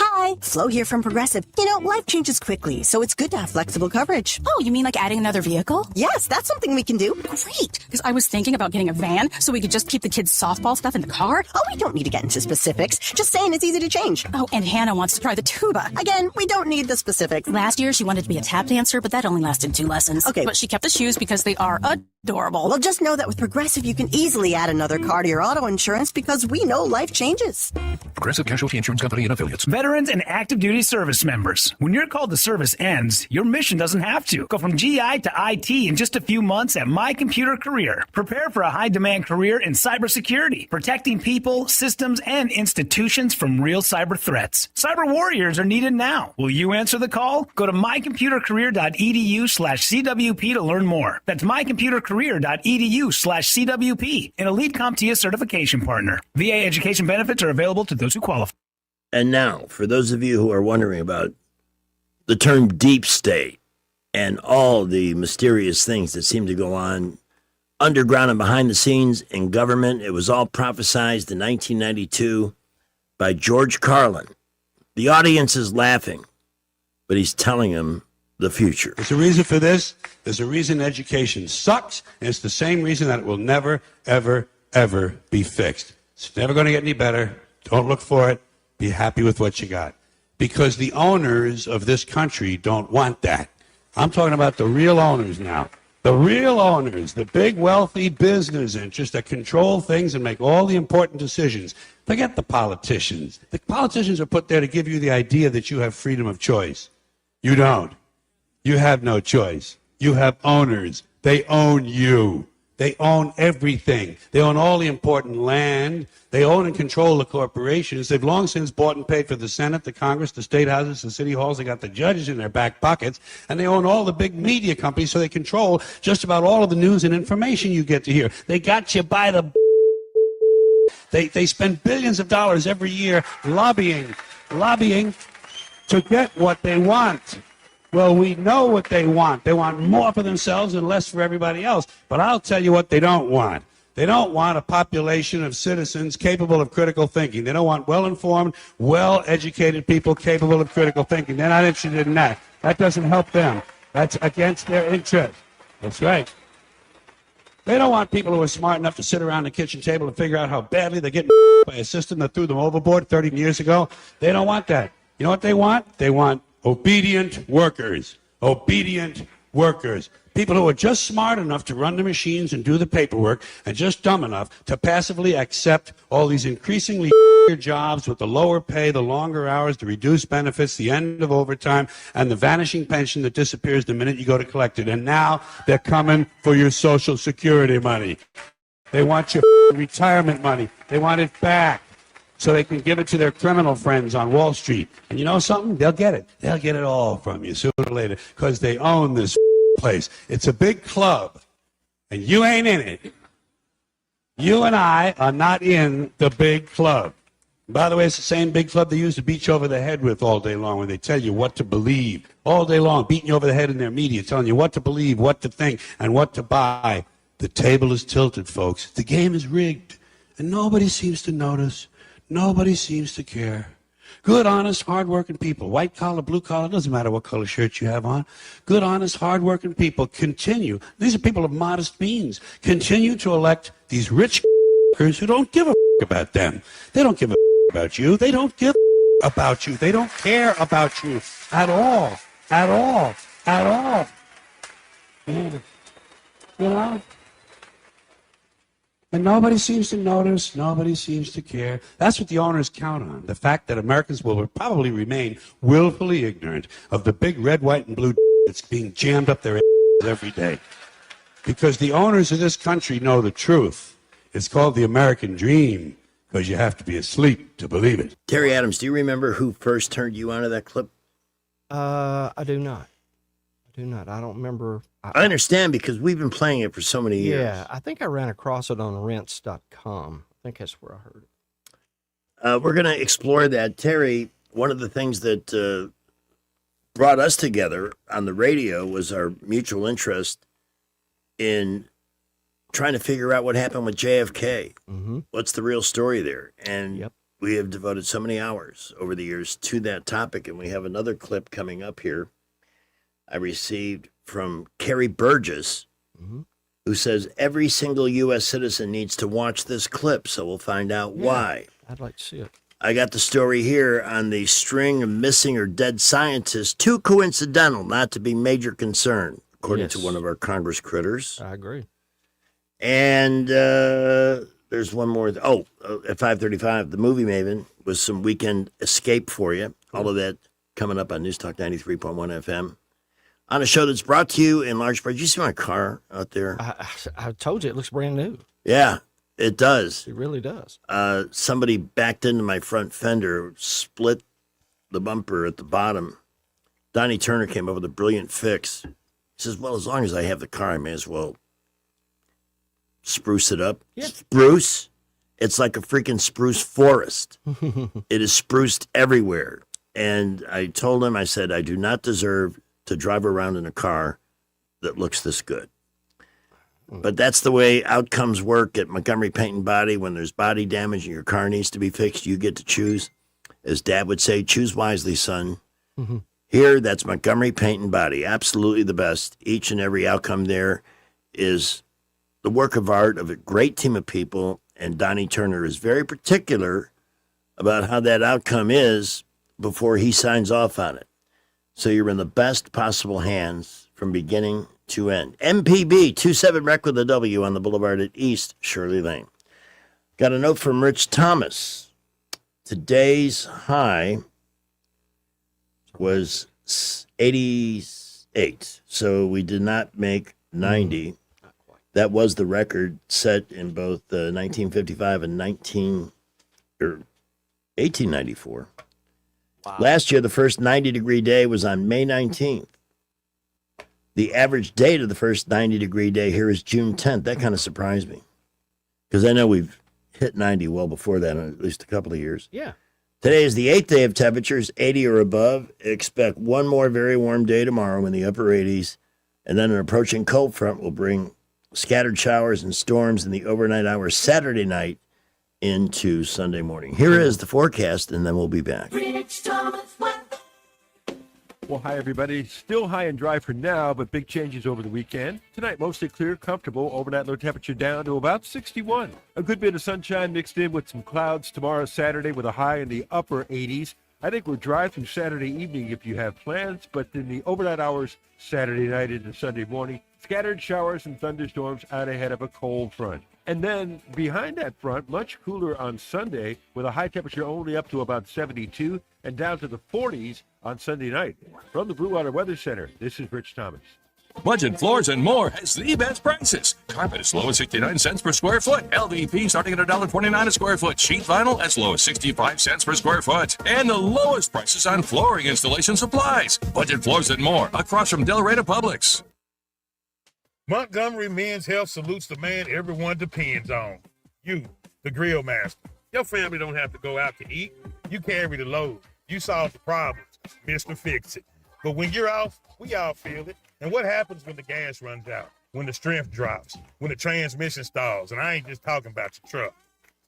Hi, Flo here from Progressive. You know, life changes quickly, so it's good to have flexible coverage. Oh, you mean like adding another vehicle? Yes, that's something we can do. Great, because I was thinking about getting a van so we could just keep the kids' softball stuff in the car. Oh, we don't need to get into specifics. Just saying it's easy to change. Oh, and Hannah wants to try the tuba. Again, we don't need the specifics. Last year, she wanted to be a tap dancer, but that only lasted 2 lessons. Okay. But she kept the shoes because they are adorable. Well, just know that with Progressive, you can easily add another car to your auto insurance because we know life changes. Progressive Casualty Insurance Company and Affiliates. Veterans and active duty service members. When your call to service ends, your mission doesn't have to. Go from GI to IT in just a few months at My Computer Career. Prepare for a high-demand career in cybersecurity, protecting people, systems, and institutions from real cyber threats. Cyber warriors are needed now. Will you answer the call? Go to mycomputercareer.edu/CWP to learn more. That's mycomputercareer.edu/CWP, an elite CompTIA certification partner. VA education benefits are available to those who qualify. And now, for those of you who are wondering about the term deep state and all the mysterious things that seem to go on underground and behind the scenes in government, it was all prophesized in 1992 by George Carlin. The audience is laughing, but he's telling them the future. There's a reason for this. There's a reason education sucks, and it's the same reason that it will never, ever, ever be fixed. It's never going to get any better. Don't look for it. Be happy with what you got. Because the owners of this country don't want that. I'm talking about the real owners now. The real owners, the big wealthy business interests that control things and make all the important decisions. Forget the politicians. The politicians are put there to give you the idea that you have freedom of choice. You don't. You have no choice. You have owners. They own you. They own everything. They own all the important land. They own and control the corporations. They've long since bought and paid for the Senate, the Congress, the state houses, the city halls. They got the judges in their back pockets. And they own all the big media companies, so they control just about all of the news and information you get to hear. They got you by the... They spend billions of dollars every year lobbying to get what they want. Well, we know what they want. They want more for themselves and less for everybody else. But I'll tell you what they don't want. They don't want a population of citizens capable of critical thinking. They don't want well-informed, well-educated people capable of critical thinking. They're not interested in that. That doesn't help them. That's against their interest. That's right. They don't want people who are smart enough to sit around the kitchen table and figure out how badly they're getting by a system that threw them overboard 30 years ago. They don't want that. You know what they want? They want obedient workers. Obedient workers. People who are just smart enough to run the machines and do the paperwork and just dumb enough to passively accept all these increasingly jobs with the lower pay, the longer hours, the reduced benefits, the end of overtime, and the vanishing pension that disappears the minute you go to collect it. And now they're coming for your Social Security money. They want your retirement money. They want it back so they can give it to their criminal friends on Wall Street. And you know something? They'll get it. They'll get it all from you sooner or later because they own this place. It's a big club, and you ain't in it. You and I are not in the big club. By the way, it's the same big club they used to beat you over the head with all day long when they tell you what to believe. All day long, beating you over the head in their media, telling you what to believe, what to think, and what to buy. The table is tilted, folks. The game is rigged, and nobody seems to notice. Nobody seems to care. Good, honest, hard-working people, white collar, blue collar, doesn't matter what color shirt you have on. Good, honest, hard-working people continue. These are people of modest means. Continue to elect these rich who don't give a about them. They don't give a about you. They don't give about you. They don't care about you at all. At all. At all. You know? And nobody seems to notice. Nobody seems to care. That's what the owners count on. The fact that Americans will probably remain willfully ignorant of the big red, white, and blue that's being jammed up their every day. Because the owners of this country know the truth. It's called the American dream. Because you have to be asleep to believe it. Terry Adams, do you remember who first turned you onto that clip? I do not. I don't remember. I understand because we've been playing it for so many years. Yeah, I think I ran across it on rents.com. I think that's where I heard it. We're going to explore that. Terry, one of the things that brought us together on the radio was our mutual interest in trying to figure out what happened with JFK. Mm-hmm. What's the real story there? And we have devoted so many hours over the years to that topic, and we have another clip coming up here I received from Carrie Burgess, who says every single U.S. citizen needs to watch this clip, so we'll find out why. I'd like to see it. I got the story here on the string of missing or dead scientists, too coincidental not to be major concern, according to one of our Congress critters. I agree. And there's one more. At 5:35, the movie Maven with some weekend escape for you. All of that coming up on News Talk 93.1 FM. On a show that's brought to you in large part. Did you see my car out there? I told you it looks brand new. Yeah, it does. It really does. Somebody backed into my front fender, split the bumper at the bottom. Donnie Turner came up with a brilliant fix. He says, well, as long as I have the car, I may as well spruce it up. Yeah. Spruce? It's like a freaking spruce forest. It is spruced everywhere. And I told him, I said, I do not deserve to drive around in a car that looks this good. But that's the way outcomes work at Montgomery Paint and Body. When there's body damage and your car needs to be fixed, you get to choose. As Dad would say, choose wisely, son. Mm-hmm. Here, that's Montgomery Paint and Body. Absolutely the best. Each and every outcome there is the work of art of a great team of people. And Donnie Turner is very particular about how that outcome is before he signs off on it. So you're in the best possible hands from beginning to end. MPB 27 Rec with a W on the boulevard at East Shirley Lane. Got a note from Rich Thomas. Today's high was 88, so we did not make 90. That was the record set in both 1955 and 1894. Wow. Last year, the first 90-degree day was on May 19th. The average date of the first 90-degree day here is June 10th. That kind of surprised me because I know we've hit 90 well before that in at least a couple of years. Yeah. Today is the 8th day of temperatures, 80 or above. Expect one more very warm day tomorrow in the upper 80s, and then an approaching cold front will bring scattered showers and storms in the overnight hours Saturday night into Sunday morning. Here is the forecast, and then we'll be back. Rich Thomas Well, hi, everybody. Still high and dry for now, but big changes over the weekend. Tonight, mostly clear, comfortable. Overnight low temperature down to about 61. A good bit of sunshine mixed in with some clouds tomorrow, Saturday, with a high in the upper 80s. I think we're dry through Saturday evening if you have plans, but in the overnight hours, Saturday night into Sunday morning, scattered showers and thunderstorms out ahead of a cold front. And then behind that front, much cooler on Sunday with a high temperature only up to about 72 and down to the 40s on Sunday night. From the Blue Water Weather Center, this is Rich Thomas. Budget Floors and More has the best prices. Carpet as low as 69 cents per square foot. LVP starting at $1.29 a square foot. Sheet vinyl as low as 65 cents per square foot. And the lowest prices on flooring installation supplies. Budget Floors and More across from Delray Publix. Montgomery Men's Health salutes the man everyone depends on. You, the grill master. Your family don't have to go out to eat. You carry the load. You solve the problems. Mr. Fix It. But when you're off, we all feel it. And what happens when the gas runs out? When the strength drops? When the transmission stalls? And I ain't just talking about your truck.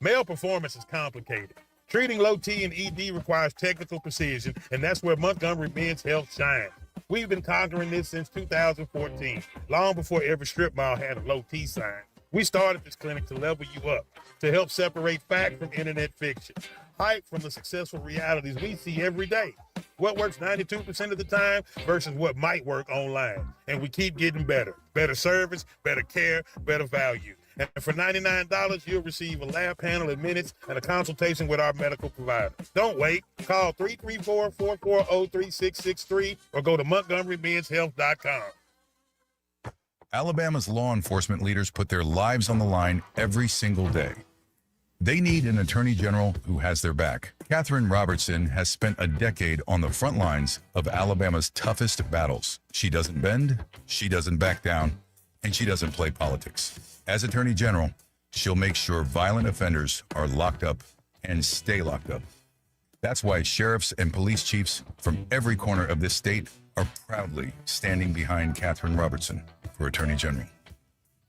Male performance is complicated. Treating low T and ED requires technical precision, and that's where Montgomery Men's Health shines. We've been conquering this since 2014, long before every strip mall had a low T sign. We started this clinic to level you up, to help separate fact from internet fiction, hype from the successful realities we see every day. What works 92% of the time versus what might work online. And we keep getting better. Better service, better care, better value. And for $99, you'll receive a lab panel in minutes and a consultation with our medical provider. Don't wait. Call 334-440-3663 or go to MontgomeryMen'sHealth.com. Alabama's law enforcement leaders put their lives on the line every single day. They need an attorney general who has their back. Katherine Robertson has spent a decade on the front lines of Alabama's toughest battles. She doesn't bend, she doesn't back down, and she doesn't play politics. As attorney general, she'll make sure violent offenders are locked up and stay locked up. That's why sheriffs and police chiefs from every corner of this state are proudly standing behind Katherine Robertson for attorney general.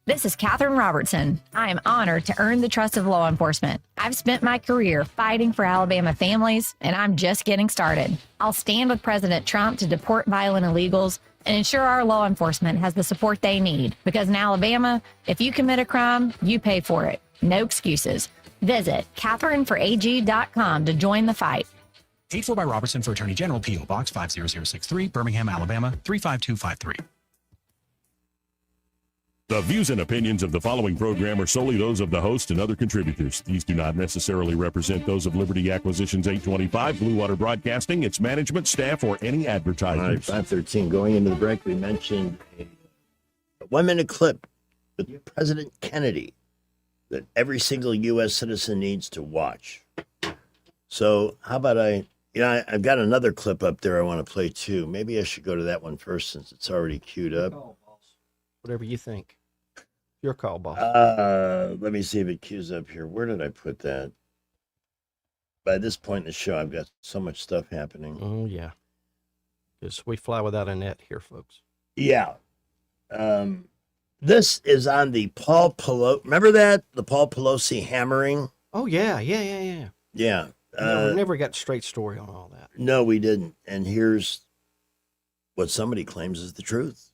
This is Katherine Robertson. I am honored to earn the trust of law enforcement. I've spent my career fighting for Alabama families, and I'm just getting started. I'll stand with President Trump to deport violent illegals and ensure our law enforcement has the support they need. Because in Alabama, if you commit a crime, you pay for it. No excuses. Visit KatherineForAG.com to join the fight. Paid for by Robertson for Attorney General, P.O. Box 50063, Birmingham, Alabama 35253. The views and opinions of the following program are solely those of the host and other contributors. These do not necessarily represent those of Liberty Acquisitions 825, Blue Water Broadcasting, its management, staff, or any advertisers. All right, 513. Going into the break, we mentioned a 1-minute clip with President Kennedy that every single U.S. citizen needs to watch. So how about I've got another clip up there I want to play too. Maybe I should go to that one first since it's already queued up. Whatever you think. Your call, boss. Let me see if it queues up here. Where did I put that? By this point in the show, I've got so much stuff happening. Oh, yeah. Because we fly without a net here, folks. Yeah. This is on the Paul Pelosi. Remember that? The Paul Pelosi hammering? Oh, yeah. Yeah. We never got a straight story on all that. No, we didn't. And here's what somebody claims is the truth.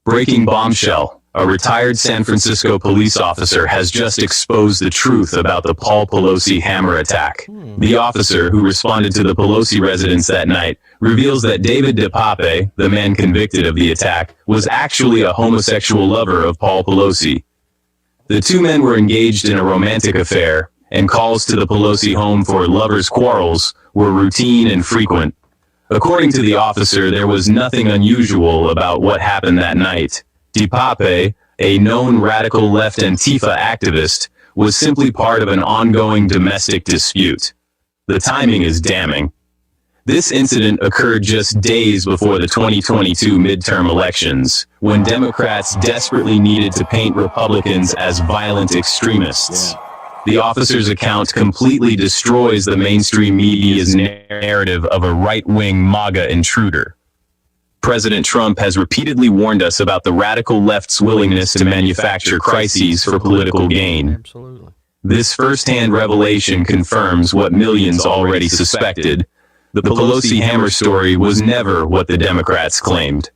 Breaking bombshell. A retired San Francisco police officer has just exposed the truth about the Paul Pelosi hammer attack. The officer, who responded to the Pelosi residence that night, reveals that David DePape, the man convicted of the attack, was actually a homosexual lover of Paul Pelosi. The two men were engaged in a romantic affair, and calls to the Pelosi home for lovers' quarrels were routine and frequent. According to the officer, there was nothing unusual about what happened that night. DePape, a known radical left Antifa activist, was simply part of an ongoing domestic dispute. The timing is damning. This incident occurred just days before the 2022 midterm elections, when Democrats desperately needed to paint Republicans as violent extremists. The officer's account completely destroys the mainstream media's narrative of a right-wing MAGA intruder. President Trump has repeatedly warned us about the radical left's willingness to manufacture crises for political gain. Absolutely. This first-hand revelation confirms what millions already suspected. The Pelosi hammer story was never what the Democrats claimed.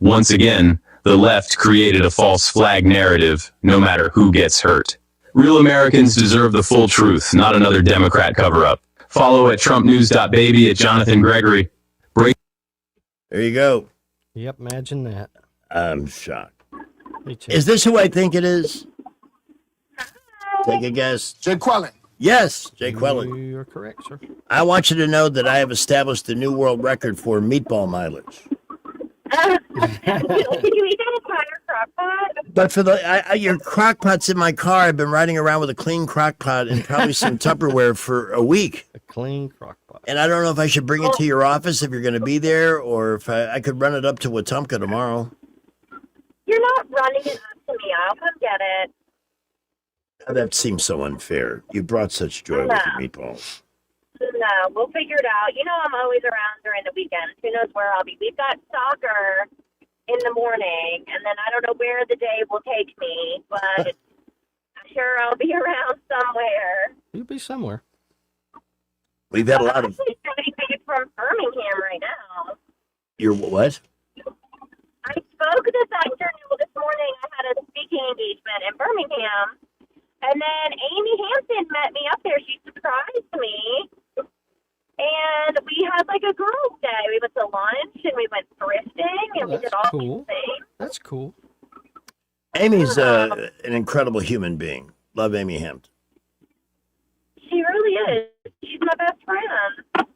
Once again, the left created a false flag narrative, no matter who gets hurt. Real Americans deserve the full truth, not another Democrat cover-up. Follow at TrumpNews.baby at Jonathan Gregory. There you go. Yep, imagine that. I'm shocked. Me too. Is this who I think it is? Take a guess. Jay Quellen. Yes, Jay Quellen. You're correct, sir. I want you to know that I have established a new world record for meatball mileage. Did you eat that entire crock pot? But for your crock pot's in my car. I've been riding around with a clean crock pot and probably some Tupperware for a week. A clean crock pot. And I don't know if I should bring it to your office if you're going to be there, or if I could run it up to Wetumpka tomorrow. You're not running it up to me. I'll come get it. That seems so unfair. You brought such joy with the meatballs. No, we'll figure it out. You know I'm always around during the weekends. Who knows where I'll be? We've got soccer in the morning, and then I don't know where the day will take me, but I'm sure I'll be around somewhere. You'll be somewhere. We've had a lot of... I'm actually studying from Birmingham right now. Your what? I spoke this afternoon. This morning I had a speaking engagement in Birmingham, and then Amy Hampton met me up there. She surprised me. And we had like a girls' day. We went to lunch and we went thrifting and we did all these things. That's cool. Amy's an incredible human being. Love Amy Hampton. She really is. She's my best friend.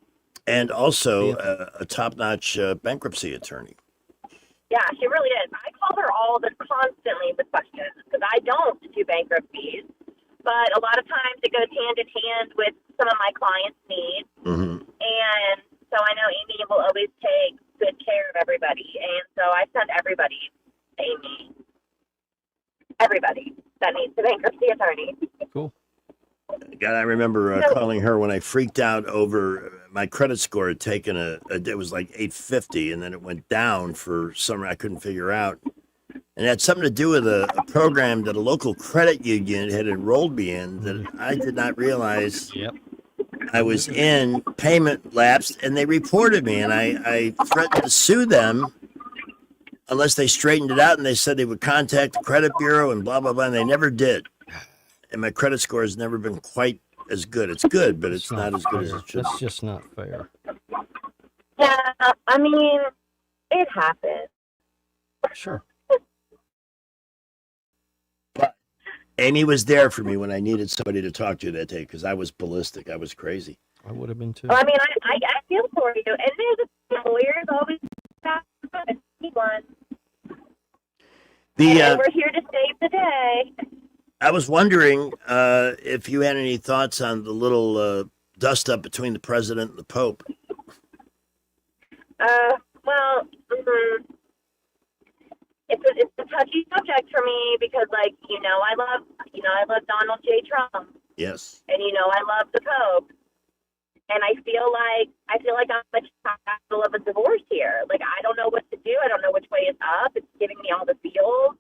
And also a top-notch bankruptcy attorney. Yeah, she really is. I call her constantly with questions because I don't do bankruptcies. But a lot of times it goes hand in hand with some of my clients' needs. Mm-hmm. And so I know Amy will always take good care of everybody. And so I send everybody to Amy. Everybody that needs a bankruptcy attorney. Cool. God, I remember calling her when I freaked out over my credit score had taken it was like 850, and then it went down for some I couldn't figure out. And it had something to do with a program that a local credit union had enrolled me in that I did not realize I was in. Payment lapsed, and they reported me, and I threatened to sue them unless they straightened it out, and they said they would contact the credit bureau and blah, blah, blah, and they never did. And my credit score has never been quite as good. It's good, but it's not as good as it should be. That's just not fair. Yeah, I mean, it happens. Sure. Amy was there for me when I needed somebody to talk to that day because I was ballistic. I was crazy. I would have been too. Well, I mean, I feel for you. And there's lawyers always have one. And we're here to save the day. I was wondering if you had any thoughts on the little dust up between the president and the Pope. Well, it's a touchy subject for me because, like, I love Donald J. Trump. Yes. And I love the Pope. And I feel like I'm in the middle of a divorce here. Like, I don't know what to do. I don't know which way is up. It's giving me all the feels.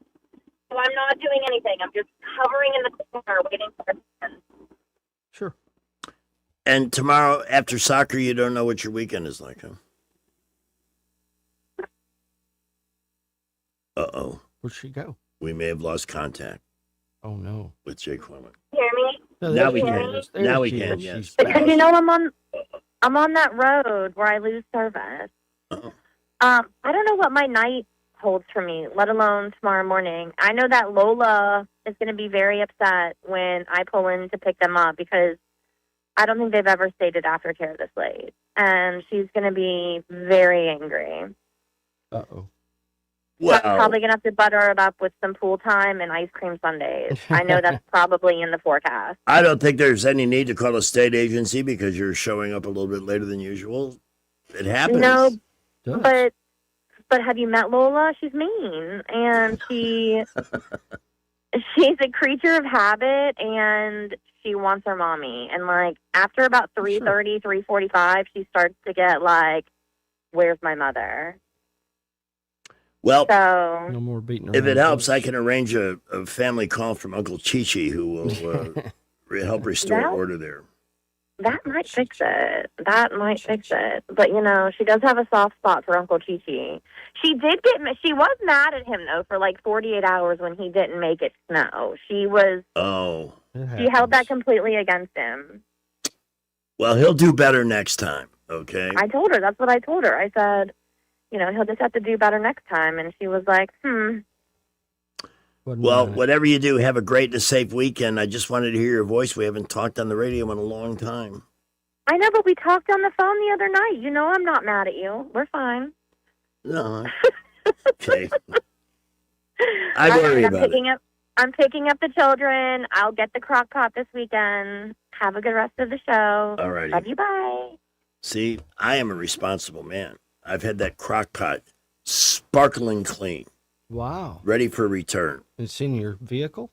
So I'm not doing anything. I'm just hovering in the corner waiting for it. Sure. And tomorrow after soccer, you don't know what your weekend is like, huh? Uh-oh. Where'd she go? We may have lost contact. Oh, no. With Jake Quellen. Hear me? Now we can. Now we can, yes. Because I'm on that road where I lose service. Uh-oh. I don't know what my night holds for me, let alone tomorrow morning. I know that Lola is going to be very upset when I pull in to pick them up because I don't think they've ever stayed at aftercare this late. And she's going to be very angry. Uh-oh. Wow. I'm probably going to have to butter it up with some pool time and ice cream sundaes. I know that's probably in the forecast. I don't think there's any need to call a state agency because you're showing up a little bit later than usual. It happens. No, but have you met Lola? She's mean, and she's a creature of habit, and she wants her mommy. And like after about 3:30, 3:45, she starts to get like, "Where's my mother?" Well, so, no more beating if it helps, I can arrange a family call from Uncle Chichi who will help restore order there. That might fix it. That might fix it. But, you know, she does have a soft spot for Uncle Chi-Chi. She was mad at him, though, for like 48 hours when he didn't make it snow. She held that completely against him. Well, he'll do better next time, okay? I told her. That's what I told her. I said, you know, he'll just have to do better next time. And she was like, Well, whatever you do, have a great and a safe weekend. I just wanted to hear your voice. We haven't talked on the radio in a long time. I know, but we talked on the phone the other night. You know I'm not mad at you. We're fine. No. Okay. I worry about it. I'm picking up the children. I'll get the crock pot this weekend. Have a good rest of the show. All righty. Love you, bye. See, I am a responsible man. I've had that crock pot sparkling clean. Wow. Ready for return. It's in your vehicle?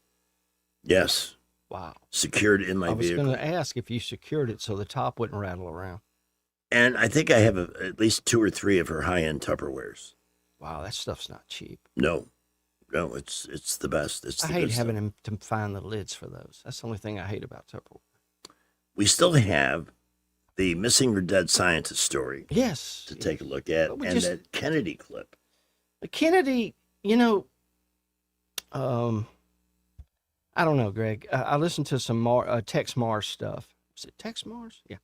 Yes. Wow. Secured in my vehicle. I was going to ask if you secured it so the top wouldn't rattle around. And I think I have at least 2 or 3 of her high-end Tupperwares. Wow, that stuff's not cheap. No, it's the best. I hate having them to find the lids for those. That's the only thing I hate about Tupperware. We still have the missing or dead scientist story. Yes. To take a look at, and that Kennedy clip. The Kennedy, you know, I don't know, Greg. I listened to some Tex Mars stuff. Is it Tex Mars? Yeah.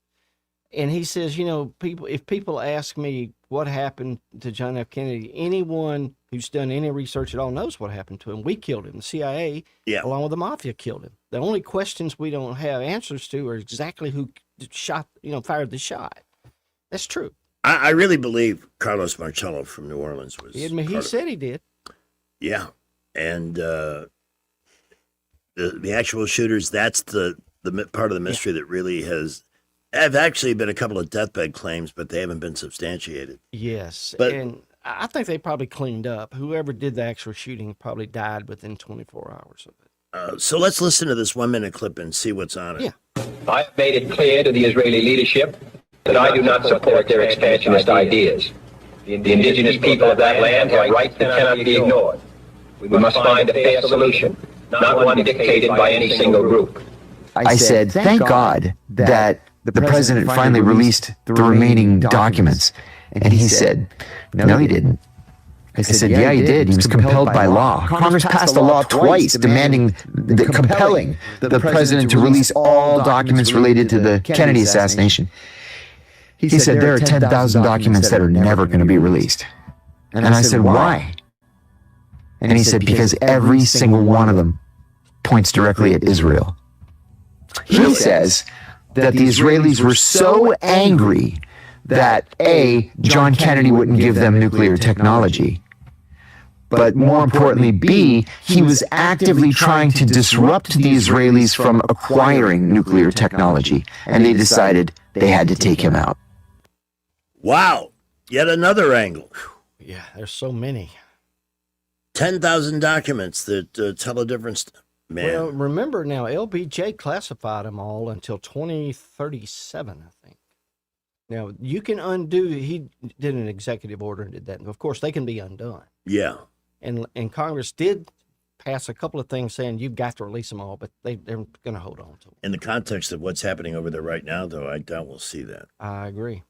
And he says, you know, if people ask me what happened to John F. Kennedy, anyone who's done any research at all knows what happened to him. We killed him. The CIA, along with the mafia, killed him. The only questions we don't have answers to are exactly who fired the shot. That's true. I really believe Carlos Marcello from New Orleans was. He said he did. Yeah, and the actual shooters. That's the part of the mystery that really has. Have actually been a couple of deathbed claims, but they haven't been substantiated. Yes, but, and I think they probably cleaned up. Whoever did the actual shooting probably died within 24 hours of it. So let's listen to this 1-minute clip and see what's on it. Yeah. I have made it clear to the Israeli leadership that I do not support their expansionist ideas. The indigenous people of that land have rights that cannot be ignored. We must find a fair solution, not one dictated by any single group. I said, thank God that the president finally released the remaining documents. And he said, no, he didn't. I said, yeah, he did. He was compelled by law. Congress passed a law twice compelling the president to release all documents related to the Kennedy assassination. He said, there are 10,000 documents that are never going to be released. And I said, why? And he said, because every single one of them points directly at Israel. He says that the Israelis were so angry that A, John Kennedy wouldn't give them nuclear technology, but more importantly, B, he was actively trying to disrupt the Israelis from acquiring nuclear technology, and they decided they had to take him out. Wow, yet another angle. Yeah, there's so many. 10,000 documents that tell a difference. Man. Well, remember now, LBJ classified them all until 2037, I think. Now, you can undo, he did an executive order and did that. Of course, they can be undone. Yeah. And Congress did pass a couple of things saying you've got to release them all, but they're going to hold on to them. In the context of what's happening over there right now, though, I doubt we'll see that. I agree.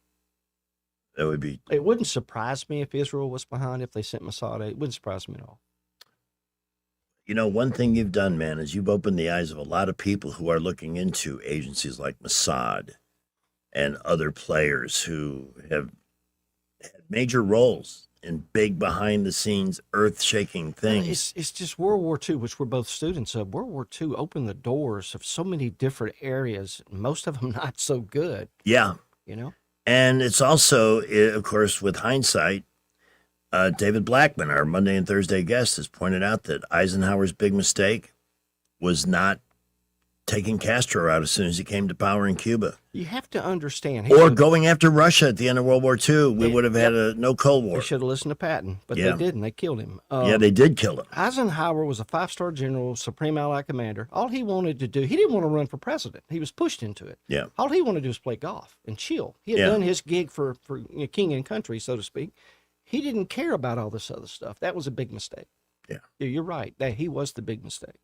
That would be... It wouldn't surprise me if Israel was behind, if they sent Mossad. It wouldn't surprise me at all. You know, one thing you've done, man, is you've opened the eyes of a lot of people who are looking into agencies like Mossad and other players who have had major roles in big behind-the-scenes, earth-shaking things. It's just World War II, which we're both students of. World War II opened the doors of so many different areas, most of them not so good. Yeah. You know? And it's also, of course, with hindsight, David Blackman, our Monday and Thursday guest, has pointed out that Eisenhower's big mistake was not taking Castro out as soon as he came to power in Cuba. You have to understand. Or going after Russia at the end of World War II. We would have had no Cold War. They should have listened to Patton, but they didn't. They killed him. Yeah, they did kill him. Eisenhower was a 5-star general, Supreme Allied Commander. All he wanted to do, he didn't want to run for president. He was pushed into it. Yeah. All he wanted to do was play golf and chill. He had done his gig for king and country, so to speak. He didn't care about all this other stuff. That was a big mistake. Yeah. You're right. He was the big mistake.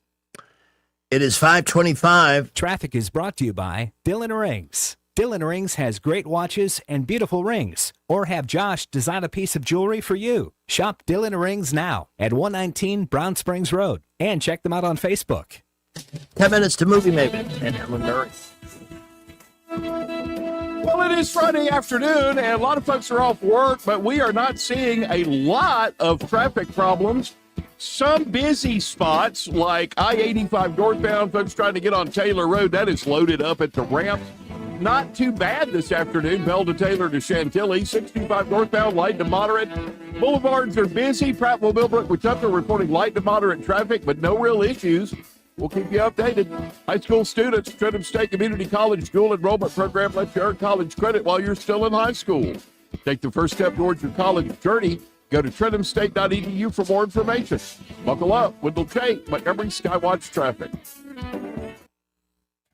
It is 5:25. Traffic is brought to you by Dylan Rings. Dylan Rings has great watches and beautiful rings. Or have Josh design a piece of jewelry for you. Shop Dylan Rings now at 119 Brown Springs Road. And check them out on Facebook. 10 minutes to Movie Maven and Ellen Murray. Well, it is Friday afternoon, and a lot of folks are off work, but we are not seeing a lot of traffic problems. Some busy spots, like I-85 northbound, folks trying to get on Taylor Road, that is loaded up at the ramp. Not too bad this afternoon, Bell to Taylor to Chantilly, 65 northbound, light to moderate. Boulevards are busy. Prattville, Millbrook, Wetumpka reporting light to moderate traffic, but no real issues. We'll keep you updated. High school students, Trenton State Community College School Enrollment Program lets you earn college credit while you're still in high school. Take the first step towards your college journey. Go to trentumstate.edu for more information. Buckle up. Wendell Tate, Montgomery Skywatch Traffic.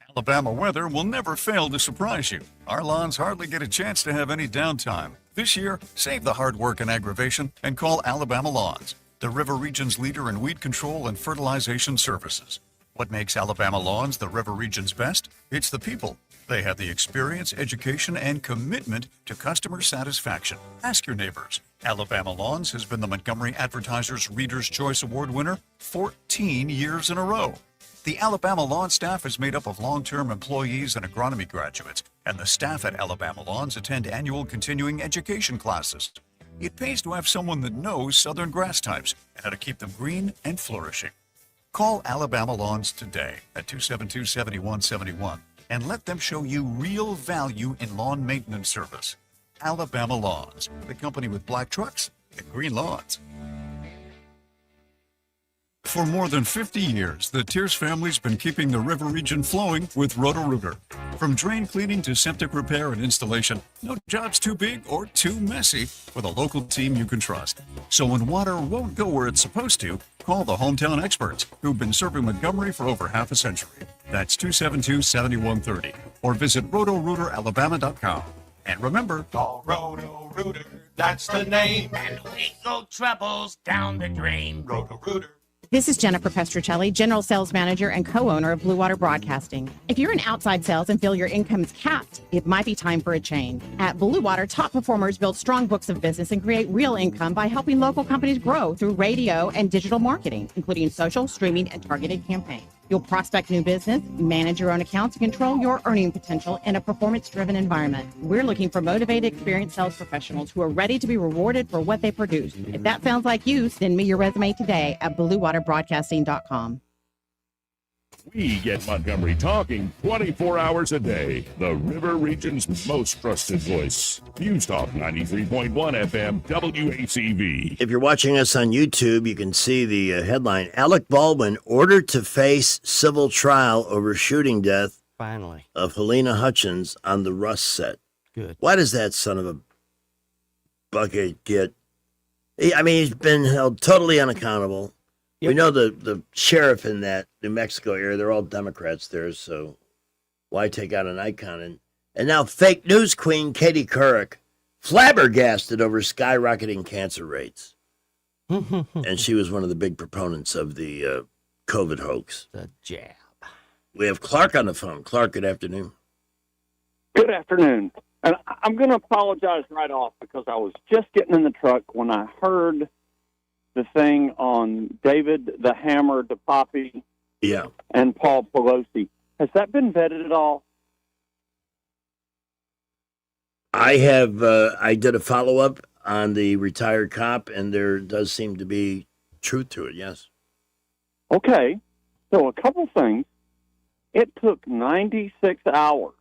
Alabama weather will never fail to surprise you. Our lawns hardly get a chance to have any downtime. This year, save the hard work and aggravation and call Alabama Lawns, the River Region's leader in weed control and fertilization services. What makes Alabama Lawns the River Region's best? It's the people. They have the experience, education, and commitment to customer satisfaction. Ask your neighbors. Alabama Lawns has been the Montgomery Advertiser's Reader's Choice Award winner 14 years in a row. The Alabama Lawn staff is made up of long-term employees and agronomy graduates, and the staff at Alabama Lawns attend annual continuing education classes. It pays to have someone that knows southern grass types and how to keep them green and flourishing. Call Alabama Lawns today at 272-7171 and let them show you real value in lawn maintenance service. Alabama Lawns, the company with black trucks and green lawns. For more than 50 years, the Tears family's been keeping the river region flowing with Roto-Rooter. From drain cleaning to septic repair and installation, no job's too big or too messy with a local team you can trust. So when water won't go where it's supposed to, call the hometown experts who've been serving Montgomery for over half a century. That's 272-7130 or visit rotorooteralabama.com. And remember, call Roto-Rooter, that's the name, and we go troubles down the drain. Roto-Rooter. This is Jennifer Pestruccelli, General Sales Manager and co-owner of Blue Water Broadcasting. If you're in outside sales and feel your income is capped, it might be time for a change. At Blue Water, top performers build strong books of business and create real income by helping local companies grow through radio and digital marketing, including social, streaming, and targeted campaigns. You'll prospect new business, manage your own accounts, and control your earning potential in a performance-driven environment. We're looking for motivated, experienced sales professionals who are ready to be rewarded for what they produce. If that sounds like you, send me your resume today at bluewaterbroadcasting.com. We get Montgomery talking 24 hours a day. The River Region's most trusted voice. News Talk 93.1 FM WACV. If you're watching us on YouTube, you can see the headline, Alec Baldwin ordered to face civil trial over shooting death Finally. of Helena Hutchins on the Rust set. Good. Why does that son of a bucket get... I mean, he's been held totally unaccountable. Yep. We know the sheriff in that New Mexico area, they're all Democrats there, so why take out an icon? And now fake news queen Katie Couric flabbergasted over skyrocketing cancer rates. And she was one of the big proponents of the COVID hoax. The jab. We have Clark on the phone. Clark, good afternoon. Good afternoon. And I'm going to apologize right off because I was just getting in the truck when I heard the thing on David the Hammer DePape and Paul Pelosi. Has that been vetted at all? I have. I did a follow-up on the retired cop, and there does seem to be truth to it, yes. Okay. So a couple things. It took 96 hours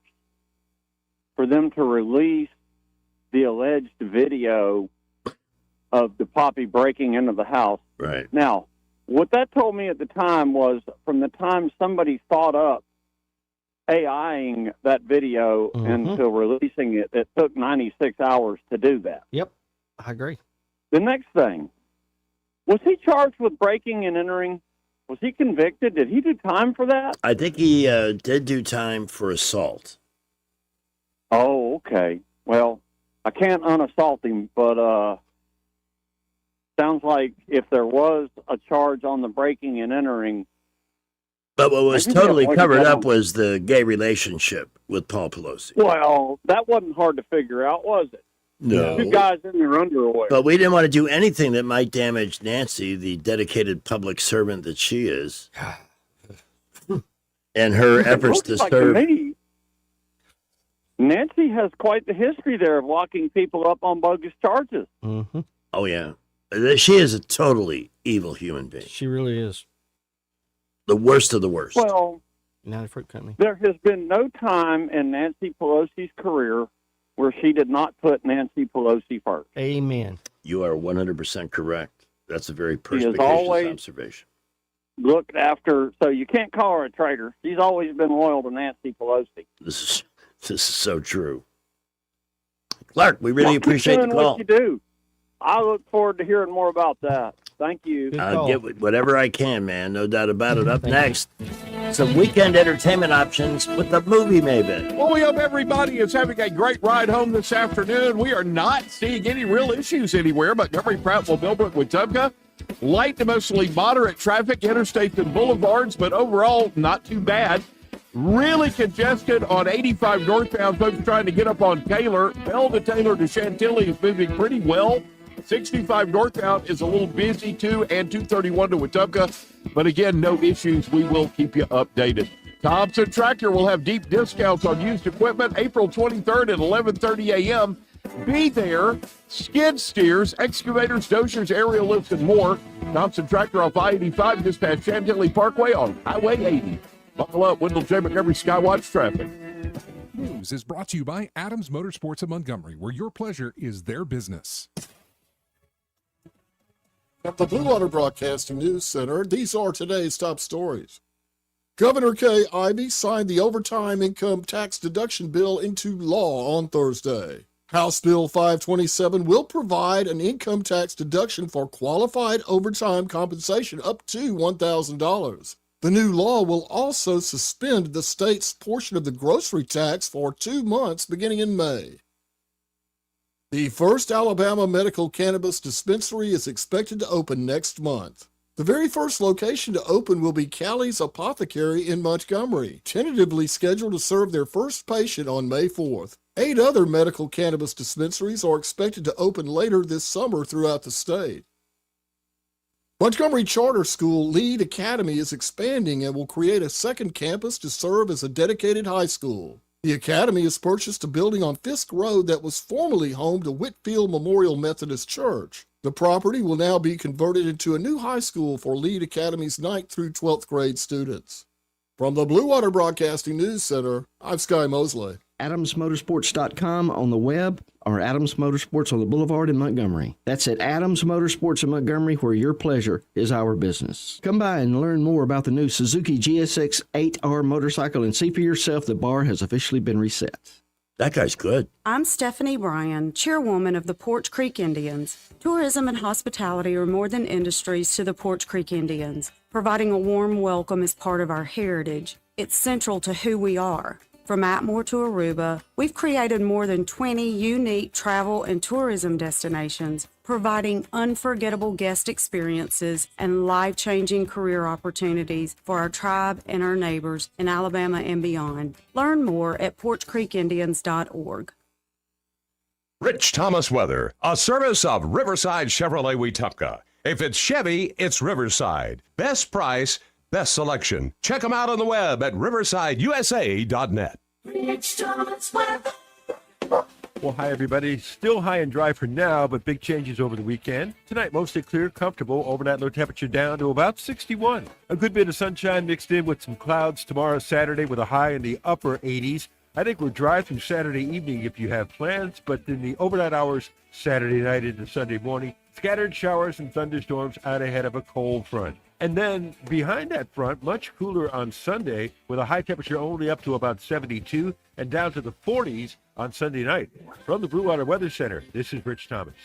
for them to release the alleged video of DePape breaking into the house. Right. Now, what that told me at the time was from the time somebody thought up AIing that video until releasing it, it took 96 hours to do that. Yep, I agree. The next thing, was he charged with breaking and entering? Was he convicted? Did he do time for that? I think he did do time for assault. Oh, okay. Well, I can't unassault him, but sounds like if there was a charge on the breaking and entering, But what was I think totally that covered one- up was the gay relationship with Paul Pelosi. Well, that wasn't hard to figure out, was it? No. Two guys in their underwear. But we didn't want to do anything that might damage Nancy, the dedicated public servant that she is, and her efforts to Looks like serve. me, Nancy has quite the history there of locking people up on bogus charges. Mm-hmm. Oh, yeah. She is a totally evil human being. She really is. The worst of the worst. Well, United Fruit Company. there has been no time in Nancy Pelosi's career where she did not put Nancy Pelosi first. Amen. You are 100% correct. That's a very She has perspicacious always observation. looked after, so you can't call her a traitor. She's always been loyal to Nancy Pelosi. This is so true. Clark, we really Well, keep appreciate the doing call. what you do. I look forward to hearing more about that. Thank you. I'll get whatever I can, man. No doubt about it. Up next, some weekend entertainment options with the movie Maven. Well, we hope everybody is having a great ride home this afternoon. We are not seeing any real issues anywhere. Montgomery, Prattville, Millbrook, Wetumpka. Light to mostly moderate traffic, interstates and boulevards, but overall not too bad. Really congested on 85 northbound. Folks trying to get up on Taylor. Bell to Taylor to Chantilly is moving pretty well. 65 northbound is a little busy too, and 231 to Wetumpka. But again, no issues. We will keep you updated. Thompson Tractor will have deep discounts on used equipment April 23rd at 11:30 a.m. Be there. Skid steers, excavators, dozers, aerial lifts, and more. Thompson Tractor off I-85 just past Chantilly Parkway on Highway 80. Buckle up, Wendell J. Montgomery Skywatch traffic. News is brought to you by Adams Motorsports of Montgomery, where your pleasure is their business. At the Blue Water Broadcasting News Center, these are today's top stories. Governor Kay Ivey signed the overtime income tax deduction bill into law on Thursday. House Bill 527 will provide an income tax deduction for qualified overtime compensation up to $1,000. The new law will also suspend the state's portion of the grocery tax for 2 months beginning in May. The first Alabama medical cannabis dispensary is expected to open next month. The very first location to open will be Callie's Apothecary in Montgomery, tentatively scheduled to serve their first patient on May 4th. 8 other medical cannabis dispensaries are expected to open later this summer throughout the state. Montgomery Charter School Lead Academy is expanding and will create a second campus to serve as a dedicated high school. The academy has purchased a building on Fisk Road that was formerly home to Whitfield Memorial Methodist Church. The property will now be converted into a new high school for Lead Academy's 9th through 12th grade students. From the Blue Water Broadcasting News Center, I'm Sky Mosley. AdamsMotorsports.com on the web, or Adams Motorsports on the Boulevard in Montgomery. That's at Adams Motorsports in Montgomery, where your pleasure is our business. Come by and learn more about the new Suzuki GSX 8R motorcycle and see for yourself the bar has officially been reset. That guy's good. I'm Stephanie Bryan, chairwoman of the Porch Creek Indians. Tourism and hospitality are more than industries to the Porch Creek Indians. Providing a warm welcome is part of our heritage. It's central to who we are. From Atmore to Aruba, we've created more than 20 unique travel and tourism destinations, providing unforgettable guest experiences and life-changing career opportunities for our tribe and our neighbors in Alabama and beyond. Learn more at porchcreekindians.org. Rich Thomas Weather, a service of Riverside Chevrolet Wetumpka. If it's Chevy, it's Riverside. Best price, best selection. Check them out on the web at riversideusa.net. Rich Thomas Weather. Well, hi, everybody. Still high and dry for now, but big changes over the weekend. Tonight, mostly clear, comfortable. Overnight low temperature down to about 61. A good bit of sunshine mixed in with some clouds tomorrow, Saturday, with a high in the upper 80s. I think we're dry through Saturday evening if you have plans, but in the overnight hours, Saturday night into Sunday morning, scattered showers and thunderstorms out ahead of a cold front. And then behind that front, much cooler on Sunday with a high temperature only up to about 72 and down to the 40s on Sunday night. From the Blue Water Weather Center, this is Rich Thomas.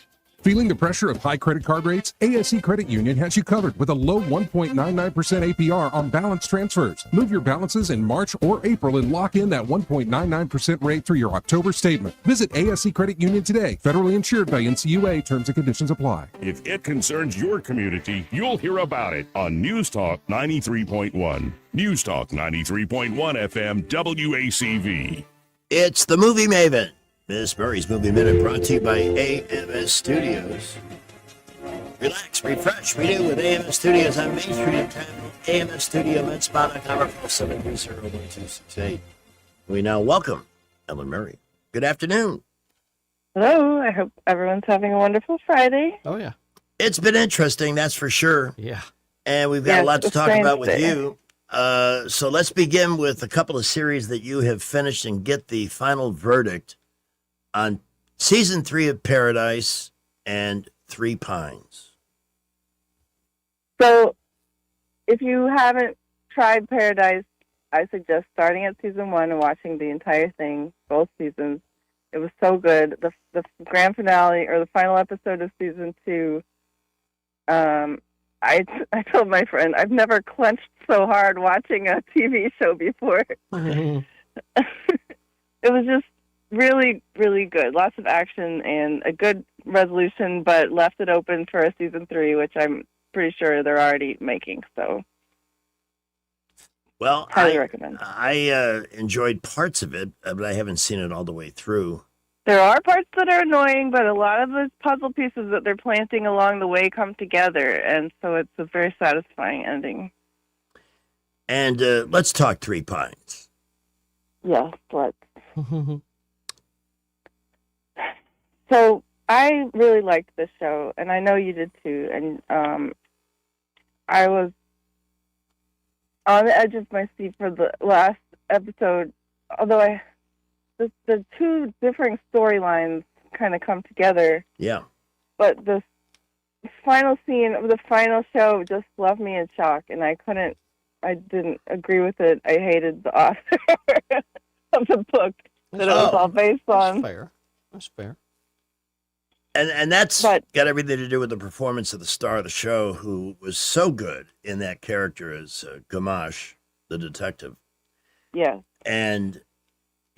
Feeling the pressure of high credit card rates? ASE Credit Union has you covered with a low 1.99% APR on balance transfers. Move your balances in March or April and lock in that 1.99% rate through your October statement. Visit ASE Credit Union today. Federally insured by NCUA. Terms and conditions apply. If it concerns your community, you'll hear about it on News Talk 93.1. News Talk 93.1 FM WACV. It's the Movie Maven. Miss Murray's Movie Minute brought to you by AMS Studios. Relax, refresh, renew with AMS Studios on Main Street in Tampa. AMS Studio, MedSpa.com, or 730-1268. We now welcome Ellen Murray. Good afternoon. Hello. I hope everyone's having a wonderful Friday. Oh, yeah. It's been interesting, that's for sure. Yeah. And we've got a lot to talk about with Wednesday. you. So let's begin with a couple of series that you have finished and get the final verdict on season 3 of Paradise and Three Pines. So, if you haven't tried Paradise, I suggest starting at season 1 and watching the entire thing, both seasons. It was so good. The grand finale, or the final episode of season 2, I told my friend, I've never clenched so hard watching a TV show before. It was just really, really good. Lots of action and a good resolution, but left it open for a season 3, which I'm pretty sure they're already making. So, Well, highly recommend. I enjoyed parts of it, but I haven't seen it all the way through. There are parts that are annoying, but a lot of the puzzle pieces that they're planting along the way come together, and so it's a very satisfying ending. And let's talk Three Pines. Yes, let's. So I really liked this show, and I know you did too. And I was on the edge of my seat for the last episode, although the two differing storylines kind of come together. Yeah. But the final scene of the final show just left me in shock, and I didn't agree with it. I hated the author of the book that it was all based on. That's fair. And that's got everything to do with the performance of the star of the show, who was so good in that character as Gamache, the detective. Yeah. And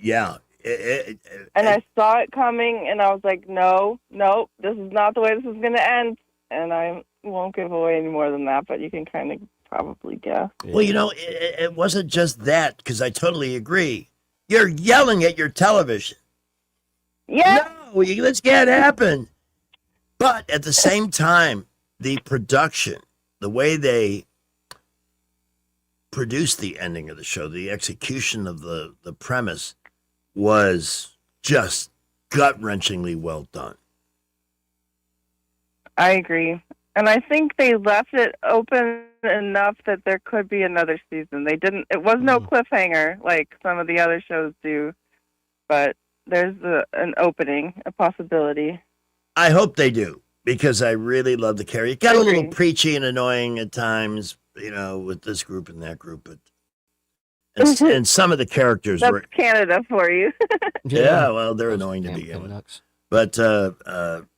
yeah. I saw it coming, and I was like, no, this is not the way this is going to end. And I won't give away any more than that, but you can kind of probably guess. Well, it wasn't just that, because I totally agree. You're yelling at your television. Yeah. No, this can't happen. But at the same time, the production, the way they produced the ending of the show, the execution of the premise was just gut-wrenchingly well done. I agree. And I think they left it open enough that there could be another season. It was no cliffhanger like some of the other shows do, but there's an opening, a possibility. I hope they do, because I really love the character. It got a little preachy and annoying at times, with this group and that group, but and some of the characters That's were Canada for you. yeah, well, they're annoying to begin with. But some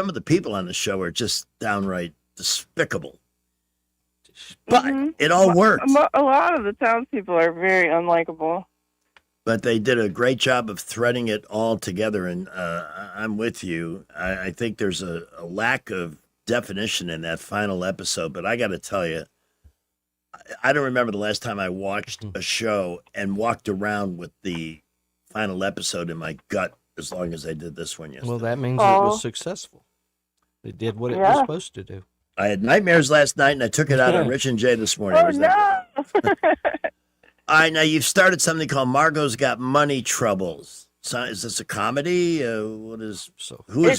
of the people on the show are just downright despicable. But it all works. A lot of the townspeople are very unlikable. But they did a great job of threading it all together, and I'm with you. I think there's a lack of definition in that final episode, but I got to tell you, I don't remember the last time I watched a show and walked around with the final episode in my gut as long as I did this one yesterday. Well, that means it was successful. It did what it was supposed to do. I had nightmares last night, and I took it out on Rich and Jay this morning. Oh, no! All right, now you've started something called Margot's Got Money Troubles. So is this a comedy? Who is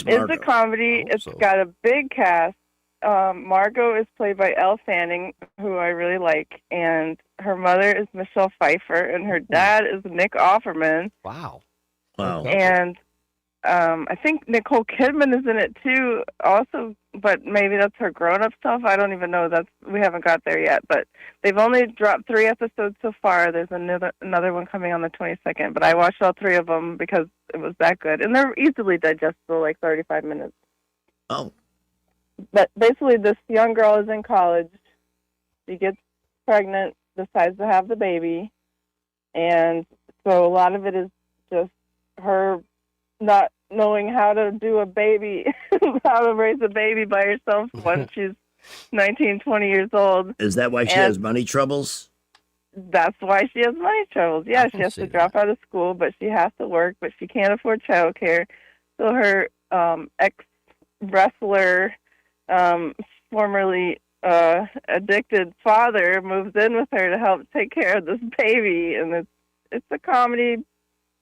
Margot? It's a comedy. It's got a big cast. Margot is played by Elle Fanning, who I really like, and her mother is Michelle Pfeiffer, and her dad is Nick Offerman. Wow. Wow. And I think Nicole Kidman is in it too, also, but maybe that's her grown-up stuff. I don't even know. We haven't got there yet, but they've only dropped 3 episodes so far. There's another one coming on the 22nd, but I watched all 3 of them because it was that good, and they're easily digestible, like 35 minutes. Oh. But basically, this young girl is in college. She gets pregnant, decides to have the baby, and so a lot of it is just her not knowing how to do a baby, how to raise a baby by herself once she's 19, 20 years old. Is that why she has money troubles? That's why she has money troubles. Yeah, she has to drop out of school, but she has to work, but she can't afford childcare. So her ex-wrestler, formerly addicted father moves in with her to help take care of this baby, and it's a comedy.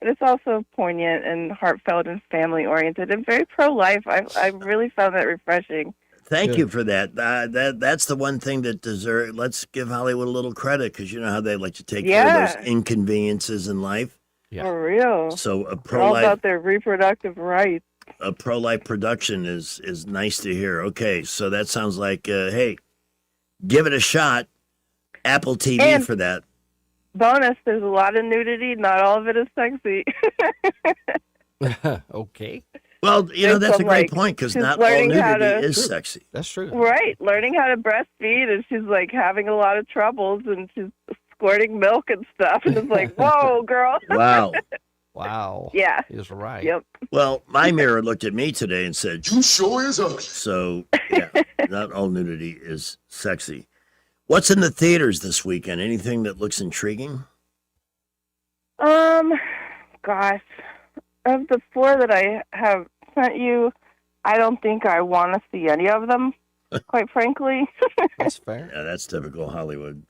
But it's also poignant and heartfelt and family-oriented and very pro-life. I really found that refreshing. Thank you for that. That's the one thing that deserves. Let's give Hollywood a little credit because you know how they like to take care of those inconveniences in life. Yeah. For real. So a All pro-life, about their reproductive rights. a pro-life production is nice to hear. Okay, so that sounds like hey, give it a shot. Apple TV And- for that. Bonus, there's a lot of nudity. Not all of it is sexy. Okay. Well, you know, There's that's a some, great like, point because she's not all learning how nudity to- is sexy. That's true. Right, learning how to breastfeed, and she's like having a lot of troubles, and she's squirting milk and stuff, and it's like, whoa, girl. Wow. Wow. Yeah. He's right. Yep. Well, my mirror looked at me today and said, "You sure is ugly." So, yeah, not all nudity is sexy. What's in the theaters this weekend? Anything that looks intriguing? Gosh, of the 4 that I have sent you, I don't think I want to see any of them, quite frankly. That's fair. Yeah, that's typical Hollywood.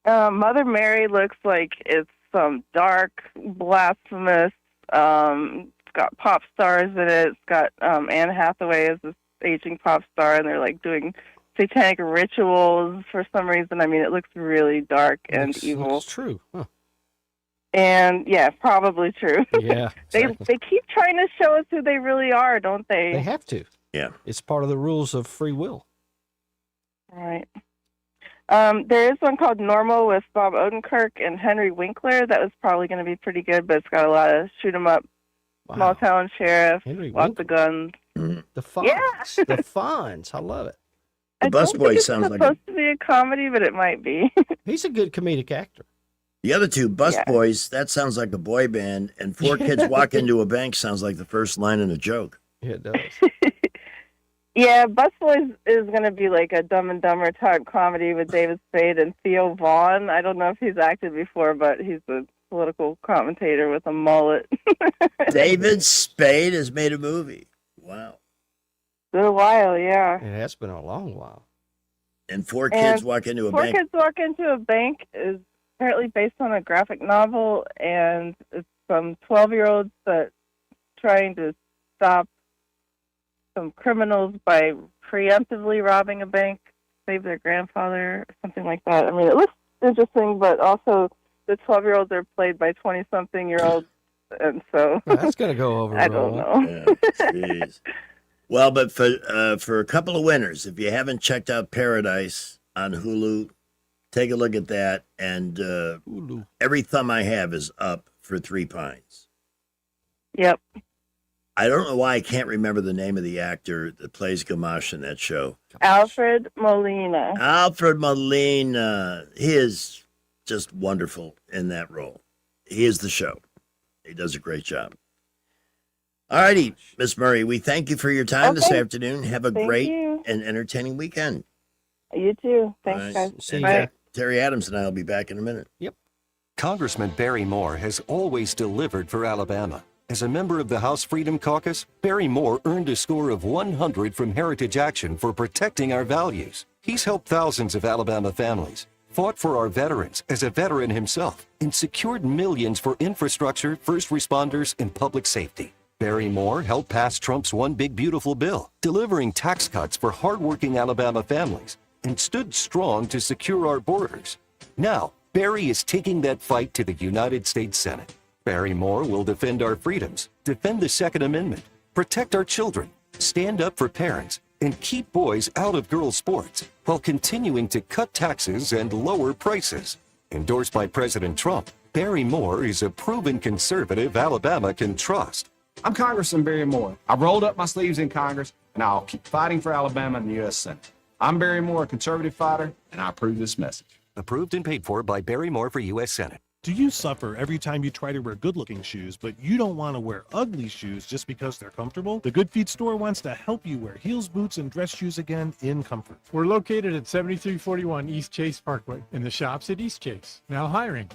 Mother Mary looks like it's some dark, blasphemous. It's got pop stars in it. It's got Anne Hathaway as this aging pop star, and they're like doing satanic rituals for some reason. I mean, it looks really dark and evil. It's true. Huh. And yeah, probably true. Yeah. They exactly. they keep trying to show us who they really are, don't they? They have to. Yeah. It's part of the rules of free will. Right. There is one called Normal with Bob Odenkirk and Henry Winkler. That was probably going to be pretty good, but it's got a lot of shoot 'em up, small town sheriff, Henry lots of guns. The Fonz. The Fonz. I love it. The I don't busboy think it's sounds like supposed to be a comedy, but it might be. He's a good comedic actor. the other two, Busboys. That sounds like a boy band, and 4 kids walk into a bank sounds like the first line in a joke. Yeah, it does. Yeah, Busboys is going to be like a Dumb and Dumber type comedy with David Spade and Theo Vaughn. I don't know if he's acted before, but he's a political commentator with a mullet. David Spade has made a movie. Wow. Been a while, yeah. It has been a long while. And 4 And kids walk into a 4 bank. Kids Walk Into a Bank is apparently based on a graphic novel, and it's some 12-year-olds that trying to stop some criminals by preemptively robbing a bank, save their grandfather, or something like that. I mean, it looks interesting, but also the 12-year-olds are played by 20-something-year-olds, and so Well, that's going to go over. I real don't well. know. Yeah, jeez. Well, but for a couple of winners, if you haven't checked out Paradise on Hulu, take a look at that. And Every Thumb I Have is up for 3 Pines. Yep. I don't know why I can't remember the name of the actor that plays Gamache in that show. Alfred Molina. Alfred Molina. He is just wonderful in that role. He is the show. He does a great job. All righty, Miss Murray, we thank you for your time this Okay. afternoon. Have a Thank great you. and entertaining weekend. You too. Thanks, All right. guys. And Bye. Terry Adams and I will be back in a minute. Yep. Congressman Barry Moore has always delivered for Alabama. As a member of the House Freedom Caucus, Barry Moore earned a score of 100 from Heritage Action for protecting our values. He's helped thousands of Alabama families, fought for our veterans as a veteran himself, and secured millions for infrastructure, first responders, and public safety. Barry Moore helped pass Trump's One Big Beautiful Bill, delivering tax cuts for hardworking Alabama families, and stood strong to secure our borders. Now, Barry is taking that fight to the United States Senate. Barry Moore will defend our freedoms, defend the Second Amendment, protect our children, stand up for parents, and keep boys out of girls' sports while continuing to cut taxes and lower prices. Endorsed by President Trump, Barry Moore is a proven conservative Alabama can trust. I'm Congressman Barry Moore. I've rolled up my sleeves in Congress, and I'll keep fighting for Alabama in the U.S. Senate. I'm Barry Moore, a conservative fighter, and I approve this message. Approved and paid for by Barry Moore for U.S. Senate. Do you suffer every time you try to wear good-looking shoes, but you don't want to wear ugly shoes just because they're comfortable? The Good Feet store wants to help you wear heels, boots, and dress shoes again in comfort. We're located at 7341 East Chase Parkway in the shops at East Chase. Now hiring.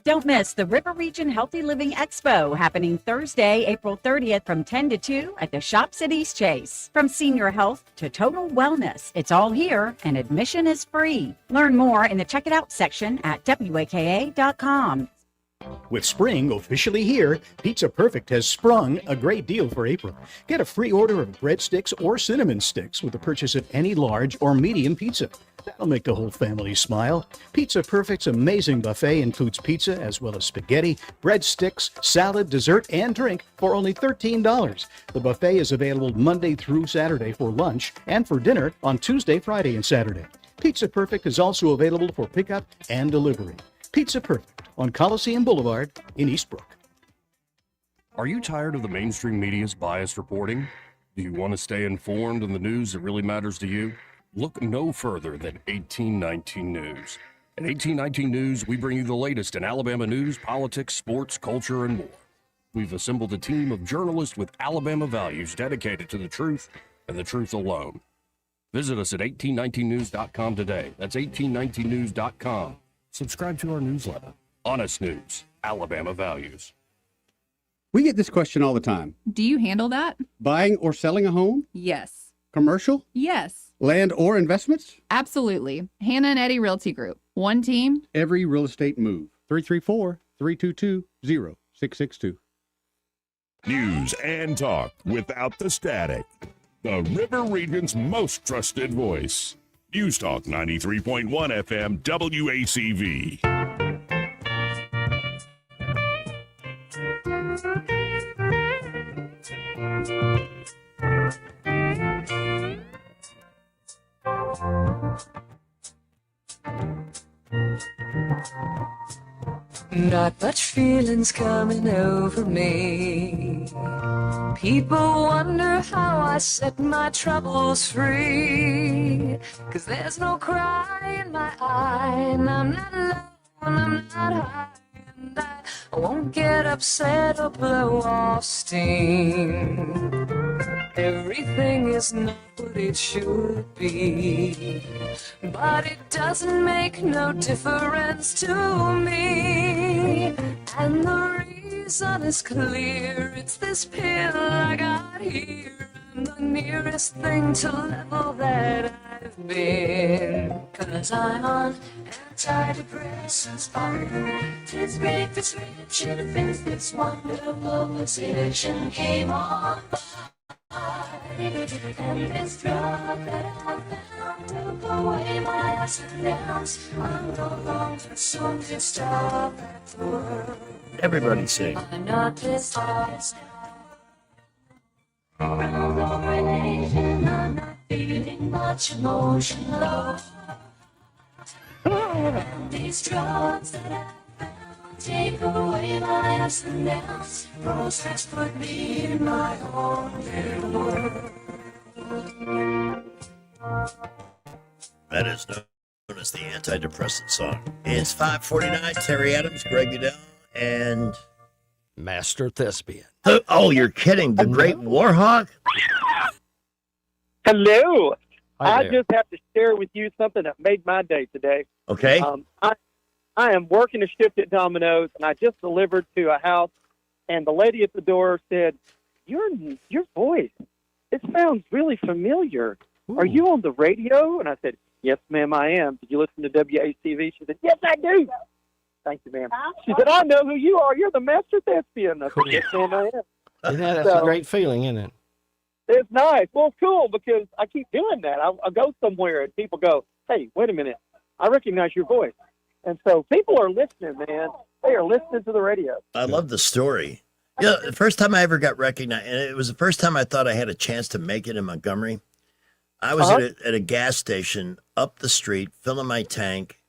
Don't miss the River Region Healthy Living Expo happening Thursday, April 30th from 10 to 2 at the shops at East Chase. From senior health to total wellness, it's all here and admission is free. Learn more in the Check It Out section at WAKA.com. With spring officially here, Pizza Perfect has sprung a great deal for April. Get a free order of breadsticks or cinnamon sticks with the purchase of any large or medium pizza. That'll make the whole family smile. Pizza Perfect's amazing buffet includes pizza as well as spaghetti, breadsticks, salad, dessert, and drink for only $13. The buffet is available Monday through Saturday for lunch and for dinner on Tuesday, Friday, and Saturday. Pizza Perfect is also available for pickup and delivery. Pizza Perfect on Coliseum Boulevard in Eastbrook. Are you tired of the mainstream media's biased reporting? Do you want to stay informed on the news that really matters to you? Look no further than 1819 News. At 1819 News, we bring you the latest in Alabama news, politics, sports, culture, and more. We've assembled a team of journalists with Alabama values dedicated to the truth and the truth alone. Visit us at 1819news.com today. That's 1819news.com. Subscribe to our newsletter. Honest News, Alabama Values. We get this question all the time. Do you handle that? Buying or selling a home? Yes. Commercial? Yes. Land or investments? Absolutely. Hannah and Eddie Realty Group. One team. Every real estate move. 334-322-0662. News and talk without the static. The River Region's most trusted voice. News Talk 93.1 FM WACV. Not much feelings coming over me. People wonder how I set my troubles free. 'Cause there's no cry in my eye, and I'm not low and I'm not high, and I won't get upset or blow off steam. Everything is not what it should be, but it doesn't make no difference to me. And the reason is clear, it's this pill I got here. I'm the nearest thing to level that I've been. 'Cause I'm on antidepressants, it's big, it's rich, should have been this wonderful position came on by. And this drug that I found took away my ups and downs. I'm no longer so pissed off at the world. Everybody sing. I'm not pissed off. Around the nation, I'm not feeling much emotion low. And these drugs that I found take away my ups and downs. Process put me in my own little world. That is known as the antidepressant song. It's 5:49. Terry Adams, Greg Goodell, and Master Thespian. Oh, you're kidding! The Great Warhawk. Hello. Hi I there. just have to share with you something that made my day today. Okay. I am working a shift at Domino's, and I just delivered to a house, and the lady at the door said, your voice, it sounds really familiar. Are you on the radio? And I said, yes, ma'am, I am. Did you listen to WACV? She said, yes, I do. Thank you, ma'am. She said, I know who you are. You're the Master Thespian. I said, yes, ma'am, I am. Yeah, that's a great feeling, isn't it? It's nice. Well, it's cool because I keep doing that. I'll go somewhere and people go, hey, wait a minute. I recognize your voice. And so people are listening, man. They are listening to the radio. I love the story. Yeah, the first time I ever got recognized, and it was the first time I thought I had a chance to make it in Montgomery. I was at a gas station up the street, filling my tank,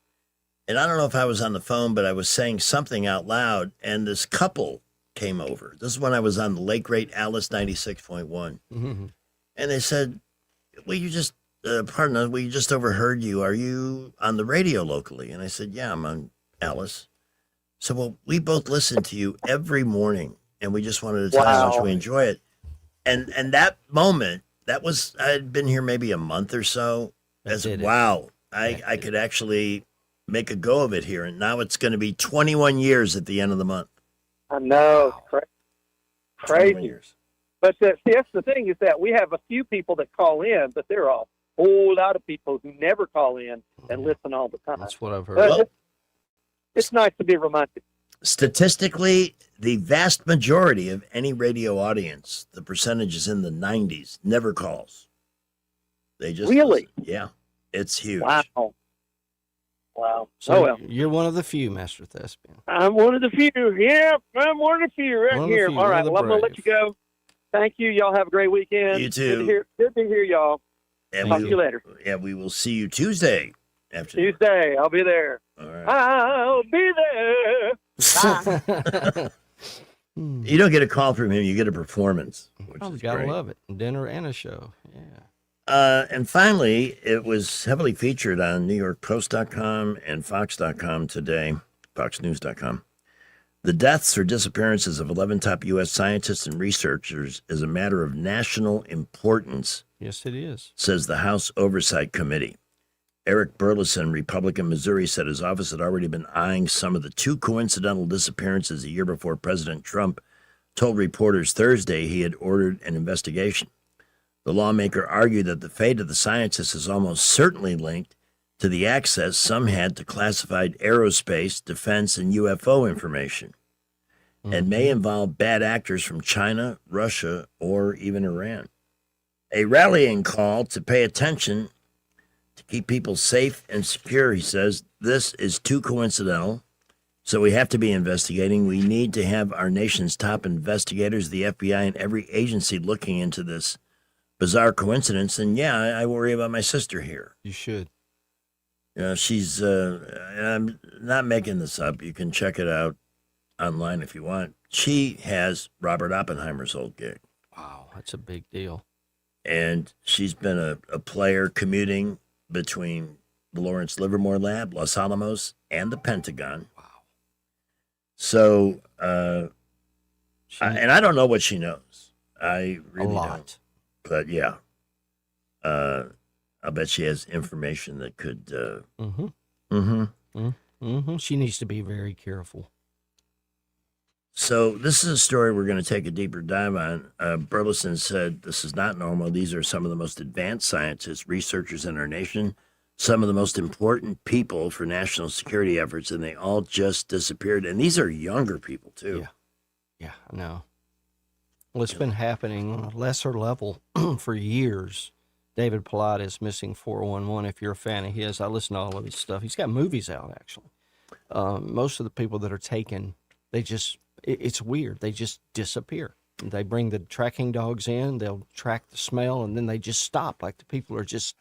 and I don't know if I was on the phone, but I was saying something out loud, and this couple came over. This is when I was on the late great Alice 96.1, Mm-hmm. and they said, "Well, you just pardon us, we just overheard you. Are you on the radio locally?" And I said, "Yeah, I'm on Alice." So, well, we both listen to you every morning, and we just wanted to tell you how much we enjoy it. And that moment, that was, I had been here maybe a month or so. I said, wow, I could actually make a go of it here. And now it's going to be 21 years at the end of the month. I know. Crazy. Years. But see, that's the thing is that we have a few people that call in, but there are a whole lot of people who never call in and listen all the time. That's what I've heard. But it's nice to be reminded. Statistically, the vast majority of any radio audience, the percentage is in the 90s, never calls. They just Really? listen. Yeah, it's huge. Wow. So you're one of the few, Master Thespian. I'm one of the few. Yeah, I'm one of the few right One of the here. few, All one right, of the well, I'm going to let brave. you go. Thank you. Y'all have a great weekend. You too. Good to hear y'all. And Talk to you later. Yeah, we will see you Tuesday afternoon. Tuesday, I'll be there. All right. I'll be there. Bye. You don't get a call from him; you get a performance, which Oh, is gotta great. love it. Dinner and a show. Yeah. And finally, it was heavily featured on NewYorkPost.com and Fox.com today, FoxNews.com. The deaths or disappearances of 11 top U.S. scientists and researchers is a matter of national importance, Yes, it is. says the House Oversight Committee. Eric Burleson, Republican Missouri, said his office had already been eyeing some of the two coincidental disappearances a year before President Trump told reporters Thursday he had ordered an investigation. The lawmaker argued that the fate of the scientists is almost certainly linked to the access some had to classified aerospace, defense, and UFO information, and may involve bad actors from China, Russia, or even Iran. A rallying call to pay attention to keep people safe and secure, he says. This is too coincidental, so we have to be investigating. We need to have our nation's top investigators, the FBI, and every agency looking into this bizarre coincidence. And yeah, I worry about my sister here. You should. You know, she's, I'm not making this up. You can check it out online if you want. She has Robert Oppenheimer's old gig. Wow, that's a big deal. And she's been a player commuting between the Lawrence Livermore Lab, Los Alamos, and the Pentagon. Wow. So, and I don't know what she knows. I really A lot. don't. But yeah, I bet she has information that could. She needs to be very careful. So this is a story we're going to take a deeper dive on. Burleson said this is not normal. These are some of the most advanced scientists, researchers in our nation, some of the most important people for national security efforts, and they all just disappeared. And these are younger people too. Yeah, I know. Well, it's been happening on a lesser level for years. David Pilates, Missing 411, if you're a fan of his. I listen to all of his stuff. He's got movies out, actually. Most of the people that are taken, they just, it's weird. They just disappear. They bring the tracking dogs in, they'll track the smell, and then they just stop. Like the people are just,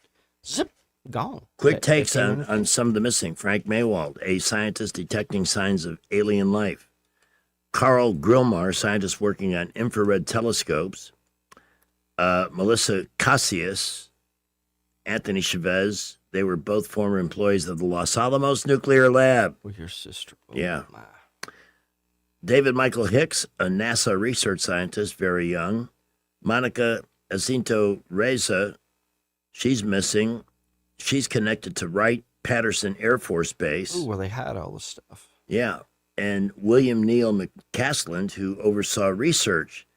zip, gone. Quick They takes can't on some of the missing. Frank Maywald, a scientist detecting signs of alien life. Carl Grillmar, scientist working on infrared telescopes. Melissa Cassius, Anthony Chavez. They were both former employees of the Los Alamos Nuclear Lab. With your sister. Oh, Yeah. David Michael Hicks, a NASA research scientist, very young. Monica Jacinto Reza, she's missing. She's connected to Wright-Patterson Air Force Base. Ooh, where they hide all this stuff. Yeah. And William Neal McCasland, who oversaw research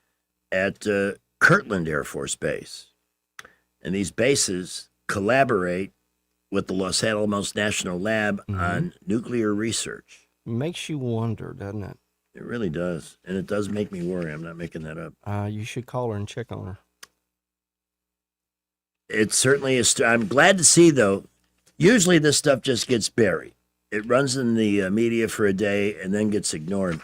at Kirtland Air Force Base. And these bases collaborate with the Los Alamos National Lab on nuclear research. Makes you wonder, doesn't it? It really does. And it does make me worry. I'm not making that up. You should call her and check on her. It certainly is. I'm glad to see, though, usually this stuff just gets buried. it runs in the media for a day and then gets ignored.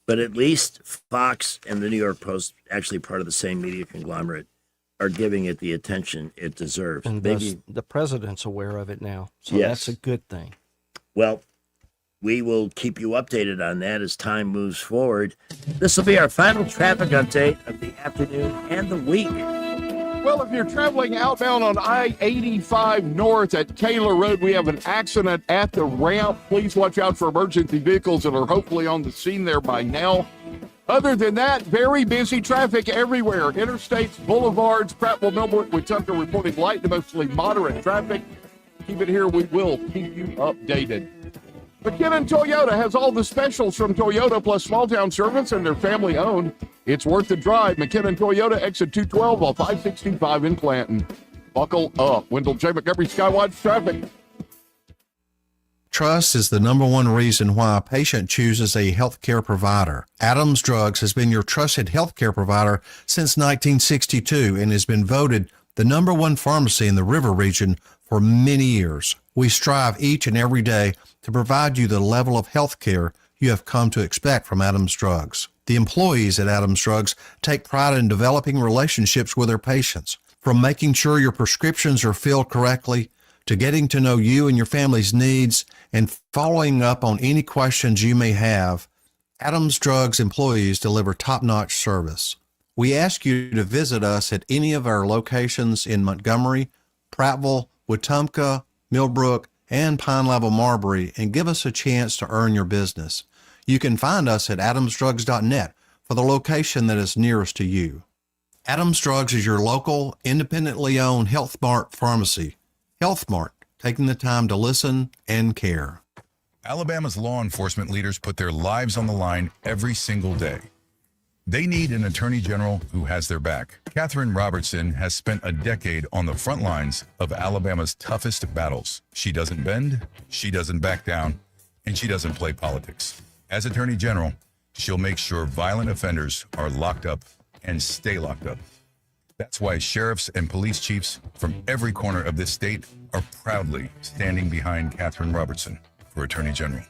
But at least Fox and the New York Post, actually part of the same media conglomerate, are giving it the attention it deserves. And Maybe the president's aware of it now. So Yes. that's a good thing. Well, we will keep you updated on that as time moves forward. This will be our final traffic update of the afternoon and the week. Well, if you're traveling outbound on I-85 North at Taylor Road, we have an accident at the ramp. Please watch out for emergency vehicles that are hopefully on the scene there by now. Other than that, very busy traffic everywhere. Interstates, boulevards, Prattville, Millbrook, Wetumpka reporting light to mostly moderate traffic. Keep it here. We will keep you updated. McKinnon Toyota has all the specials from Toyota plus small town service, and they're family owned. It's worth the drive. McKinnon Toyota, exit 212 off I-65 in Clanton. Buckle up. Wendell J. Montgomery, Skywatch Traffic. Trust is the number one reason why a patient chooses a healthcare provider. Adams Drugs has been your trusted healthcare provider since 1962 and has been voted the number one pharmacy in the River region for many years. We strive each and every day to provide you the level of health care you have come to expect from Adams Drugs. The employees at Adams Drugs take pride in developing relationships with their patients, from making sure your prescriptions are filled correctly to getting to know you and your family's needs and following up on any questions you may have. Adams Drugs employees deliver top-notch service. We ask you to visit us at any of our locations in Montgomery, Prattville, Wetumpka, Millbrook, and Pine Level Marbury and give us a chance to earn your business. You can find us at adamsdrugs.net for the location that is nearest to you. Adams Drugs is your local, independently owned Health Mart pharmacy. Health Mart, taking the time to listen and care. Alabama's law enforcement leaders put their lives on the line every single day. They need an attorney general who has their back. Katherine Robertson has spent a decade on the front lines of Alabama's toughest battles. She doesn't bend, she doesn't back down, and she doesn't play politics. As attorney general, she'll make sure violent offenders are locked up and stay locked up. That's why sheriffs and police chiefs from every corner of this state are proudly standing behind Katherine Robertson for attorney general.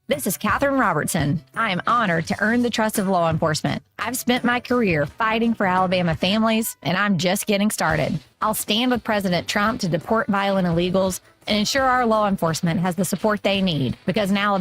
This is Katherine Robertson. I am honored to earn the trust of law enforcement. I've spent my career fighting for Alabama families, and I'm just getting started. I'll stand with President Trump to deport violent illegals and ensure our law enforcement has the support they need, because in Alabama,